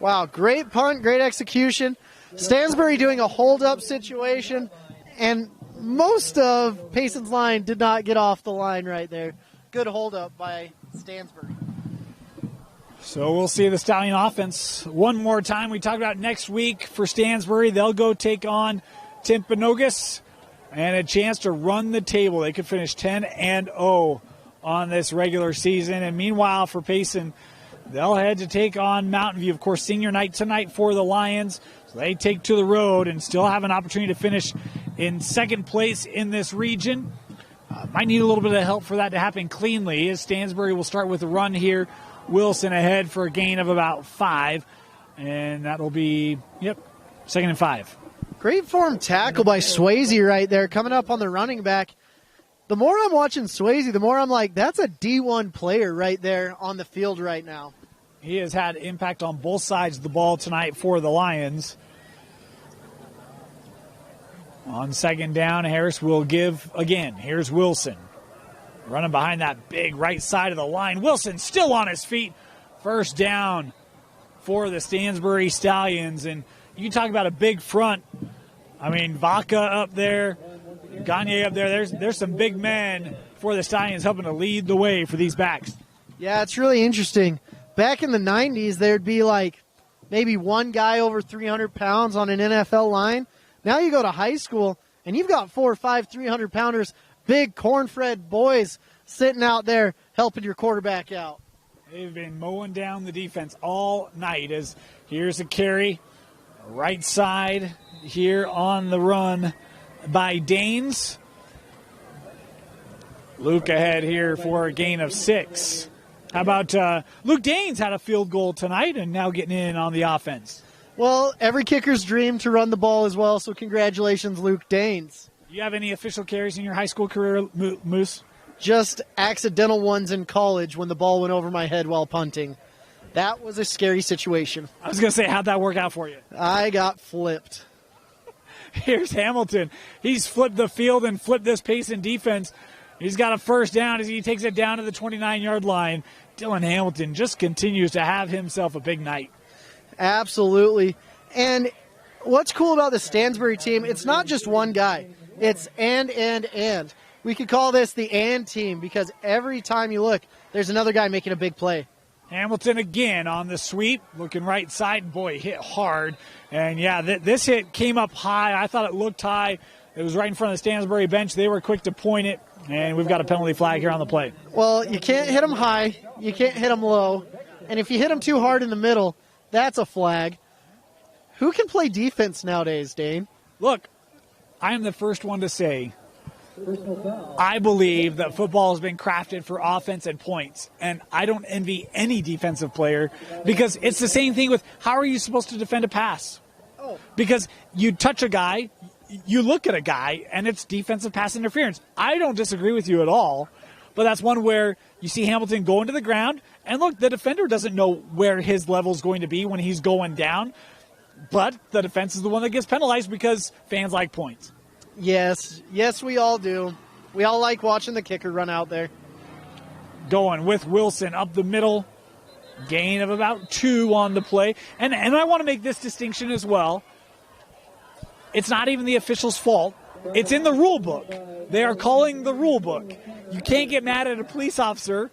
Wow, great punt, great execution. Stansbury doing a hold-up situation. And most of Payson's line did not get off the line right there. Good hold-up by Stansbury. So we'll see the Stallion offense one more time. We talked about next week for Stansbury. They'll go take on Timpanogos and a chance to run the table. They could finish 10-0 on this regular season. And meanwhile, for Payson, they'll head to take on Mountain View. Of course, senior night tonight for the Lions. So they take to the road and still have an opportunity to finish in second place in this region. Might need a little bit of help for that to happen cleanly, as Stansbury will start with a run here. Wilson ahead for a gain of about 5. And that'll be, 2nd and 5. Great form tackle by Swayze right there, coming up on the running back. The more I'm watching Swayze, the more I'm like, that's a D1 player right there on the field right now. He has had impact on both sides of the ball tonight for the Lions. On 2nd down, Harris will give again. Here's Wilson. Running behind that big right side of the line. Wilson still on his feet. 1st down for the Stansbury Stallions. And you talk about a big front. I mean, Vaca up there, Gagne up there. There's some big men for the Stallions helping to lead the way for these backs. Yeah, it's really interesting. Back in the 90s, there'd be like maybe one guy over 300 pounds on an NFL line. Now you go to high school, and you've got 4 or 5 300-pounders, big corn-fed boys sitting out there helping your quarterback out. They've been mowing down the defense all night. As here's a carry, right side here on the run by Danes. Luke ahead here for a gain of 6. How about Luke Danes had a field goal tonight and now getting in on the offense. Well, every kicker's dream to run the ball as well, so congratulations, Luke Danes. Do you have any official carries in your high school career, Moose? Just accidental ones in college when the ball went over my head while punting. That was a scary situation. I was going to say, how'd that work out for you? I got flipped. Here's Hamilton. He's flipped the field and flipped this Payson defense. He's got a 1st down as he takes it down to the 29-yard line. Dylan Hamilton just continues to have himself a big night. Absolutely. And what's cool about the Stansbury team, it's not just one guy. It's and. We could call this the and team because every time you look, there's another guy making a big play. Hamilton again on the sweep, looking right side. Boy, hit hard. And, yeah, this hit came up high. I thought it looked high. It was right in front of the Stansbury bench. They were quick to point it, and we've got a penalty flag here on the play. Well, you can't hit them high. You can't hit them low. And if you hit them too hard in the middle, that's a flag. Who can play defense nowadays, Dane? Look, I am the first one to say I believe that football has been crafted for offense and points, and I don't envy any defensive player because it's the same thing with how are you supposed to defend a pass? Because you touch a guy, you look at a guy, and it's defensive pass interference. I don't disagree with you at all, but that's one where you see Hamilton going to the ground, and look, the defender doesn't know where his level is going to be when he's going down, but the defense is the one that gets penalized because fans like points. Yes, we all do. We all like watching the kicker run out there. Going with Wilson up the middle, gain of about 2 on the play. And I want to make this distinction as well. It's not even the official's fault. It's in the rule book. They are calling the rule book. You can't get mad at a police officer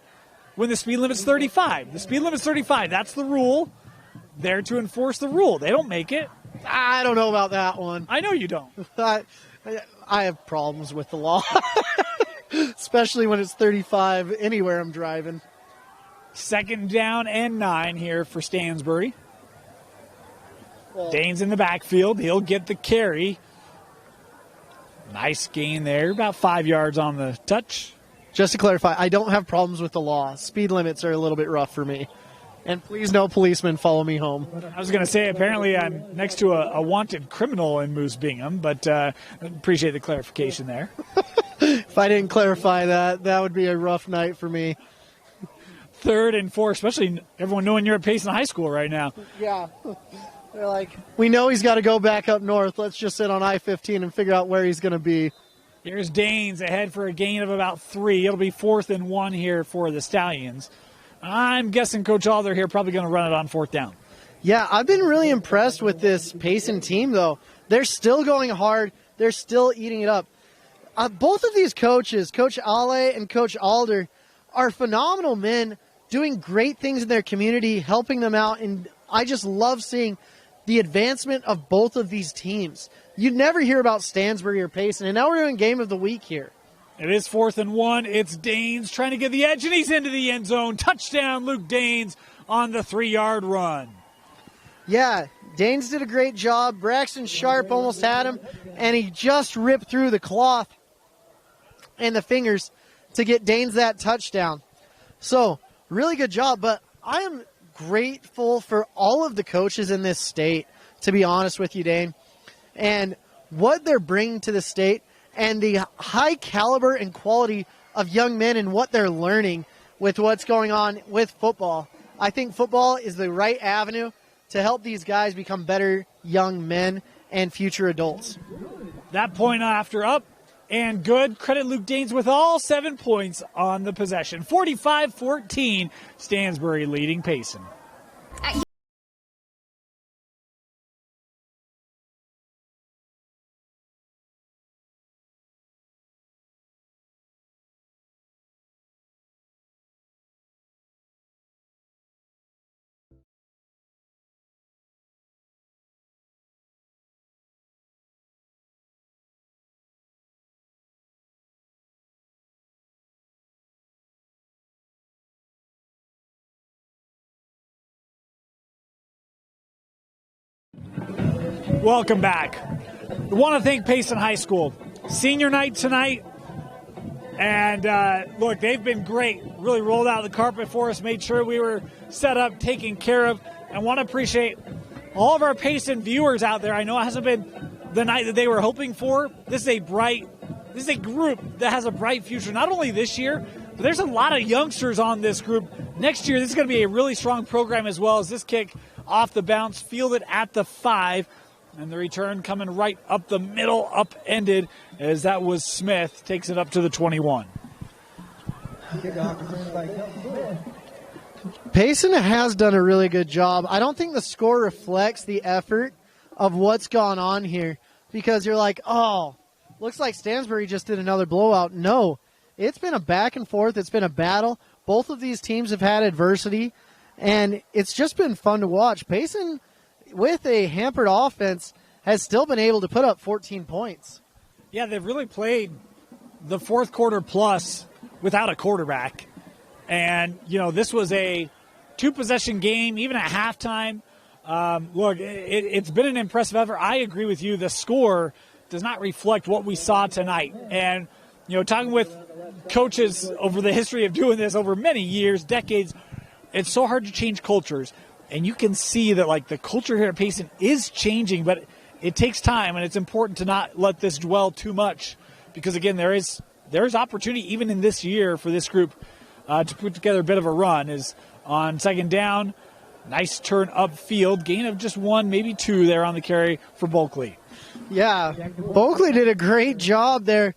when the speed limit's 35. The speed limit's 35. That's the rule. They're to enforce the rule. They don't make it. I don't know about that one. I know you don't. I have problems with the law, especially when it's 35 anywhere I'm driving. 2nd down and 9 here for Stansbury. Dane's in the backfield. He'll get the carry. Nice gain there, about 5 yards on the touch. Just to clarify, I don't have problems with the law. Speed limits are a little bit rough for me. And please, no policemen follow me home. I was going to say, apparently I'm next to a wanted criminal in Moose Bingham, but appreciate the clarification there. If I didn't clarify that, that would be a rough night for me. 3rd and 4, especially everyone knowing you're at Payson High School right now. Yeah. They're like, we know he's got to go back up north. Let's just sit on I-15 and figure out where he's going to be. Here's Danes ahead for a gain of about 3. It'll be 4th and 1 here for the Stallions. I'm guessing Coach Alder here probably going to run it on 4th down. Yeah, I've been really impressed with this Payson team, though. They're still going hard. They're still eating it up. Both of these coaches, Coach Ale and Coach Alder, are phenomenal men doing great things in their community, helping them out, and I just love seeing the advancement of both of these teams. You'd never hear about Stansbury or Payson, and now we're doing Game of the Week here. It is 4th and 1. It's Danes trying to get the edge, and he's into the end zone. Touchdown, Luke Danes on the 3-yard run. Yeah, Danes did a great job. Braxton Sharp almost had him, and he just ripped through the cloth and the fingers to get Danes that touchdown. So, really good job, but I am grateful for all of the coaches in this state, to be honest with you, Dane, and what they're bringing to the state and the high caliber and quality of young men and what they're learning with what's going on with football. I think football is the right avenue to help these guys become better young men and future adults. That point after up and good. Credit Luke Danes with all 7 points on the possession. 45-14, Stansbury leading Payson. Welcome back. I want to thank Payson High School. Senior night tonight, and look, they've been great. Really rolled out the carpet for us, made sure we were set up, taken care of. I want to appreciate all of our Payson viewers out there. I know it hasn't been the night that they were hoping for. This is a group that has a bright future, not only this year, but there's a lot of youngsters on this group. Next year, this is going to be a really strong program as well, as this kick off the bounce, fielded at the 5. And the return coming right up the middle, upended, as that was Smith, takes it up to the 21. Payson has done a really good job. I don't think the score reflects the effort of what's gone on here, because you're like, oh, looks like Stansbury just did another blowout. No, it's been a back and forth. It's been a battle. Both of these teams have had adversity, and it's just been fun to watch. Payson, with a hampered offense, has still been able to put up 14 points. Yeah, they've really played the fourth quarter plus without a quarterback. And, this was a 2-possession game, even at halftime. Look, it's been an impressive effort. I agree with you. The score does not reflect what we saw tonight. And, talking with coaches over the history of doing this over many years, decades, it's so hard to change cultures. And you can see that, the culture here at Payson is changing, but it takes time, and it's important to not let this dwell too much, because, again, there is opportunity even in this year for this group to put together a bit of a run. Is on 2nd down, nice turn upfield, gain of just 1, maybe 2 there on the carry for Bulkley. Yeah, Bulkley did a great job there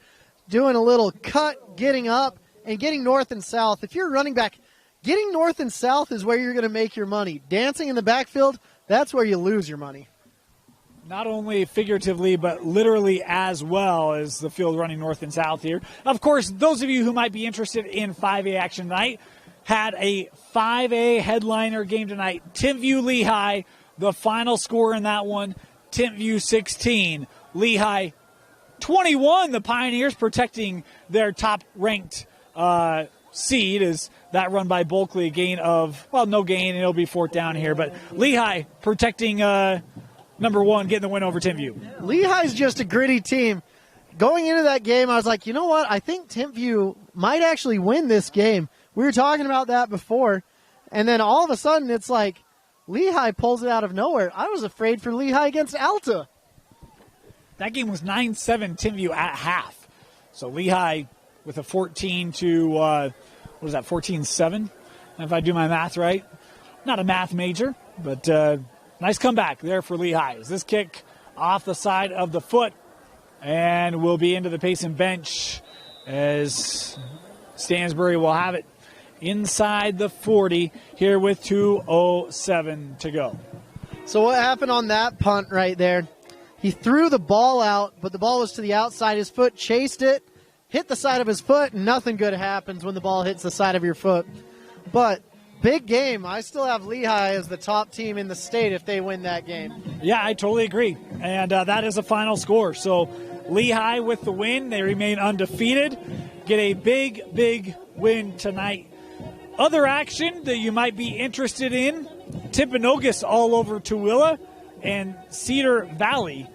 doing a little cut, getting up, and getting north and south. If you're a running back, getting north and south is where you're going to make your money. Dancing in the backfield, that's where you lose your money. Not only figuratively, but literally as well, as the field running north and south here. Of course, those of you who might be interested in 5A action tonight had a 5A headliner game tonight. Timpview Lehigh, the final score in that one, Timpview 16, Lehigh 21. The Pioneers protecting their top-ranked seed, is that run by Bulkley, a gain of, no gain, and it'll be 4th down here. But Lehigh protecting number 1, getting the win over Timpview. Lehigh's just a gritty team. Going into that game, I was like, you know what? I think Timpview might actually win this game. We were talking about that before, and then all of a sudden it's like Lehigh pulls it out of nowhere. I was afraid for Lehigh against Alta. That game was 9-7 Timview at half. So Lehigh with a 14-7, if I do my math right. Not a math major, but nice comeback there for Lehigh. As this kick off the side of the foot and will be into the Payson bench as Stansbury will have it inside the 40 here with 2:07 to go. So what happened on that punt right there? He threw the ball out, but the ball was to the outside. His foot chased it, hit the side of his foot, and nothing good happens when the ball hits the side of your foot. But big game. I still have Lehigh as the top team in the state if they win that game. Yeah, I totally agree. And that is a final score. So Lehigh with the win. They remain undefeated. Get a big, big win tonight. Other action that you might be interested in, Timpanogos all over Tooele and Cedar Valley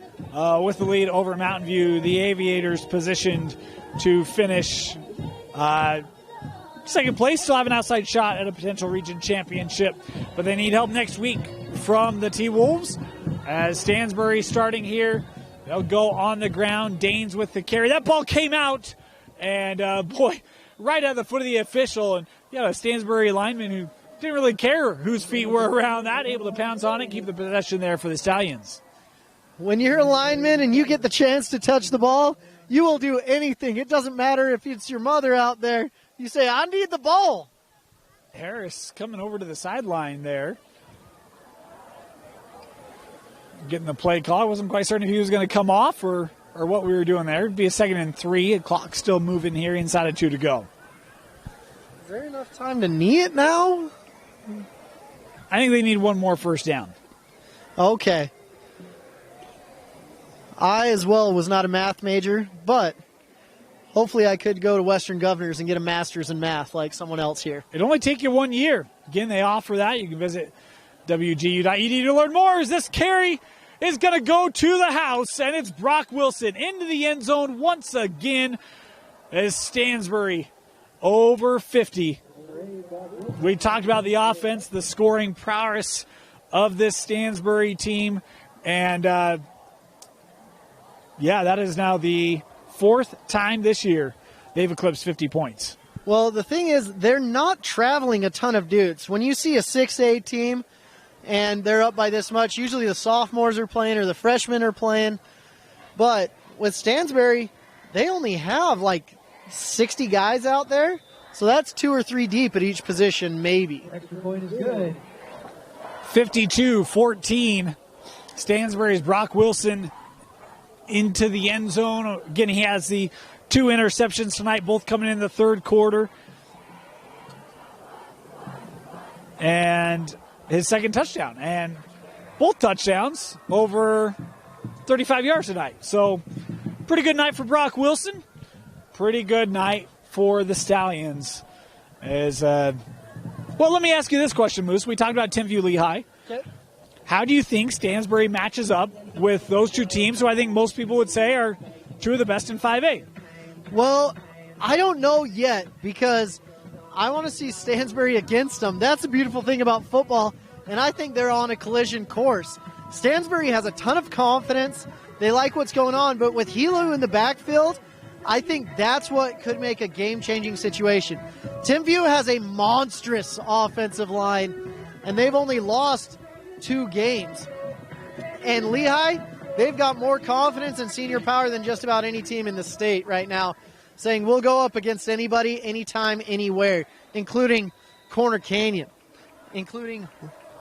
with the lead over Mountain View. The Aviators positioned to finish second place, still have an outside shot at a potential region championship, but they need help next week from the T-Wolves. As Stansbury starting here, they'll go on the ground. Danes with the carry. That ball came out, and right at the foot of the official, and a Stansbury lineman who didn't really care whose feet were around that, able to pounce on it, keep the possession there for the Stallions. When you're a lineman and you get the chance to touch the ball, you will do anything. It doesn't matter if it's your mother out there. You say, I need the ball. Harris coming over to the sideline there. Getting the play call. I wasn't quite certain if he was going to come off or what we were doing there. It'd be a 2nd and 3. The clock's still moving here inside of 2 to go. Is there enough time to knee it now? I think they need one more first down. Okay. I, as well, was not a math major, but hopefully I could go to Western Governors and get a master's in math like someone else here. It'll only take you 1 year. Again, they offer that. You can visit wgu.edu to learn more. As this carry is going to go to the house, and it's Brock Wilson into the end zone once again as Stansbury over 50. We talked about the offense, the scoring prowess of this Stansbury team, and that is now the 4th time this year they've eclipsed 50 points. Well, the thing is, they're not traveling a ton of dudes. When you see a 6A team and they're up by this much, usually the sophomores are playing or the freshmen are playing. But with Stansbury, they only have like 60 guys out there. So that's 2 or 3 deep at each position, maybe. Extra point is good. 52-14. Stansbury's Brock Wilson into the end zone. Again, he has the 2 interceptions tonight, both coming in the 3rd quarter. And his 2nd touchdown. And both touchdowns over 35 yards tonight. So pretty good night for Brock Wilson. Pretty good night for the Stallions. Let me ask you this question, Moose. We talked about Timview Lehigh. Okay. How do you think Stansbury matches up with those 2 teams who I think most people would say are 2 of the best in 5A? Well, I don't know yet because I want to see Stansbury against them. That's the beautiful thing about football, and I think they're on a collision course. Stansbury has a ton of confidence. They like what's going on, but with Hilo in the backfield, I think that's what could make a game-changing situation. Timview has a monstrous offensive line, and they've only lost 2 games. And Lehigh, they've got more confidence and senior power than just about any team in the state right now, saying we'll go up against anybody, anytime, anywhere, including Corner Canyon, including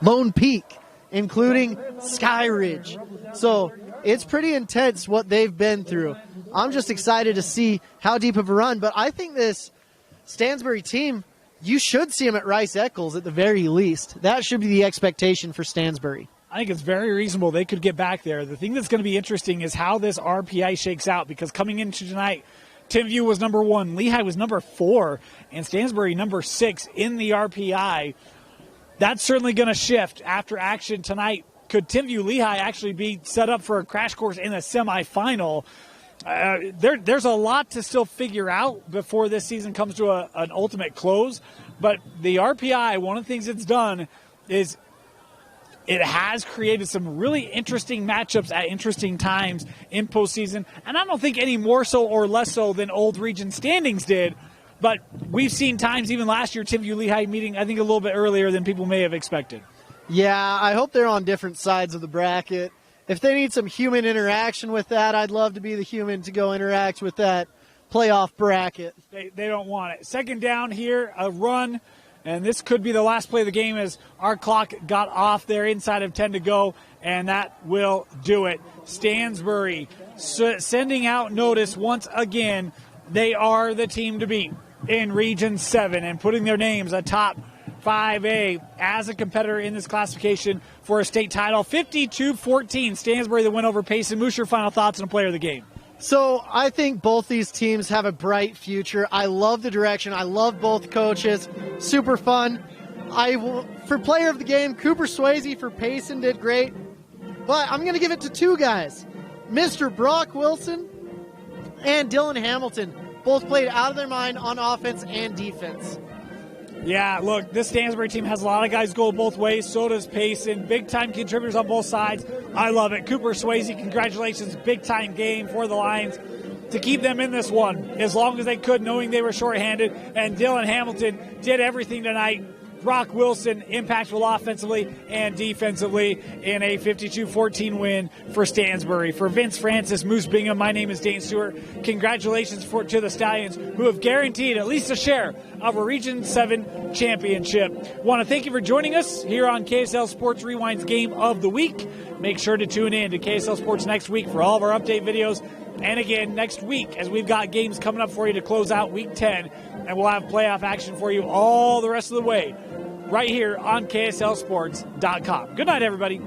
Lone Peak, including Sky Ridge. So it's pretty intense what they've been through. I'm just excited to see how deep of a run, but I think this Stansbury team, you should see them at Rice Eccles at the very least. That should be the expectation for Stansbury. I think it's very reasonable they could get back there. The thing that's going to be interesting is how this RPI shakes out, because coming into tonight, Timview was number 1, Lehigh was number 4, and Stansbury number 6 in the RPI. That's certainly going to shift after action tonight. Could Timview Lehigh actually be set up for a crash course in the semifinal? There's a lot to still figure out before this season comes to an ultimate close. But the RPI, one of the things it's done is it has created some really interesting matchups at interesting times in postseason. And I don't think any more so or less so than old region standings did. But we've seen times even last year, Timpview Lehigh meeting, I think, a little bit earlier than people may have expected. Yeah, I hope they're on different sides of the bracket. If they need some human interaction with that, I'd love to be the human to go interact with that playoff bracket. They don't want it. Second down here, a run, and this could be the last play of the game as our clock got off there inside of 10 to go, and that will do it. Stansbury sending out notice once again. They are the team to beat in Region 7 and putting their names atop 5A as a competitor in this classification for a state title. 52-14, Stansbury the win over Payson. Moose, your final thoughts on a player of the game? So I think both these teams have a bright future. I love the direction. I love both coaches. Super fun. For player of the game, Cooper Swayze for Payson did great. But I'm going to give it to two guys. Mr. Brock Wilson and Dylan Hamilton both played out of their mind on offense and defense. Yeah, look, this Stansbury team has a lot of guys go both ways. So does Payson. Big-time contributors on both sides. I love it. Cooper Swayze, congratulations. Big-time game for the Lions to keep them in this one as long as they could, knowing they were shorthanded. And Dylan Hamilton did everything tonight. Brock Wilson, impactful offensively and defensively in a 52-14 win for Stansbury. For Vince Francis, Moose Bingham, my name is Dane Stewart. Congratulations to the Stallions, who have guaranteed at least a share of a Region 7 championship. Want to thank you for joining us here on KSL Sports Rewind's Game of the Week. Make sure to tune in to KSL Sports next week for all of our update videos. And again, next week, as we've got games coming up for you to close out Week 10, and we'll have playoff action for you all the rest of the way right here on KSLSports.com. Good night, everybody.